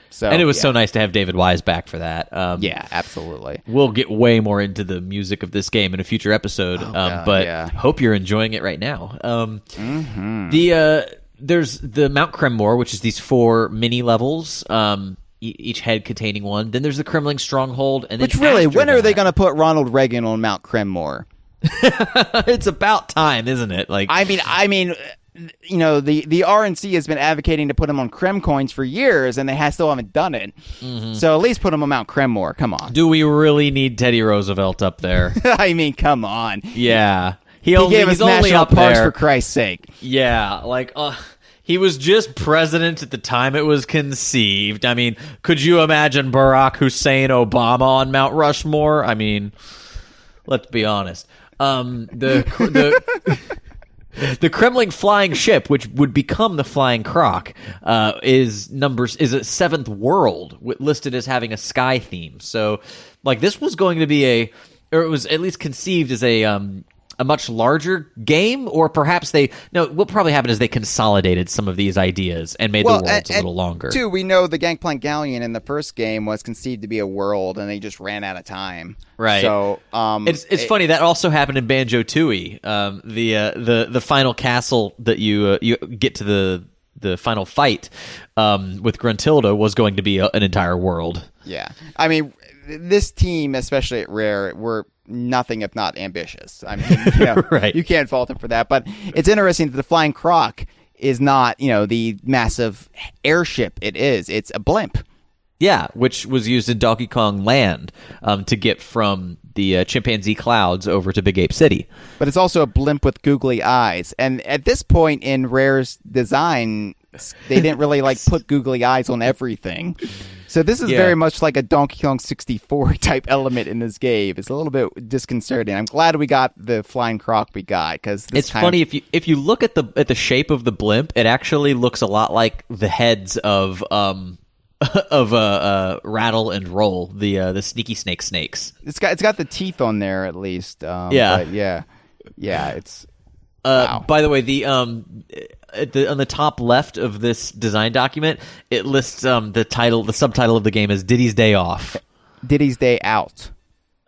So, and it was so nice to have David Wise back for that. Yeah, absolutely. We'll get way more into the music of this game in a future episode, hope you're enjoying it right now. There's the Mount Cremmore, which is these 4 mini levels, each head containing one. Then there's the Kremling Stronghold, and then when are they going to put Ronald Reagan on Mount Cremmore? It's about time, isn't it? Like, I mean, the RNC has been advocating to put him on Krem coins for years, and they still haven't done it. Mm-hmm. So at least put him on Mount Cremmore. Come on. Do we really need Teddy Roosevelt up there? I mean, come on. Yeah, he gave us national parks for Christ's sake. Yeah, like he was just president at the time it was conceived. I mean, could you imagine Barack Hussein Obama on Mount Rushmore? I mean, let's be honest. The Kremling flying ship, which would become the Flying Croc, is a 7th world listed as having a sky theme. So, like, this was going to be it was at least conceived as a a much larger game, or perhaps what probably happened is they consolidated some of these ideas and made the worlds a little longer. Two, we know the Gangplank Galleon in the first game was conceived to be a world, and they just ran out of time. Right. So it's funny that also happened in Banjo-Tooie. The final castle that you get to the final fight with Gruntilda was going to be an entire world. Yeah, I mean, this team, especially at Rare, were nothing if not ambitious. I mean, right. You can't fault them for that. But it's interesting that the Flying Croc is not, the massive airship it is. It's a blimp. Yeah, which was used in Donkey Kong Land to get from the chimpanzee clouds over to Big Ape City. But it's also a blimp with googly eyes. And at this point in Rare's design, they didn't really put googly eyes on everything. So this is very much like a Donkey Kong 64 type element in this game. It's a little bit disconcerting. I'm glad we got the Flying Croc we got, because it's funny if you look at the shape of the blimp, it actually looks a lot like the heads of Rattle and Roll, the sneaky snakes. It's got the teeth on there at least. But yeah. It's. Wow. By the way, on the top left of this design document, it lists the subtitle of the game is Diddy's Day Off. Diddy's Day Out.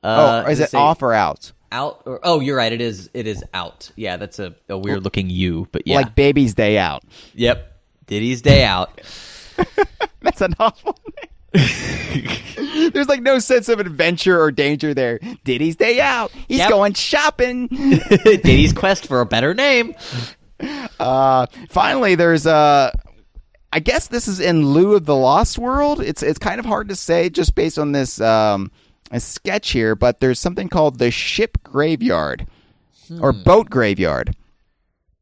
Is it off or out? Out you're right. It is out. Yeah, that's a weird looking U, but yeah, like Baby's Day Out. Yep, Diddy's Day Out. That's an awful name. There's no sense of adventure or danger there. Diddy's Day Out. He's going shopping. Diddy's quest for a better name. Finally, there's I guess this is in lieu of the Lost World. It's kind of hard to say just based on this a sketch here, but there's something called the Ship Graveyard or Boat Graveyard.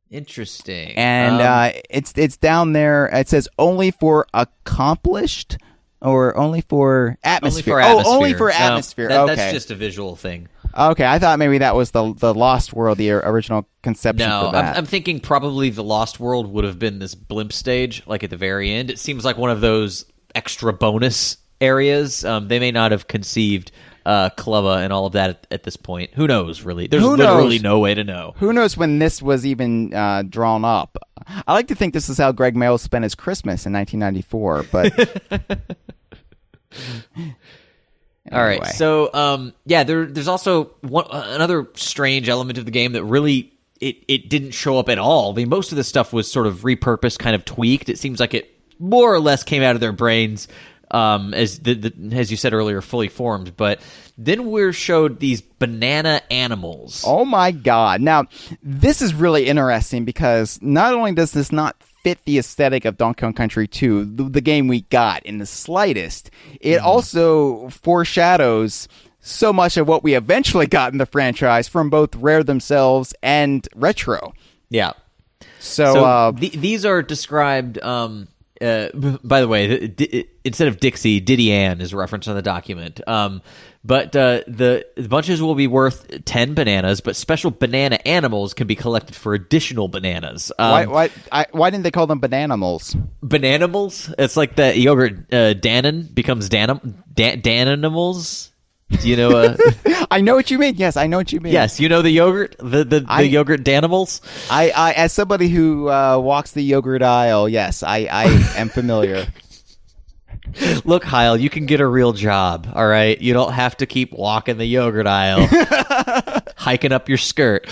Interesting. And it's down there. It says only for accomplished or only for atmosphere. Only for atmosphere. Okay. That's just a visual thing. Okay, I thought maybe that was the Lost World, the original conception for that. I'm thinking probably the Lost World would have been this blimp stage, at the very end. It seems like one of those extra bonus areas. They may not have conceived Clubba and all of that at this point. Who knows, really? There's literally no way to know. Who knows when this was even drawn up? I like to think this is how Greg Mayall spent his Christmas in 1994, but... Anyway. All right, so there's also another strange element of the game that really it didn't show up at all. I mean, most of the stuff was sort of repurposed, kind of tweaked. It seems like it more or less came out of their brains, as you said earlier, fully formed. But then we're showed these banana animals. Oh my God! Now this is really interesting because not only does this not fit the aesthetic of Donkey Kong Country 2, the game we got, in the slightest, it also foreshadows so much of what we eventually got in the franchise from both Rare themselves and Retro. Yeah. So these are described... by the way, instead of Dixie, Diddy Ann is a reference on the document. But the bunches will be worth 10 bananas, but special banana animals can be collected for additional bananas. Why didn't they call them bananimals? Bananimals? It's like the yogurt Danon becomes Danonimals. Do you know? I know what you mean. Yes, I know what you mean. Yes, you know the yogurt, the yogurt Danimals. I as somebody who walks the yogurt aisle, yes, I am familiar. Look, Hyle, you can get a real job, all right? You don't have to keep walking the yogurt aisle, hiking up your skirt.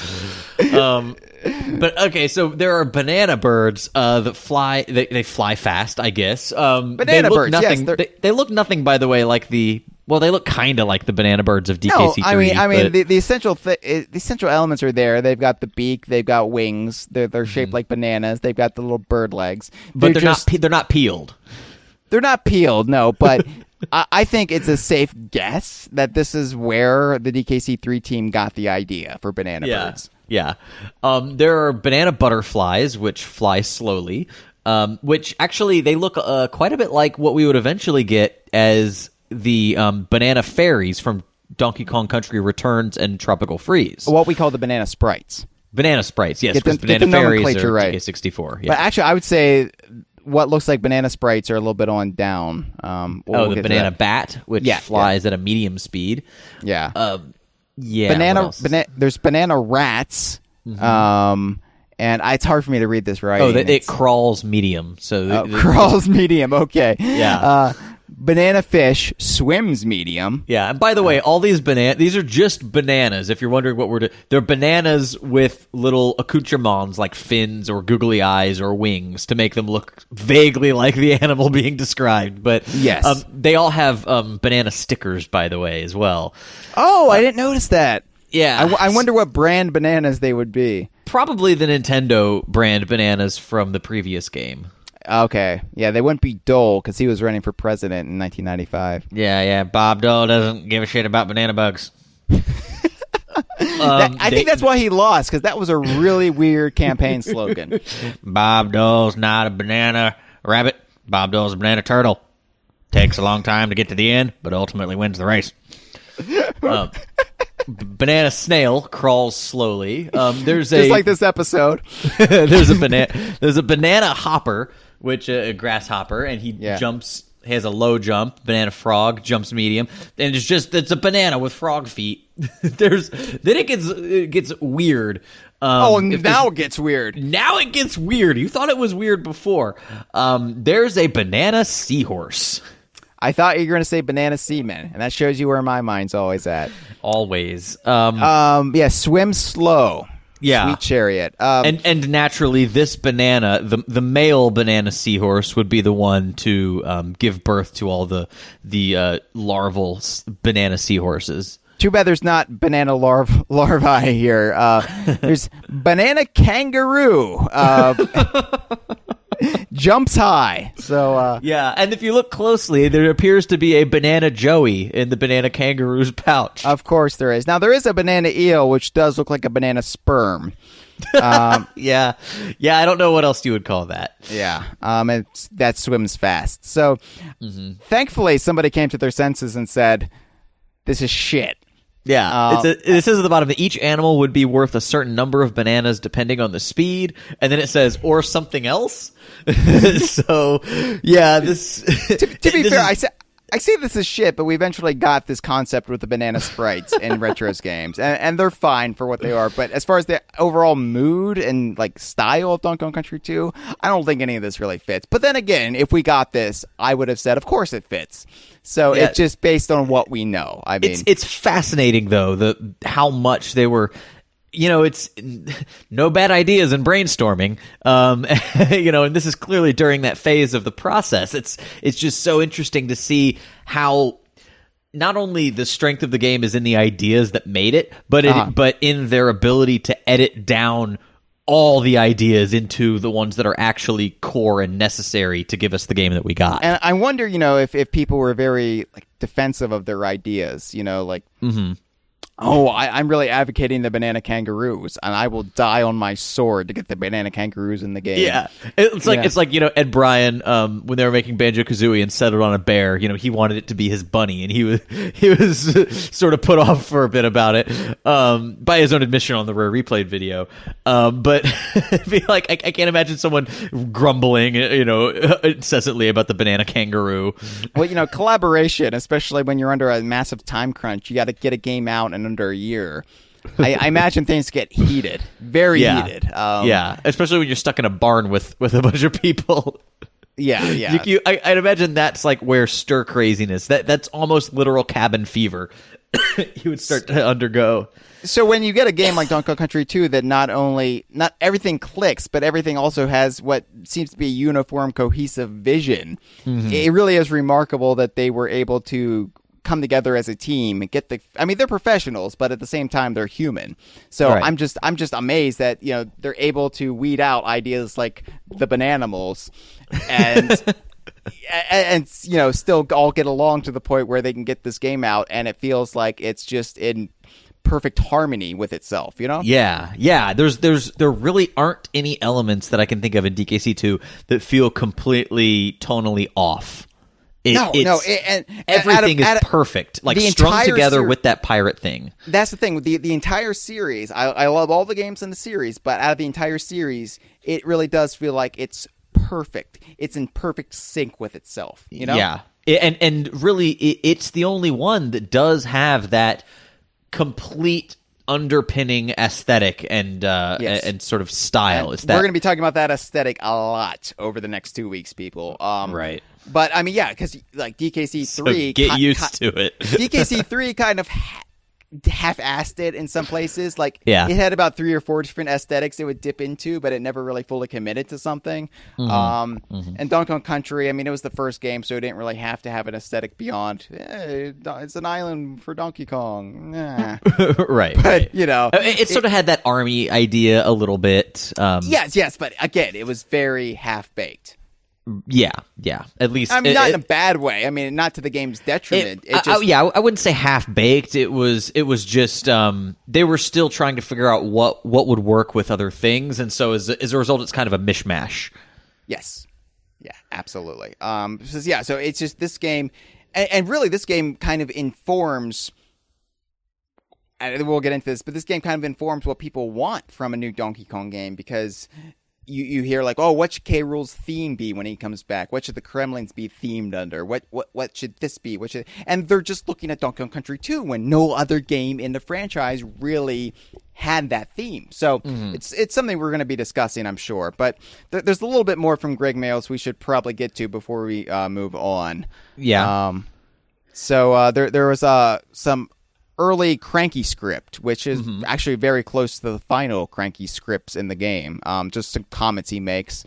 But okay, so there are banana birds that fly. They fly fast, I guess. Banana birds, nothing, yes. They look nothing, by the way, like the... Well, they look kind of like the banana birds of DKC3. No, I mean, the essential elements are there. They've got the beak, they've got wings. They're shaped like bananas. They've got the little bird legs. But they're not peeled. They're not peeled, no. But I think it's a safe guess that this is where the DKC3 team got the idea for banana birds. Yeah. There are banana butterflies, which fly slowly, which actually they look quite a bit like what we would eventually get as the banana fairies from Donkey Kong Country Returns and Tropical Freeze. What we call the banana sprites. Banana sprites, yes. Get banana the fairies are right. DK64. Yeah. But actually, I would say what looks like banana sprites are a little bit on down. The banana bat, which flies at a medium speed. Yeah. Yeah. There's banana rats. And it's hard for me to read this right. Oh, it crawls medium. So crawls medium. Okay. Yeah. Banana fish swims medium. Yeah, and by the way, all these are just bananas. If you're wondering what we're doing, they're bananas with little accoutrements like fins or googly eyes or wings to make them look vaguely like the animal being described. But yes, they all have banana stickers, by the way, as well. Oh, I didn't notice that. Yeah, I wonder what brand bananas they would be. Probably the Nintendo brand bananas from the previous game. Okay. Yeah, they wouldn't be Dole because he was running for president in 1995. Yeah. Bob Dole doesn't give a shit about banana bugs. I think that's why he lost, because that was a really weird campaign slogan. Bob Dole's not a banana rabbit. Bob Dole's a banana turtle. Takes a long time to get to the end, but ultimately wins the race. Banana snail crawls slowly. There's just like this episode. There's a banana hopper, which a grasshopper, and he jumps. He has a low jump. Banana frog jumps medium, and it's a banana with frog feet. Then it gets weird. Now it gets weird. Now it gets weird. You thought it was weird before. There's a banana seahorse. I thought you were going to say banana seaman, and that shows you where my mind's always at. Always. Swim slow. Yeah. Sweet chariot. And naturally, this banana, the male banana seahorse, would be the one to give birth to all the larval banana seahorses. Too bad there's not banana larvae here. There's banana kangaroo. Jumps high. So yeah, and if you look closely, there appears to be a banana joey in the banana kangaroo's pouch. Of course there is. Now there is a banana eel, which does look like a banana sperm. Yeah, I don't know what else you would call that. Yeah, that swims fast. So thankfully somebody came to their senses and said, "This is shit." Yeah, it says at the bottom that each animal would be worth a certain number of bananas depending on the speed, and then it says, or something else. So, yeah, this... to be fair, I say this is shit, but we eventually got this concept with the banana sprites in Retros games, and they're fine for what they are. But as far as the overall mood and like style of Donkey Kong Country 2, I don't think any of this really fits. But then again, if we got this, I would have said, of course it fits. So it's just based on what we know. I mean, it's fascinating though how much they were. It's no bad ideas in brainstorming. And this is clearly during that phase of the process. It's just so interesting to see how not only the strength of the game is in the ideas that made it, but in their ability to edit down all the ideas into the ones that are actually core and necessary to give us the game that we got. And I wonder, if people were very defensive of their ideas, I'm really advocating the banana kangaroos, and I will die on my sword to get the banana kangaroos in the game. Yeah, it's like Ed Bryan when they were making Banjo-Kazooie and settled on a bear. he wanted it to be his bunny, and he was sort of put off for a bit about it by his own admission on the Rare Replayed video. But I can't imagine someone grumbling, incessantly about the banana kangaroo. Well, collaboration, especially when you're under a massive time crunch, you got to get a game out and under a year. I imagine things get heated, very heated. Especially when you're stuck in a barn with a bunch of people. Yeah. I'd imagine that's like where stir craziness. That's almost literal cabin fever. You would start to undergo. So when you get a game like Donkey Kong Country 2 that not everything clicks, but everything also has what seems to be a uniform, cohesive vision, it really is remarkable that they were able to come together as a team and they're professionals, but at the same time they're human. So right. I'm just amazed that they're able to weed out ideas like the Bananimals and still all get along to the point where they can get this game out and it feels like it's just in perfect harmony with itself. Yeah. There really aren't any elements that I can think of in DKC2 that feel completely tonally off. Everything is perfect, strung together with that pirate thing. That's the thing. The entire series, I love all the games in the series, but out of the entire series, it really does feel like it's perfect. It's in perfect sync with itself. Yeah, and really, it's the only one that does have that complete underpinning aesthetic and and sort of style. Is that we're going to be talking about that aesthetic a lot over the next 2 weeks, people. Right. But I mean, yeah, because like DKC 3, so get used to it. DKC 3 kind of half-assed it in some places. Like, yeah. It had about 3 or 4 different aesthetics it would dip into, but it never really fully committed to something. And Donkey Kong Country, I mean, it was the first game, so it didn't really have to have an aesthetic beyond, it's an island for Donkey Kong. Right. But, you know. It sort of had that army idea a little bit. Yes, but again, it was very half-baked. Yeah. At least, I mean, not in a bad way. I mean, not to the game's detriment. I wouldn't say half baked. It was just they were still trying to figure out what would work with other things, and so as a result, it's kind of a mishmash. Yes, yeah, absolutely. So it's just this game, and really, this game kind of informs. And we'll get into this, but this game kind of informs what people want from a new Donkey Kong game, because you hear like, oh, what should K. Rool's theme be when he comes back? What should the Kremlins be themed under? What should this be? And they're just looking at Donkey Kong Country 2 when no other game in the franchise really had that theme. So it's something we're going to be discussing, I'm sure. But there's a little bit more from Greg Mayles we should probably get to before we move on. Yeah. So there was some early Cranky script, which is actually very close to the final Cranky scripts in the game. Just some comments he makes.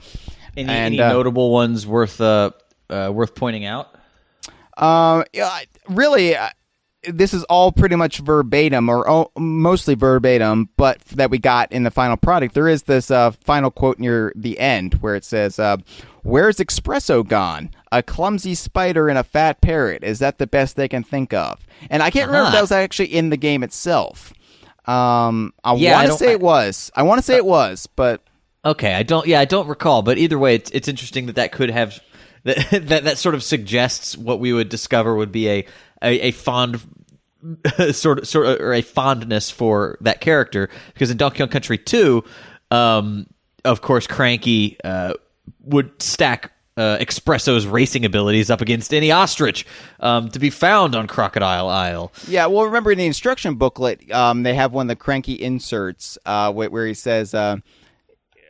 Any notable ones worth pointing out? Really, this is all pretty much verbatim, or mostly verbatim, but that we got in the final product. There is this final quote near the end where it says, "Where's Espresso gone? A clumsy spider and a fat parrot. Is that the best they can think of?" And I can't remember if that was actually in the game itself. I want to say it was. It was, but okay, I don't recall. But either way, it's interesting that could have that sort of suggests what we would discover would be a fond sort of or a fondness for that character, because in Donkey Kong Country 2, of course, Cranky would stack Espresso's racing abilities up against any ostrich to be found on Crocodile Isle. Yeah, well, remember in the instruction booklet, they have one of the Cranky inserts where he says,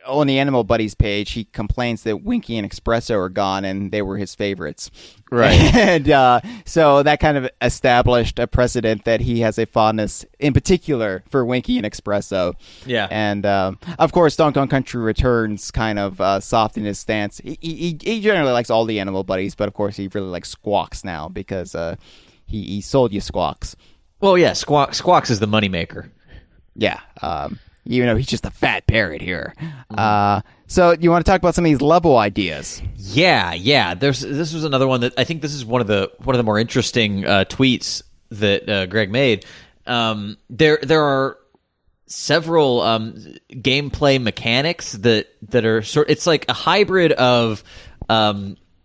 on the Animal Buddies page, he complains that Winky and Espresso are gone and they were his favorites. Right. And so that kind of established a precedent that he has a fondness, in particular, for Winky and Espresso. Yeah. And, of course, Donkey Kong Country Returns kind of softened his stance. He generally likes all the Animal Buddies, but, of course, he really likes Squawks now because he sold you Squawks. Well, yeah, Squawks is the moneymaker. Yeah. Even though he's just a fat parrot here. So you want to talk about some of these level ideas? Yeah. This was another one that I think this is one of the more interesting tweets that Greg made. There are several gameplay mechanics that are it's like a hybrid of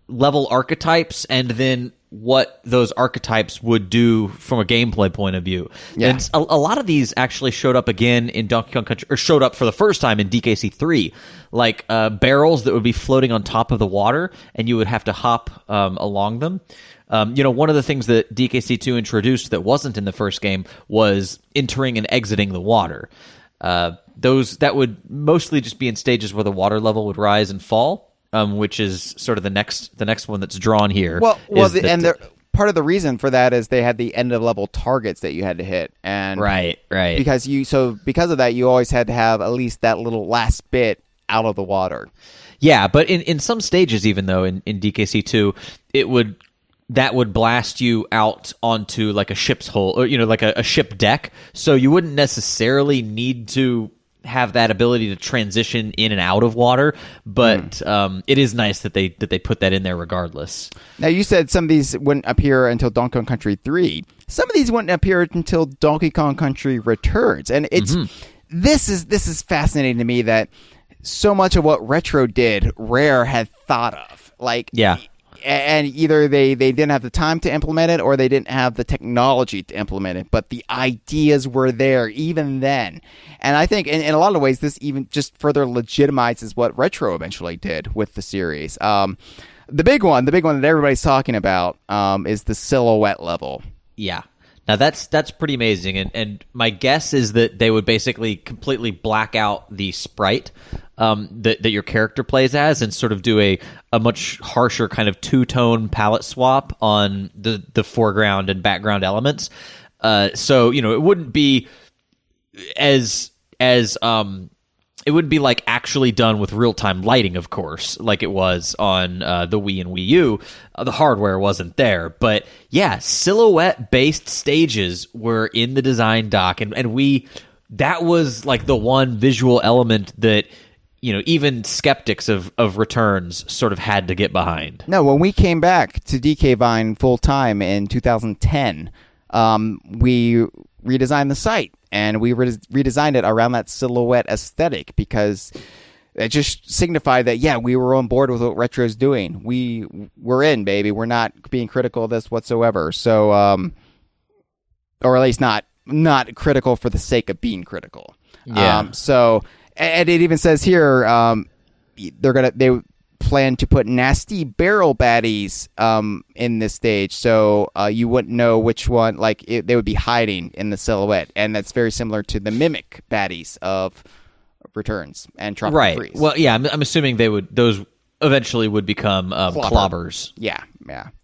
level archetypes and then what those archetypes would do from a gameplay point of view. Yeah. And a lot of these actually showed up again in Donkey Kong Country, or showed up for the first time in DKC 3, like barrels that would be floating on top of the water, and you would have to hop along them. One of the things that DKC 2 introduced that wasn't in the first game was entering and exiting the water. That would mostly just be in stages where the water level would rise and fall. Which is sort of the next one that's drawn here. Part of the reason for that is they had the end of level targets that you had to hit, and right. Because of that, you always had to have at least that little last bit out of the water. Yeah, but in some stages, even though in DKC 2, that would blast you out onto like a ship's hull, or like a ship deck. So you wouldn't necessarily need to have that ability to transition in and out of water, but it is nice that they put that in there regardless. Now, you said some of these wouldn't appear until Donkey Kong Country 3. Some of these wouldn't appear until Donkey Kong Country Returns, and this is fascinating to me that so much of what Retro did, Rare had thought of. And either they didn't have the time to implement it or they didn't have the technology to implement it, but the ideas were there even then. And I think in a lot of ways, this even just further legitimizes what Retro eventually did with the series. The big one that everybody's talking about is the silhouette level. Yeah. Now that's pretty amazing, and my guess is that they would basically completely black out the sprite that your character plays as, and sort of do a much harsher kind of two-tone palette swap on the foreground and background elements. So it wouldn't be as it wouldn't be like actually done with real-time lighting, of course, like it was on the Wii and Wii U. The hardware wasn't there. But yeah, silhouette-based stages were in the design doc, and that was like the one visual element that even skeptics of Returns sort of had to get behind. No, when we came back to DK Vine full-time in 2010, we redesigned the site. And we redesigned it around that silhouette aesthetic because it just signified that, yeah, we were on board with what Retro's doing. We're in, baby. We're not being critical of this whatsoever. So, or at least not critical for the sake of being critical. Yeah. So, and it even says here, they plan to put nasty barrel baddies in this stage, so you wouldn't know which one. Like they would be hiding in the silhouette, and that's very similar to the mimic baddies of Returns and Tropical Freeze. Well, yeah, I'm assuming those eventually would become clobbers. Yeah,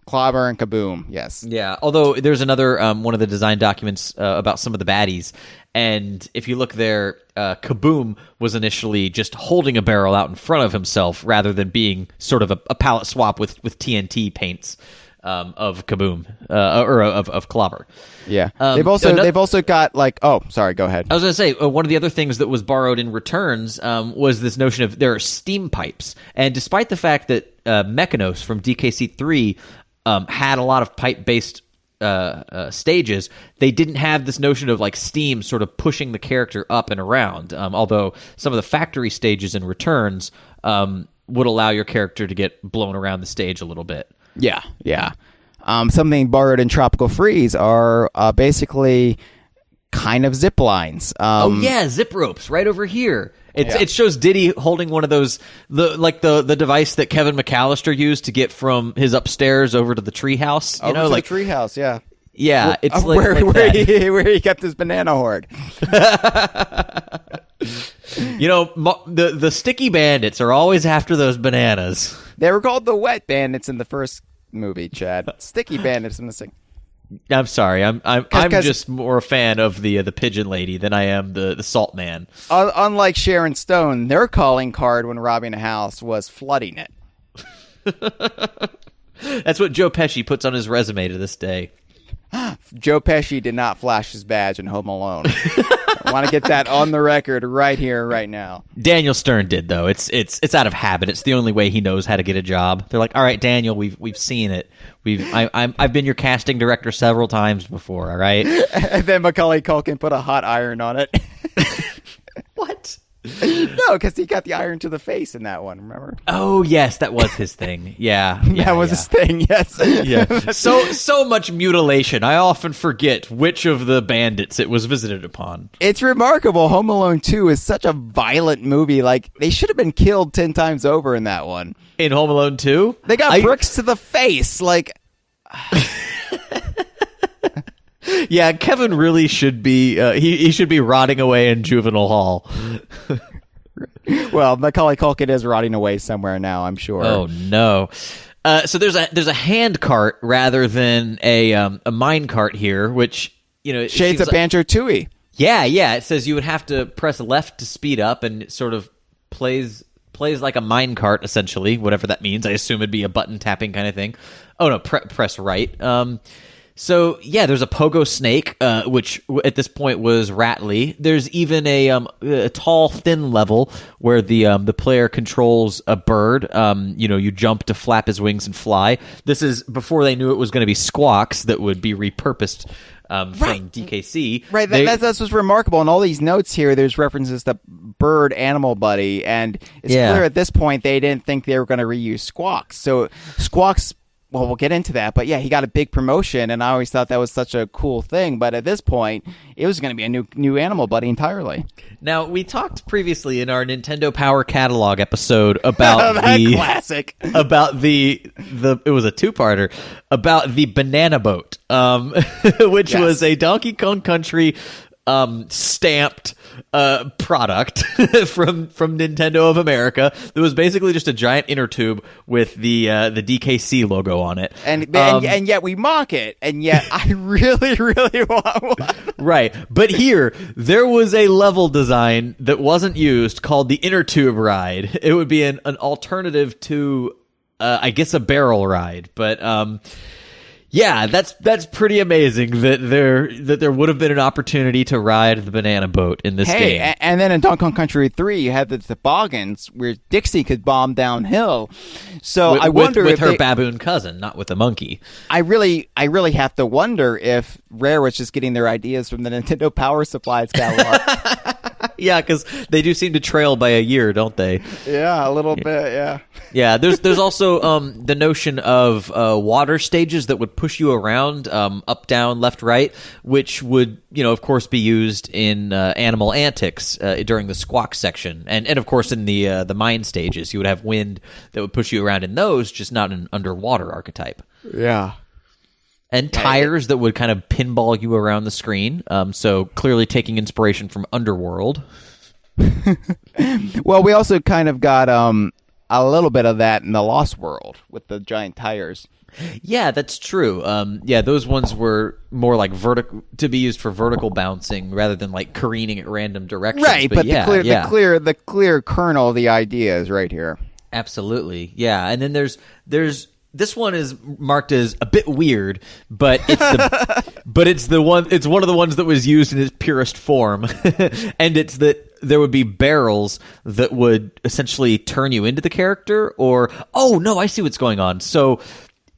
Clobber and Kaboom. Yes. Yeah. Although there's another one of the design documents about some of the baddies, and if you look there, Kaboom was initially just holding a barrel out in front of himself rather than being sort of a palette swap with TNT paints of Kaboom or of Clobber. Yeah. They've also got like. Oh, sorry. Go ahead. I was going to say one of the other things that was borrowed in Returns was this notion of there are steam pipes, and despite the fact that Mechanos from DKC3 had a lot of pipe-based stages, they didn't have this notion of like steam sort of pushing the character up and around. Although some of the factory stages in Returns would allow your character to get blown around the stage a little bit. Yeah. Something borrowed in Tropical Freeze are basically kind of zip lines. Zip ropes right over here. It shows Diddy holding one of those, the device that Kevin McAllister used to get from his upstairs over to the treehouse. The treehouse, yeah. Yeah, it's where he kept his banana hoard. The sticky bandits are always after those bananas. They were called the wet bandits in the first movie, Chad. Sticky bandits in the second. I'm sorry. I'm just more a fan of the pigeon lady than I am the salt man. Unlike Sharon Stone, their calling card when robbing a house was flooding it. That's what Joe Pesci puts on his resume to this day. Joe Pesci did not flash his badge in Home Alone. I want to get that on the record right here, right now. Daniel Stern did, though. It's out of habit. It's the only way he knows how to get a job. They're like, all right, Daniel, we've seen it. I've been your casting director several times before. All right. And then Macaulay Culkin put a hot iron on it. What? No, because he got the iron to the face in that one. Remember? Oh yes, that was his thing. Yeah, that was his thing. Yes. Yeah. So much mutilation. I often forget which of the bandits it was visited upon. It's remarkable. Home Alone 2 is such a violent movie. Like they should have been killed 10 times over in that one. In Home Alone 2, they got bricks to the face. Like. Yeah, Kevin really should be. He should be rotting away in juvenile hall. Well, Macaulay Culkin is rotting away somewhere now, I'm sure. Oh no! So there's a hand cart rather than a mine cart here, which shades of Banjo-Tooie. Yeah. It says you would have to press left to speed up, and it sort of plays like a mine cart essentially, whatever that means. I assume it'd be a button tapping kind of thing. Oh no, press right. So yeah, there's a pogo snake, which at this point was Ratley. There's even a tall, thin level where the player controls a bird. You jump to flap his wings and fly. This is before they knew it was going to be Squawks that would be repurposed from DKC. Right, that's what's remarkable. In all these notes here, there's references to bird animal buddy, and it's clear at this point they didn't think they were going to reuse Squawks. So Squawks well, we'll get into that, but yeah, he got a big promotion, and I always thought that was such a cool thing. But at this point, it was going to be a new Animal Buddy entirely. Now, we talked previously in our Nintendo Power Catalog episode about the classic, about the it was a two-parter about the Banana Boat, which was a Donkey Kong Country stamped product from Nintendo of America. That was basically just a giant inner tube with the DKC logo on it, and yet we mock it, and yet I really want one. Right, but here there was a level design that wasn't used called the inner tube ride. It would be an alternative to I guess a barrel ride, but yeah, that's pretty amazing that there would have been an opportunity to ride the banana boat in this game. And then in Donkey Kong Country 3, you had the toboggans where Dixie could bomb downhill. So I wonder with her baboon cousin, not with the monkey. I really have to wonder if Rare was just getting their ideas from the Nintendo Power Supplies catalog. Yeah, because they do seem to trail by a year, don't they? Yeah, a little bit. Yeah. Yeah, there's also the notion of water stages that would push you around up, down, left, right, which would, of course, be used in Animal Antics during the squawk section, and of course in the mine stages, you would have wind that would push you around in those, just not an underwater archetype. Yeah. And tires that would kind of pinball you around the screen. So clearly taking inspiration from Underworld. Well, we also kind of got a little bit of that in the Lost World with the giant tires. Yeah, that's true. Yeah, those ones were more like vertical to be used for vertical bouncing rather than like careening at random directions. Right, but the clear kernel of the idea is right here. Absolutely, yeah. And then there's this one is marked as a bit weird, but it's one of the ones that was used in its purest form, and it's that there would be barrels that would essentially turn you into the character, or I see what's going on. So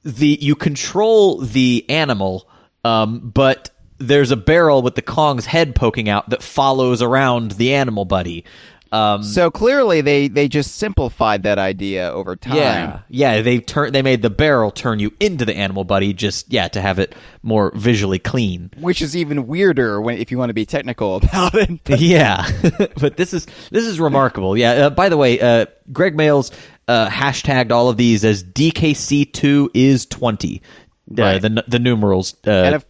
you control the animal, but there's a barrel with the Kong's head poking out that follows around the animal buddy. So clearly they just simplified that idea over time. Yeah, they made the barrel turn you into the animal buddy just to have it more visually clean. Which is even weirder if you want to be technical about it. Yeah. But this is remarkable. Yeah, by the way, Greg Mails hashtagged all of these as DKC2 is 20. Right. The numerals 20. And of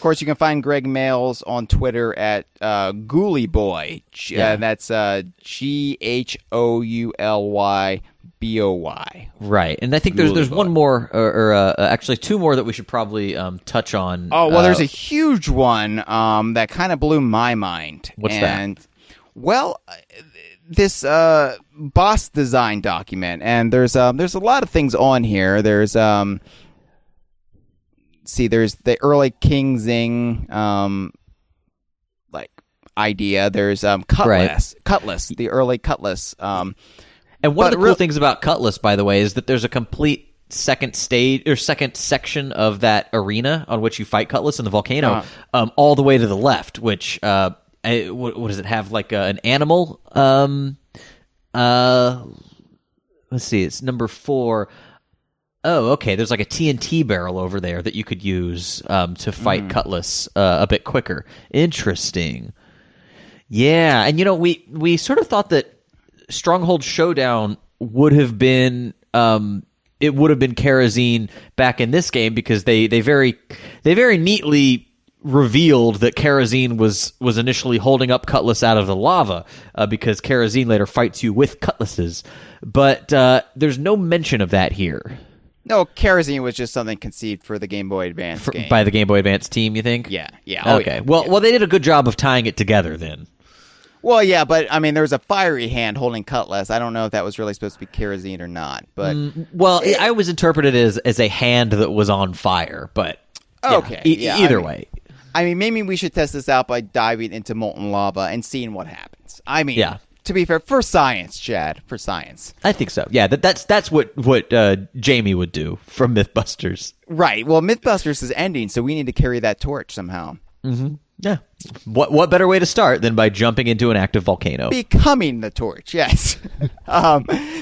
course, you can find Greg Mails on Twitter at Ghouly Boy. That's GHOULYBOY. Right, and I think there's one more, or actually two more that we should probably touch on. Oh well, there's a huge one that kind of blew my mind. What's that? Well, this boss design document, and there's a lot of things on here. There's there's the early King Zing idea. There's Cutlass, the early Cutlass. And one of the cool things about Cutlass, by the way, is that there's a complete second stage or second section of that arena on which you fight Cutlass in the volcano, all the way to the left. Which what does it have? Like an animal? Let's see. It's number 4. Oh, okay. There's like a TNT barrel over there that you could use to fight Cutlass a bit quicker. Interesting. Yeah, and we sort of thought that Stronghold Showdown would have been it would have been Karazine back in this game because they very neatly revealed that Karazine was initially holding up Cutlass out of the lava because Karazine later fights you with cutlasses, but there's no mention of that here. No, Karazine was just something conceived for the Game Boy Advance game. By the Game Boy Advance team, you think? Yeah. Okay. Well, they did a good job of tying it together then. Well, yeah, but I mean, there was a fiery hand holding Cutlass. I don't know if that was really supposed to be Karazine or not, but I always interpreted it as a hand that was on fire. But okay, either way. I mean, maybe we should test this out by diving into molten lava and seeing what happens. I mean, to be fair, for science, Chad, for science. I think so. Yeah, that's what Jamie would do from MythBusters. Right. Well, MythBusters is ending, so we need to carry that torch somehow. Mm-hmm. Yeah. What better way to start than by jumping into an active volcano? Becoming the torch, yes.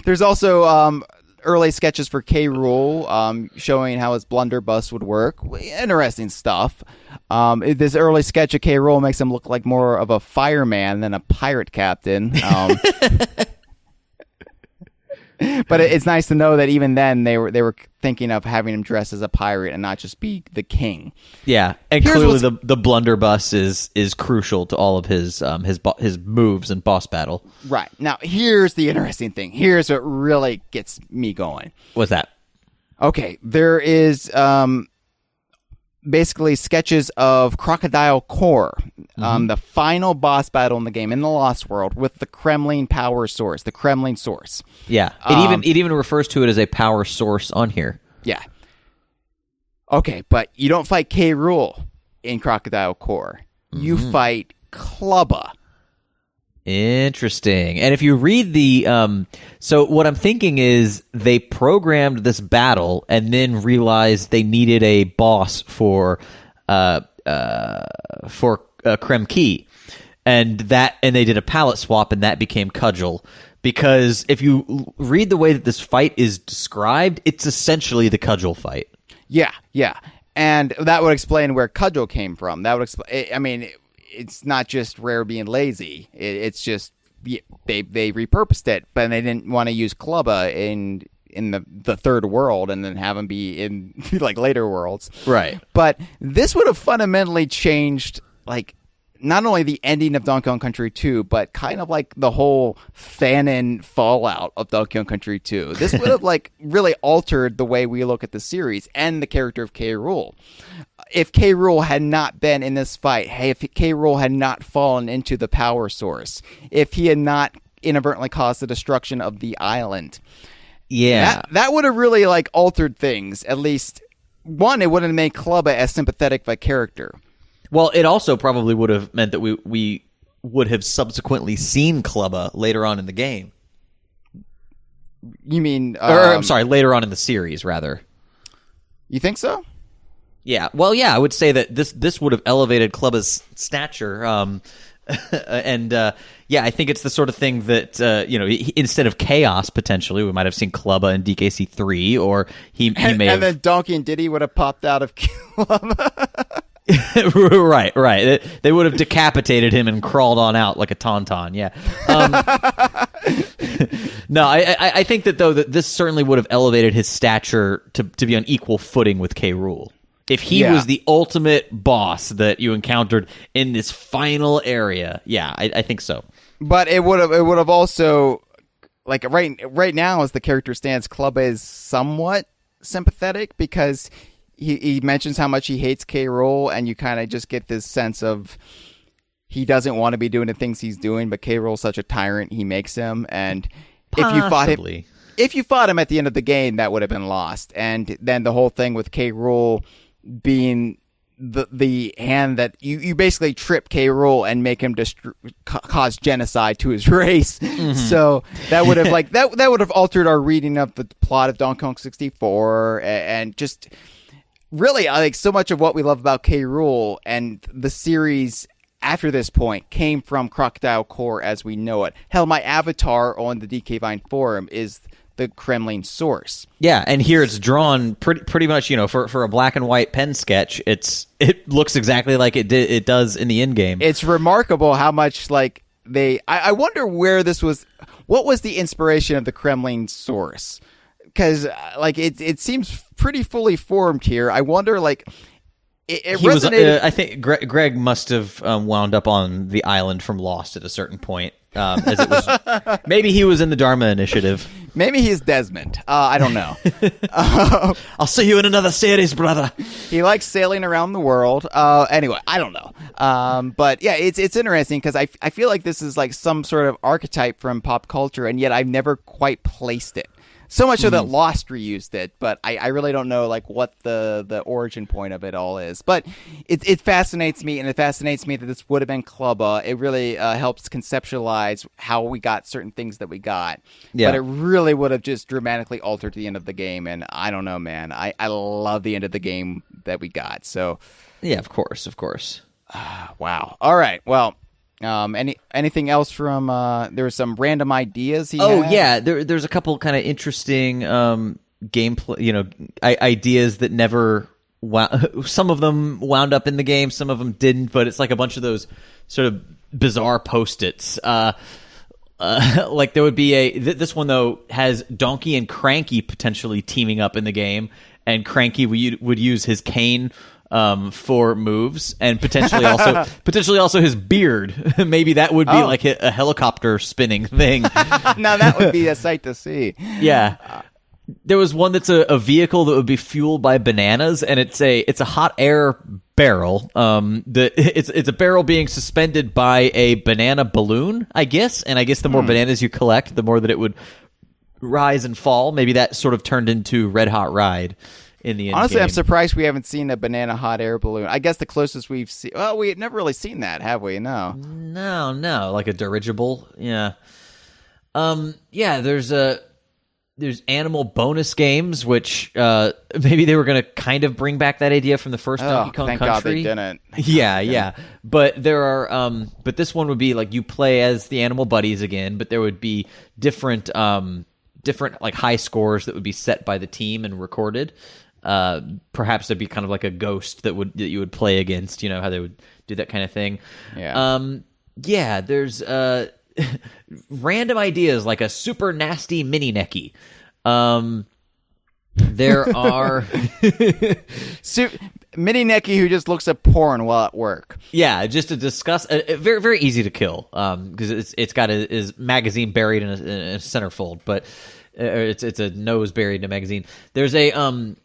There's also early sketches for K. Rool, showing how his blunderbuss would work. Interesting stuff. This early sketch of K. Rool makes him look like more of a fireman than a pirate captain. But it's nice to know that even then they were thinking of having him dress as a pirate and not just be the king. Yeah, and clearly the blunderbuss is crucial to all of his moves and boss battle. Right. Now, here's the interesting thing. Here's what really gets me going. What's that? Okay, there is basically sketches of Crocodile Core, the final boss battle in the game in the Lost World with the Kremlin power source, the Kremlin source. Yeah, it even refers to it as a power source on here. Yeah. Okay, but you don't fight K. Rool in Crocodile Core. You fight Clubba. Interesting. And if you read the so what I'm thinking is they programmed this battle and then realized they needed a boss for Kremki, and they did a palette swap, and that became Cudgel. Because if you read the way that this fight is described, it's essentially the Cudgel fight. Yeah, yeah. And that would explain where Cudgel came from. That would explain. I mean, it's not just Rare being lazy. It's just they repurposed it, but they didn't want to use Clubba in the third world and then have him be in like later worlds. Right. But this would have fundamentally changed, like, not only the ending of Donkey Kong Country 2, but kind of like the whole fanon fallout of Donkey Kong Country 2. This would have like really altered the way we look at the series and the character of K. Rool. If K. Rool had not been in this fight, if K. Rool had not fallen into the power source, if he had not inadvertently caused the destruction of the island, that would have really like altered things. At least one, it wouldn't have made Clubba as sympathetic of a character. Well, it also probably would have meant that we would have subsequently seen Clubba later on in the game. You mean... I'm sorry, later on in the series, rather. You think so? Yeah. Well, yeah, I would say that this would have elevated Clubba's stature. And I think it's the sort of thing that, instead of Chaos, potentially, we might have seen Clubba in DKC 3, or he may have... And then Donkey and Diddy would have popped out of Clubba. Right. They would have decapitated him and crawled on out like a tauntaun. Yeah. No, I think that though that this certainly would have elevated his stature to be on equal footing with K. Rool. If he was the ultimate boss that you encountered in this final area, I think so. But it would have also, like, right now as the character stands, Clubba is somewhat sympathetic because he mentions how much he hates K. Rool, and you kind of just get this sense of he doesn't want to be doing the things he's doing, but K. Rool's such a tyrant, he makes him. And if you fought him at the end of the game, that would have been lost. And then the whole thing with K. Rool being the hand that you basically trip K. Rool and make him cause genocide to his race. Mm-hmm. So that would have that would have altered our reading of the plot of Donkey Kong 64 and just. Really, I think so much of what we love about K. Rool and the series after this point came from Crocodile Core as we know it. Hell, my avatar on the DK Vine forum is the Kremlin source. Yeah, and here it's drawn pretty much, for a black and white pen sketch, it looks exactly like it does in the end game. It's remarkable how much like I wonder where this was. What was the inspiration of the Kremlin source? Because like it seems pretty fully formed here. I wonder, like, it resonated. I think Greg must have wound up on the island from Lost at a certain point. As it was, maybe he was in the Dharma Initiative. Maybe he's Desmond. I don't know. I'll see you in another series, brother. He likes sailing around the world. Anyway, I don't know. But yeah, it's interesting because I feel like this is like some sort of archetype from pop culture, and yet I've never quite placed it. So much so that Lost reused it, but I really don't know like what the origin point of it all is. But it fascinates me, and it fascinates me that this would have been Clubba. It really helps conceptualize how we got certain things that we got. Yeah. But it really would have just dramatically altered the end of the game, and I don't know, man. I love the end of the game that we got. So yeah, of course. Wow. All right. Well, Anything else from there were some random ideas he Oh had? yeah, there's a couple kind of interesting gameplay, ideas that never some of them wound up in the game, some of them didn't, but it's like a bunch of those sort of bizarre post-its. Like there would be this one though has Donkey and Cranky potentially teaming up in the game, and Cranky would use his cane for moves, and potentially also his beard. Maybe that would be like a helicopter spinning thing. Now that would be a sight to see. Yeah. There was one that's a vehicle that would be fueled by bananas, and it's a hot air barrel. It's a barrel being suspended by a banana balloon, I guess. And I guess the more bananas you collect, the more that it would rise and fall. Maybe that sort of turned into Red Hot Ride in the end. Honestly, game. I'm surprised we haven't seen a banana hot air balloon. I guess the closest we've seen. Well, we've never really seen that, have we? No. No, like a dirigible. Yeah. Yeah. There's animal bonus games, which maybe they were going to kind of bring back that idea from the first Donkey Kong thank Country. God they didn't. Yeah. But there are, but this one would be like you play as the animal buddies again, but there would be different like high scores that would be set by the team and recorded. Perhaps there'd be kind of like a ghost that you would play against. You know how they would do that kind of thing. Yeah. Yeah. There's random ideas like a super nasty mini necky. There are Mini Necky who just looks at porn while at work. Yeah, just to discuss. Very very easy to kill because it's got his magazine buried in a centerfold, but it's a nose buried in a magazine. There's a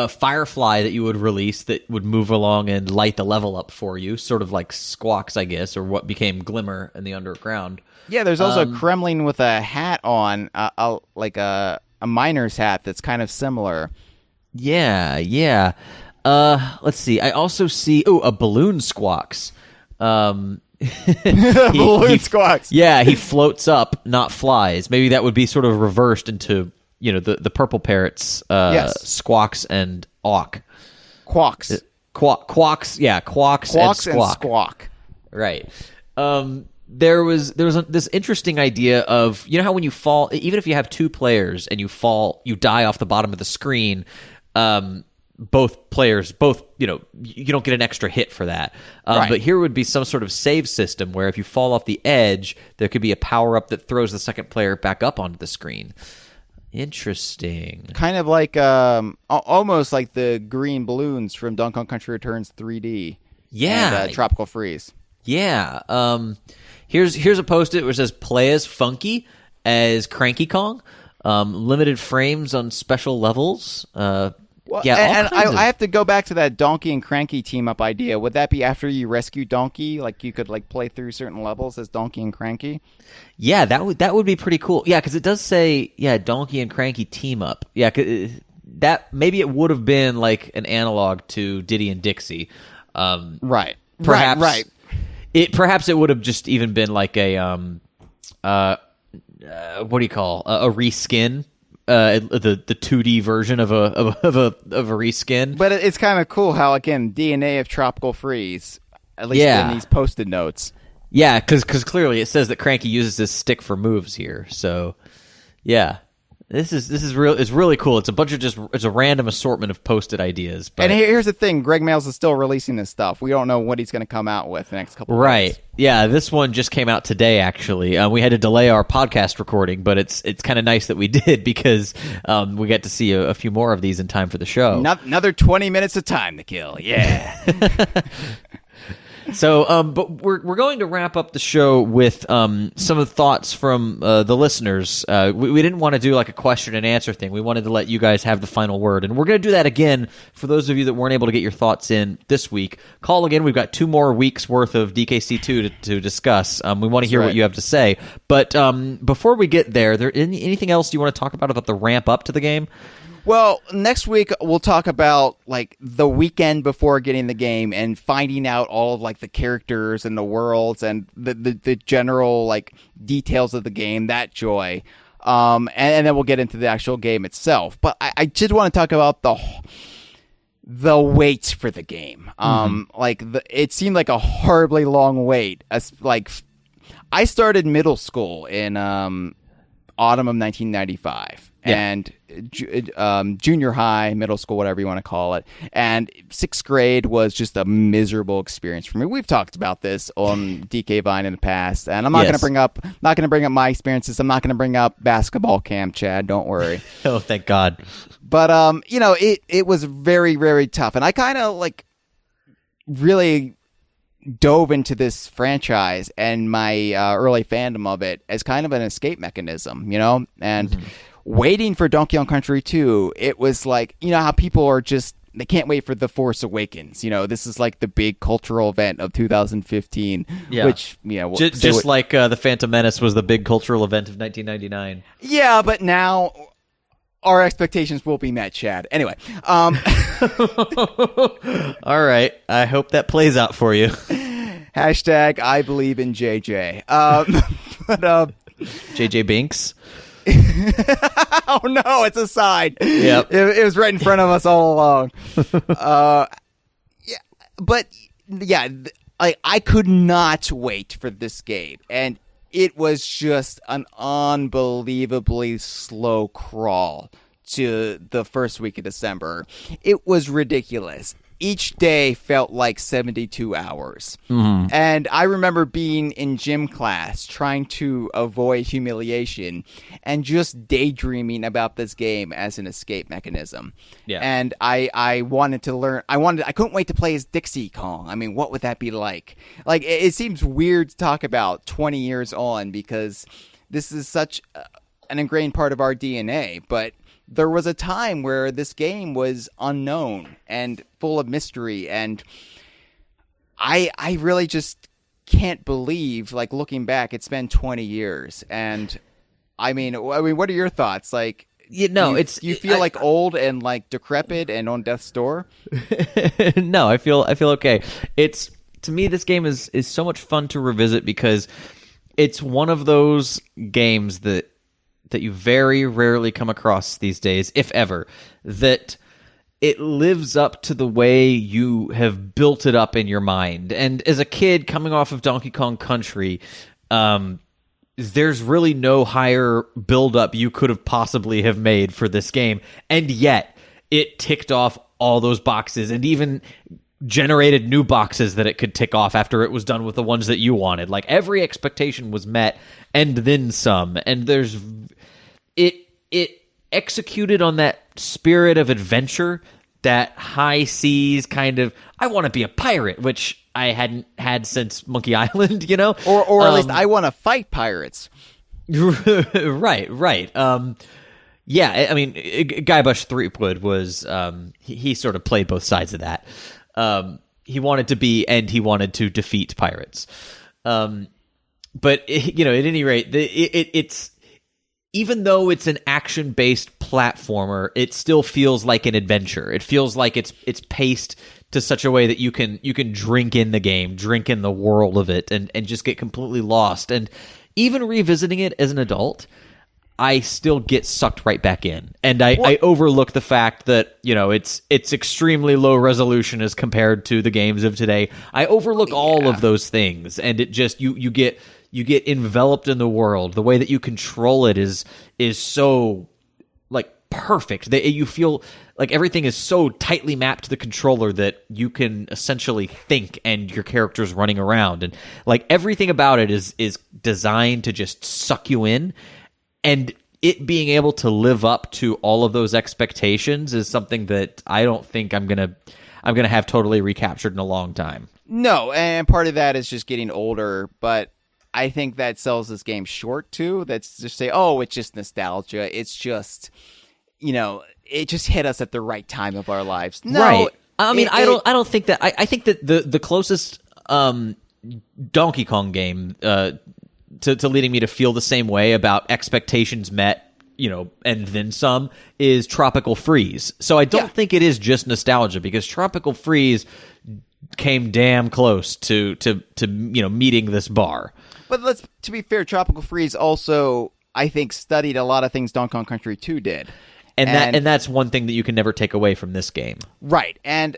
firefly that you would release that would move along and light the level up for you, sort of like Squawks, I guess, or what became Glimmer in the underground. Yeah, there's also a Kremlin with a hat on, like a miner's hat that's kind of similar. Yeah. Let's see. I also see a balloon Squawks. Balloon Squawks. Yeah, he floats up, not flies. Maybe that would be sort of reversed into the purple parrots, yes. Squawks and Awk. Quawks. Quawks. Yeah, Quawks and Squawk. Right. There was this interesting idea of, how when you fall, even if you have two players and you die off the bottom of the screen, both players, you don't get an extra hit for that. Right. But here would be some sort of save system where if you fall off the edge, there could be a power-up that throws the second player back up onto the screen. Interesting. Kind of like, almost like the green balloons from Donkey Kong Country Returns 3D. Yeah. And Tropical Freeze. Yeah. Here's a post-it where it says, play as Funky as Cranky Kong. Limited frames on special levels. I have to go back to that Donkey and Cranky team-up idea. Would that be after you rescue Donkey? Like, you could play through certain levels as Donkey and Cranky? Yeah, that would be pretty cool. Yeah, because it does say, Donkey and Cranky team-up. Yeah, that maybe it would have been like an analog to Diddy and Dixie. Right. Perhaps, right. Perhaps it would have just even been like a what do you call a reskin, the 2D version of a reskin. But it's kind of cool how, again, DNA of Tropical Freeze, at least in these posted notes. Yeah, because clearly it says that Cranky uses this stick for moves here. So yeah. This is real. It's really cool. It's a bunch of it's a random assortment of posted ideas. But... And here's the thing: Greg Mails is still releasing this stuff. We don't know what he's going to come out with the next couple of Right. days. Yeah, this one just came out today. Actually, we had to delay our podcast recording, but it's kind of nice that we did because we got to see a few more of these in time for the show. Another 20 minutes of time to kill. Yeah. So, but we're going to wrap up the show with some of the thoughts from the listeners. We didn't want to do like a question and answer thing. We wanted to let you guys have the final word, and we're going to do that again for those of you that weren't able to get your thoughts in this week. Call again. We've got 2 more weeks worth of DKC2 to discuss. We want to hear what you have to say. But before we get there, anything else you want to talk about the ramp up to the game? Well, next week we'll talk about the weekend before getting the game and finding out all of the characters and the worlds and the general details of the game, that joy. And then we'll get into the actual game itself. But I did want to talk about the wait for the game. It seemed like a horribly long wait. I started middle school in autumn of 1995, and junior high, middle school, whatever you want to call it. And 6th grade was just a miserable experience for me. We've talked about this on DK Vine in the past, and I'm not going to bring up my experiences. I'm not going to bring up basketball camp, Chad. Don't worry. Oh, thank God. But it was very, very tough, and I kind of really dove into this franchise and my early fandom of it as kind of an escape mechanism, and waiting for Donkey Kong Country 2, it was like, how people are just, they can't wait for The Force Awakens. This is like the big cultural event of 2015, which, just like The Phantom Menace was the big cultural event of 1999. Yeah, but now our expectations will be met, Chad. Anyway. All right. I hope that plays out for you. Hashtag I believe in JJ. JJ Binks. Oh no, it's a sign. Yep. It was right in front of us all along. I could not wait for this game, and it was just an unbelievably slow crawl to the first week of December. It was ridiculous. Each day felt like 72 hours. Mm-hmm. And I remember being in gym class trying to avoid humiliation and just daydreaming about this game as an escape mechanism. Yeah. And I wanted to learn. I couldn't wait to play as Dixie Kong. I mean, what would that be like? It seems weird to talk about 20 years on because this is such an ingrained part of our DNA, but there was a time where this game was unknown and full of mystery, and I really just can't believe, looking back, it's been 20 years, and I mean, what are your thoughts? You feel old and decrepit and on death's door? No, I feel okay. To me, this game is so much fun to revisit because it's one of those games that you very rarely come across these days, if ever, that it lives up to the way you have built it up in your mind. And as a kid coming off of Donkey Kong Country, there's really no higher build-up you could have possibly have made for this game. And yet, it ticked off all those boxes and even generated new boxes that it could tick off after it was done with the ones that you wanted. Every expectation was met and then some. And it executed on that spirit of adventure, that high seas kind of, I want to be a pirate, which I hadn't had since Monkey Island, Or at least I want to fight pirates. Right. Yeah, I mean, Guybrush Threepwood was, he sort of played both sides of that. He wanted to be, and he wanted to defeat pirates. But, at any rate, it's, even though it's an action-based platformer, it still feels like an adventure. It feels like it's paced to such a way that you can drink in the game, drink in the world of it, and just get completely lost. And even revisiting it as an adult, I still get sucked right back in. And I overlook the fact that, it's extremely low resolution as compared to the games of today. I overlook all of those things, and it just you get enveloped in the world. The way that you control it is so perfect. You feel like everything is so tightly mapped to the controller that you can essentially think and your character's running around, and everything about it is designed to just suck you in. And it being able to live up to all of those expectations is something that I don't think I'm gonna have totally recaptured in a long time. No, and part of that is just getting older, but I think that sells this game short too. That's just say, oh, it's just nostalgia. It's just, it just hit us at the right time of our lives. No, right. I mean, I don't think that. I think that the closest Donkey Kong game to leading me to feel the same way about expectations met, and then some, is Tropical Freeze. So I don't think it is just nostalgia, because Tropical Freeze came damn close to meeting this bar. But to be fair, Tropical Freeze also, I think, studied a lot of things Donkey Kong Country 2 did. And that's one thing that you can never take away from this game. Right. And,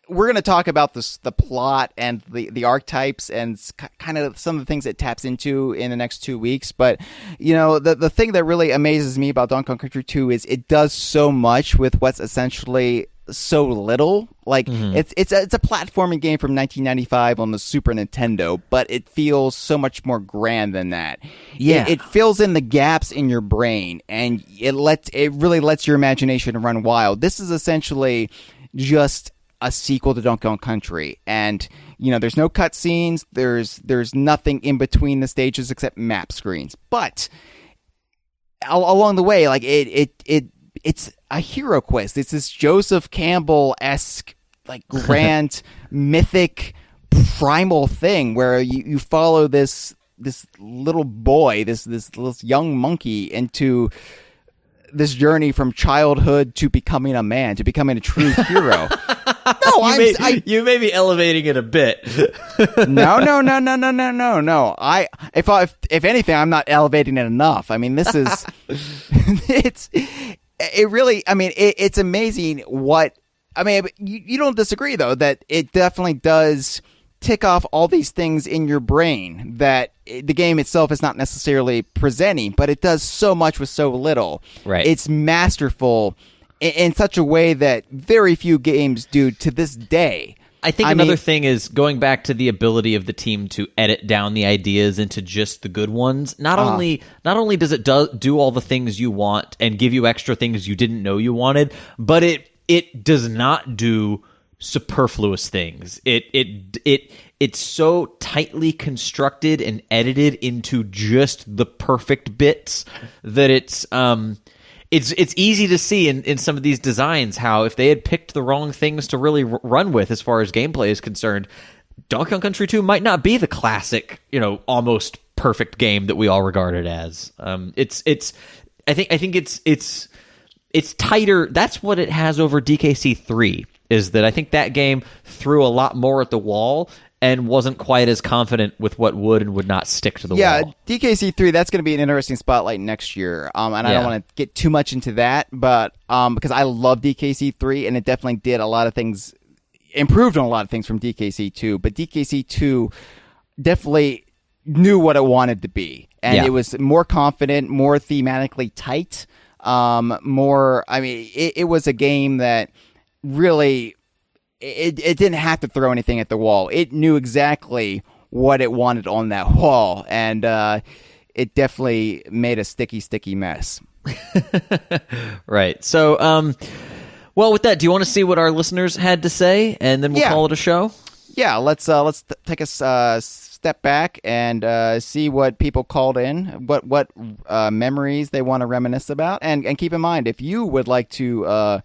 we're going to talk about the plot and the archetypes and kind of some of the things it taps into in the next 2 weeks. But, the thing that really amazes me about Donkey Kong Country 2 is it does so much with what's essentially so little. Like, it's a platforming game from 1995 on the Super Nintendo, but it feels so much more grand than that. Yeah. It fills in the gaps in your brain, and it really lets your imagination run wild. This is essentially just a sequel to Donkey Kong Country, and there's no cutscenes, there's nothing in between the stages except map screens. But along the way, like it's a hero quest. It's this Joseph Campbell-esque, like, grand mythic primal thing where you follow this little boy, this little young monkey into this journey from childhood to becoming a man, to becoming a true hero. No, you may be elevating it a bit. No. If anything, I'm not elevating it enough. I mean, this is it's amazing what. I mean, you don't disagree though that it definitely does tick off all these things in your brain that the game itself is not necessarily presenting, but it does so much with so little. Right. It's masterful in such a way that very few games do to this day. I think another thing is going back to the ability of the team to edit down the ideas into just the good ones. Not only does it do all the things you want and give you extra things you didn't know you wanted, but it does not do superfluous things. It's so tightly constructed and edited into just the perfect bits that it's easy to see in some of these designs how if they had picked the wrong things to really run with as far as gameplay is concerned, Donkey Kong Country 2 might not be the classic, almost perfect game that we all regard it as. I think it's tighter. That's what it has over DKC 3. Is that I think that game threw a lot more at the wall and wasn't quite as confident with what would and would not stick to the wall. Yeah, DKC 3, that's going to be an interesting spotlight next year. And I don't want to get too much into that, but because I love DKC 3, and it definitely did a lot of things, improved on a lot of things from DKC 2, but DKC 2 definitely knew what it wanted to be. And it was more confident, more thematically tight, it was a game that really, it didn't have to throw anything at the wall. It knew exactly what it wanted on that wall, and it definitely made a sticky mess. Right. So, well, with that, do you want to see what our listeners had to say, and then we'll call it a show? Yeah, let's take a step back and see what people called in, what memories they want to reminisce about, and keep in mind, if you would like to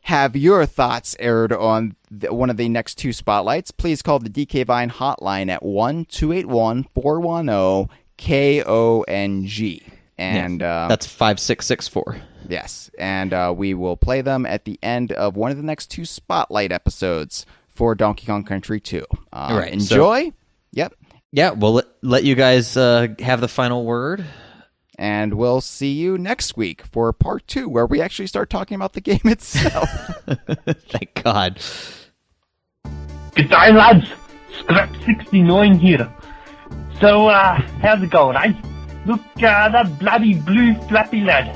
have your thoughts aired on one of the next two spotlights, please call the DK Vine hotline at 1-281-410-KONG. And that's 5664. Yes, and we will play them at the end of one of the next two spotlight episodes for Donkey Kong Country 2. Right, enjoy. Yep. Yeah, we'll let you guys have the final word. And we'll see you next week for part 2, where we actually start talking about the game itself. Thank God. Good day, lads. Scrap 69 here. So, how's it going, eh? Look, that bloody blue flappy lad,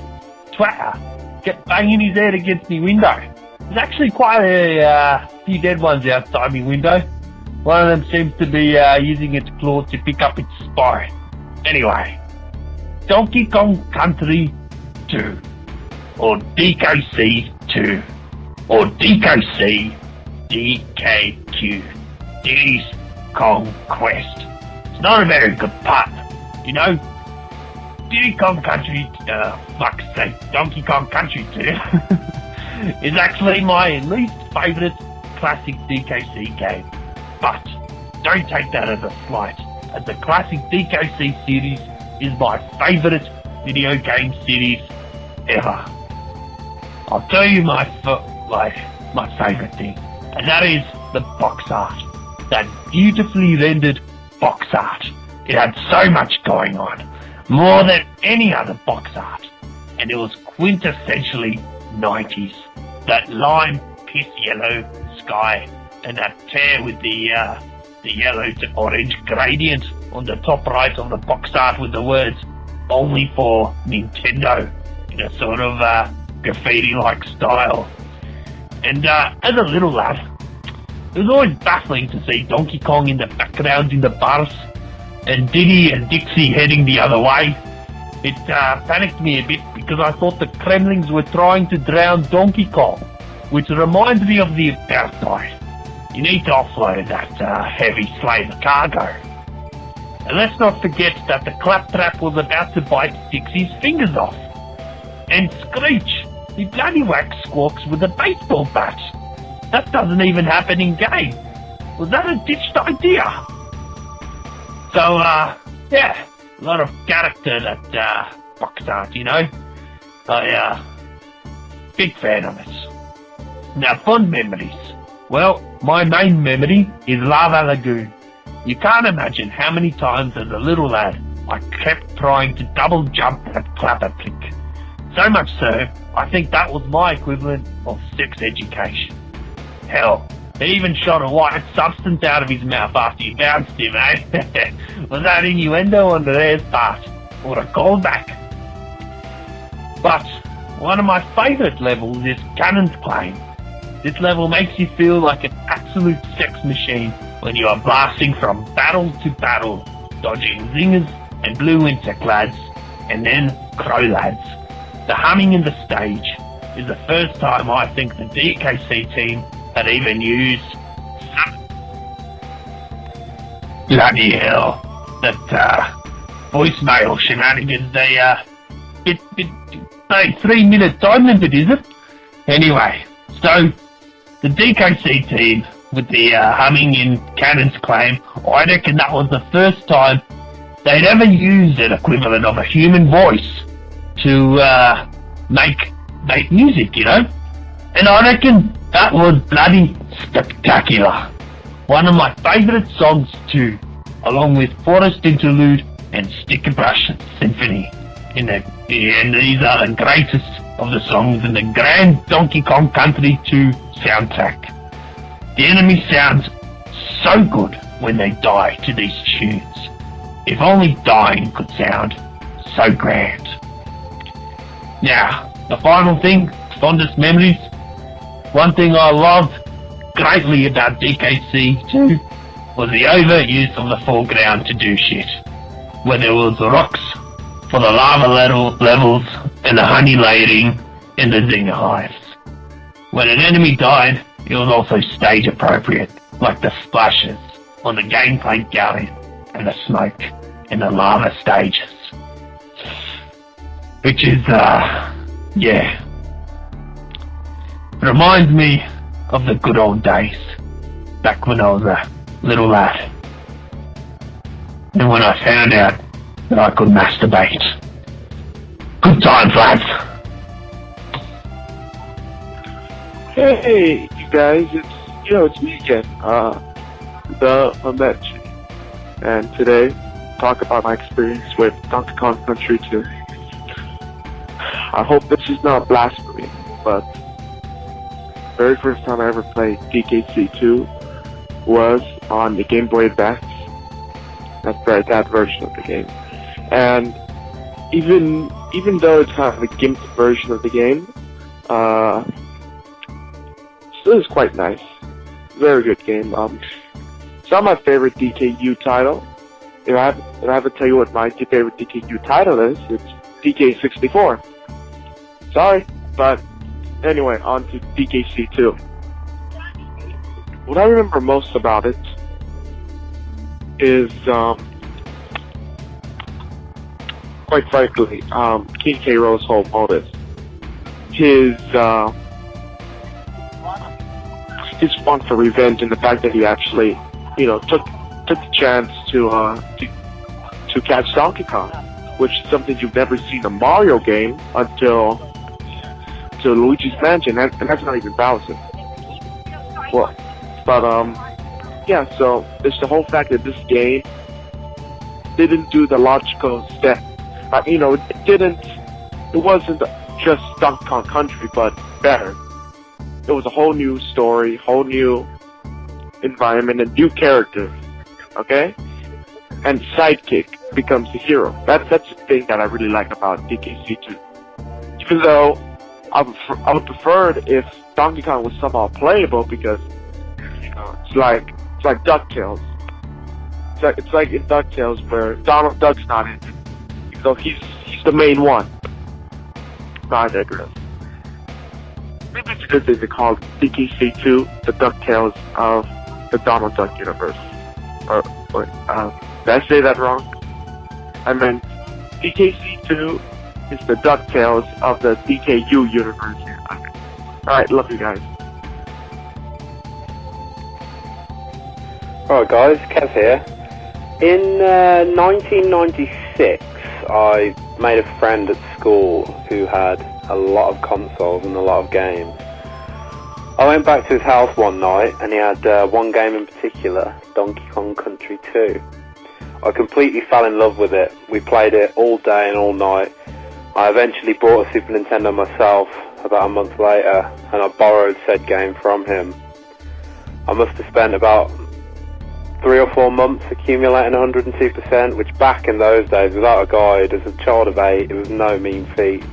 Twatter, kept banging his head against the window. There's actually quite a few dead ones outside my window. One of them seems to be using its claws to pick up its spine. Anyway, Donkey Kong Country 2, or DKC 2, or DKC DKQ, Diddy's Kong Quest. It's not a very good pun, you know. Diddy Kong Country, fuck's sake, Donkey Kong Country 2 is actually my least favourite classic DKC game. But don't take that as a slight, as the classic DKC series is my favourite video game series ever. I'll tell you my favourite thing, and that is the box art. That beautifully rendered box art. It had so much going on, more than any other box art. and it was quintessentially 90s. That lime piss yellow sky and that tear with the yellow to orange gradient on the top right of the box art with the words "Only for Nintendo" in a sort of graffiti-like style. And as a little lad, it was always baffling to see Donkey Kong in the background in the bars and Diddy and Dixie heading the other way. It panicked me a bit because I thought the Kremlings were trying to drown Donkey Kong, which reminds me of the apartheid. You need to offload that heavy slave cargo. And let's not forget that the claptrap was about to bite Dixie's fingers off. And Screech, he bloody whacks Squawks with a baseball bat. That doesn't even happen in game. Was that a ditched idea? So, yeah, a lot of character that box art, you know. Big fan of it. Now, fond memories. Well, my main memory is Lava Lagoon. You can't imagine how many times as a little lad I kept trying to double jump that clapper flick. So much so, I think that was my equivalent of sex education. Hell, he even shot a white substance out of his mouth after you bounced him, eh? Was that innuendo on their part? Or a callback? But one of my favourite levels is Cannon's Claim. This level makes you feel like an absolute sex machine when you are blasting from battle to battle, dodging zingers and blue insect lads, and then crow lads. The humming in the stage is the first time I think the DKC team had even used bloody hell, that voicemail shenanigans. Hey, 3-minute time limit, is it? Anyway, so the DKC team with the humming in Cannon's Claim, I reckon that was the first time they'd ever used an equivalent of a human voice to make music, you know? And I reckon that was bloody spectacular. One of my favourite songs too, along with Forest Interlude and Sticker Brush Symphony. And these are the greatest of the songs in the Grand Donkey Kong Country 2 soundtrack. The enemy sounds so good when they die to these tunes. If only dying could sound so grand. Now, the final thing, fondest memories. One thing I loved greatly about DKC 2 was the overuse of the foreground to do shit. Whether it was the rocks for the lava levels and the honey layering and the zinger hives. When an enemy died, it was also stage appropriate, like the splashes on the gameplay galley and the smoke in the lava stages. Which is, yeah. Reminds me of the good old days, back when I was a little lad. And when I found out that I could masturbate. Good times, lads. Hey, you guys, it's me again, the Mention. And today, talk about my experience with Donkey Kong Country 2. I hope this is not blasphemy, but very first time I ever played DKC 2 was on the Game Boy Advance. That's right, that version of the game. And even though it's kind of a gimped version of the game, still is quite nice. Very good game. It's not my favorite DKU title. If I have to tell you what my favorite DKU title is, it's DK64. Sorry, but anyway, on to DKC 2. What I remember most about it is, quite frankly, King K. Rool's whole motive. His want for revenge and the fact that he actually, took the chance to catch Donkey Kong, which is something you've never seen in a Mario game until Luigi's Mansion, and that's not even Bowser. Well, but yeah. So there's the whole fact that this game didn't do the logical step. It it wasn't just Donkey Kong Country, but better. It was a whole new story, whole new environment, and new characters. Okay? And Sidekick becomes the hero. That's the thing that I really like about DKC2. Even though I would prefer it if Donkey Kong was somehow playable, because it's like DuckTales. It's like in DuckTales where Donald Duck's not in it, even though he's the main one. I digress. Maybe it's a good thing to call DKC2 the DuckTales of the Donald Duck universe. Did I say that wrong? I meant DKC2 is the DuckTales of the DKU universe. Alright, love you guys. Alright guys, Kev here. In 1996, I made a friend at school who had a lot of consoles and a lot of games. I went back to his house one night and he had one game in particular, Donkey Kong Country 2. I completely fell in love with it. We played it all day and all night. I eventually bought a Super Nintendo myself about a month later and I borrowed said game from him. I must have spent about 3 or 4 months accumulating 102%, which back in those days, without a guide, as a child of 8, it was no mean feat.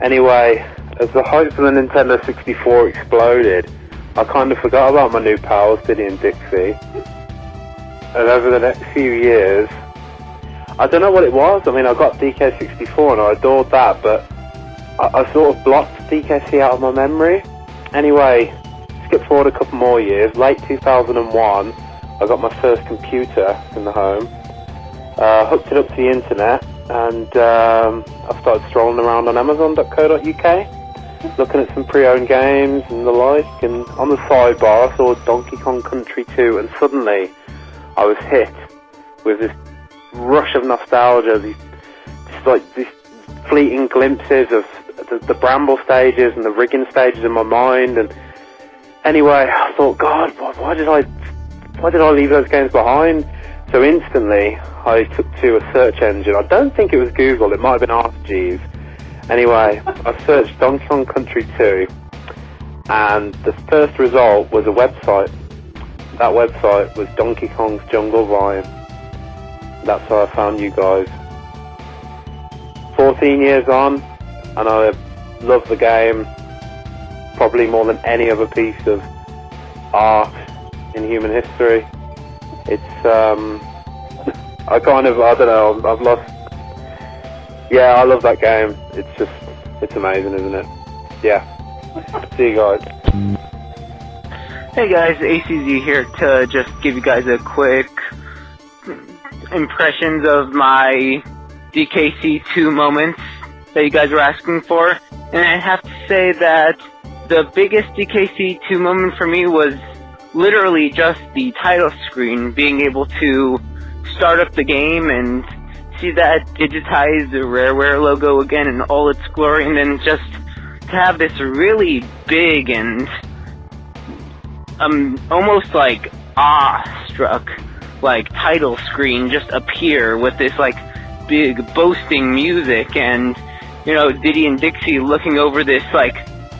Anyway, as the hype for the Nintendo 64 exploded, I kind of forgot about my new pals, Diddy and Dixie. And over the next few years, I don't know what it was. I mean, I got DK64 and I adored that, but I sort of blocked DKC out of my memory. Anyway, skip forward a couple more years, late 2001, I got my first computer in the home, hooked it up to the internet, and I started strolling around on Amazon.co.uk, looking at some pre-owned games and the like, and on the sidebar I saw Donkey Kong Country 2, and suddenly I was hit with this rush of nostalgia, these fleeting glimpses of the bramble stages and the rigging stages in my mind, and anyway, I thought, God, why did I leave those games behind? So instantly, I took to a search engine. I don't think it was Google, it might have been AskJeeves. Anyway, I searched Donkey Kong Country 2, and the first result was a website. That website was Donkey Kong's Jungle Vine. That's how I found you guys. 14 years on, and I love the game probably more than any other piece of art in human history. It's, I don't know, I've lost, yeah, I love that game. It's amazing, isn't it? Yeah. See you guys. Hey guys, ACZ here to just give you guys a quick impressions of my DKC2 moments that you guys were asking for. And I have to say that the biggest DKC2 moment for me was literally just the title screen, being able to start up the game and see that digitized Rareware logo again in all its glory, and then just to have this really big and almost like awestruck like title screen just appear with this like big boasting music, and Diddy and Dixie looking over this like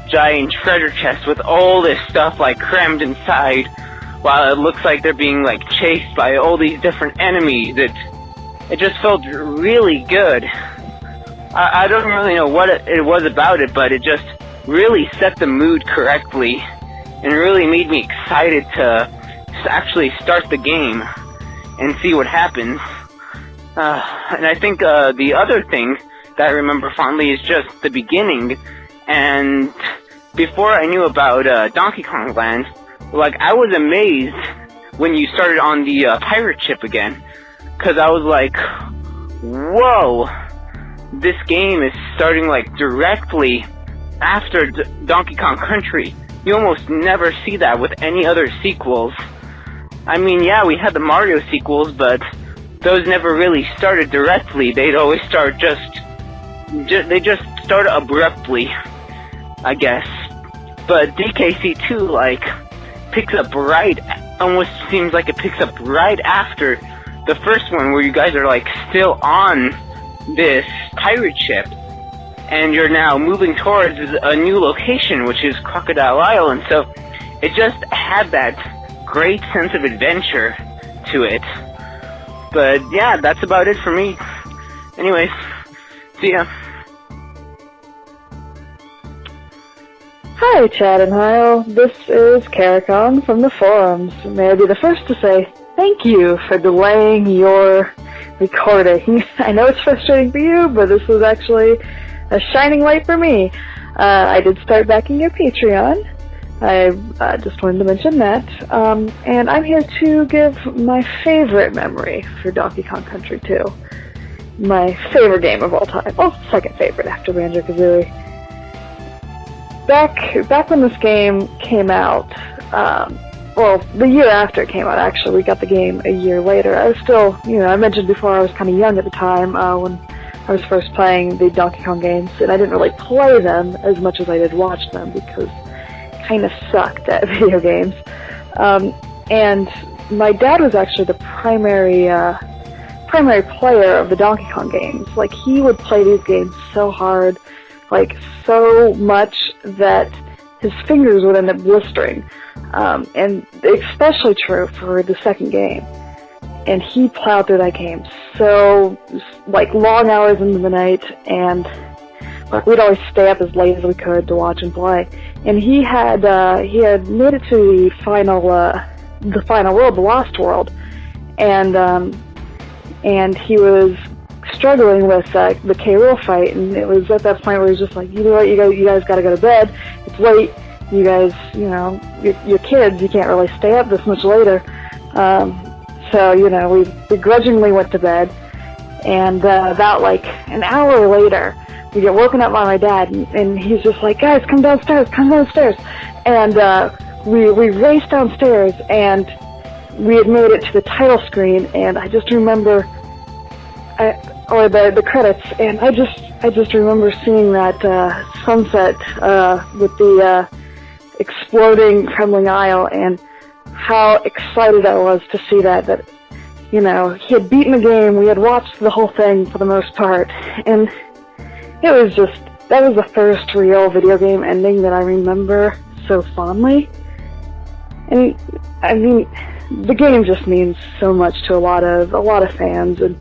giant treasure chest with all this stuff like crammed inside, while it looks like they're being like chased by all these different enemies. It just felt really good. I don't really know what it was about it, but it just really set the mood correctly and really made me excited to actually start the game and see what happens. And I think the other thing that I remember fondly is just the beginning. And before I knew about Donkey Kong Land, like, I was amazed when you started on the pirate ship again, because I was like, whoa, this game is starting like directly after Donkey Kong Country. You almost never see that with any other sequels. I mean, yeah, we had the Mario sequels, but those never really started directly. They'd always start they just start abruptly, I guess. But DKC2, like, picks up almost seems like it picks up right after the first one, where you guys are, like, still on this pirate ship, and you're now moving towards a new location, which is Crocodile Isle, and so it just had that great sense of adventure to it. But yeah, that's about it for me. Anyways, see ya. Hi, Chad and Hyle. This is Caracon from the forums. May I be the first to say thank you for delaying your recording. I know it's frustrating for you, but this was actually a shining light for me. I did start backing your Patreon. I just wanted to mention that. And I'm here to give my favorite memory for Donkey Kong Country 2. My favorite game of all time. Well, second favorite after Banjo-Kazooie. Back when this game came out, well, the year after it came out, actually, we got the game a year later. I was still, I mentioned before I was kind of young at the time when I was first playing the Donkey Kong games, and I didn't really play them as much as I did watch them because I kind of sucked at video games. And my dad was actually the primary player of the Donkey Kong games. Like, he would play these games so hard, like, so much that his fingers would end up blistering. And especially true for the second game. And he plowed through that game so, like, long hours into the night, and like, we'd always stay up as late as we could to watch him play. And he had made it to the final world, the Lost World, and he was struggling with the K. Rool fight, and it was at that point where he was just like, you know what, you guys gotta go to bed, it's late, you guys, you're kids, you can't really stay up this much later. So, we begrudgingly went to bed, and about like an hour later, we get woken up by my dad, and he's just like, guys, come downstairs, and we raced downstairs, and we had made it to the title screen, and I just remember, or the credits, and I just remember seeing that sunset with the exploding Trembling Isle, and how excited I was to see that he had beaten the game, we had watched the whole thing for the most part, and it was just, that was the first real video game ending that I remember so fondly. And I mean, the game just means so much to a lot of fans, and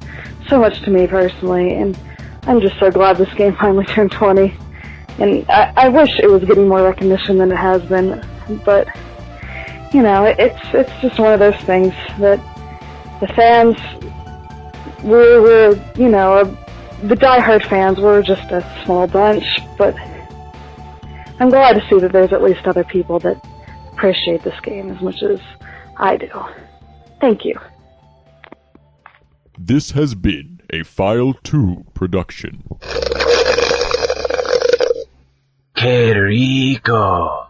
so much to me personally, and I'm just so glad this game finally turned 20. And I wish it was getting more recognition than it has been, but it's just one of those things that the fans, we're the diehard fans, we're just a small bunch, but I'm glad to see that there's at least other people that appreciate this game as much as I do. Thank you. This has been a File 2 production. Que rico.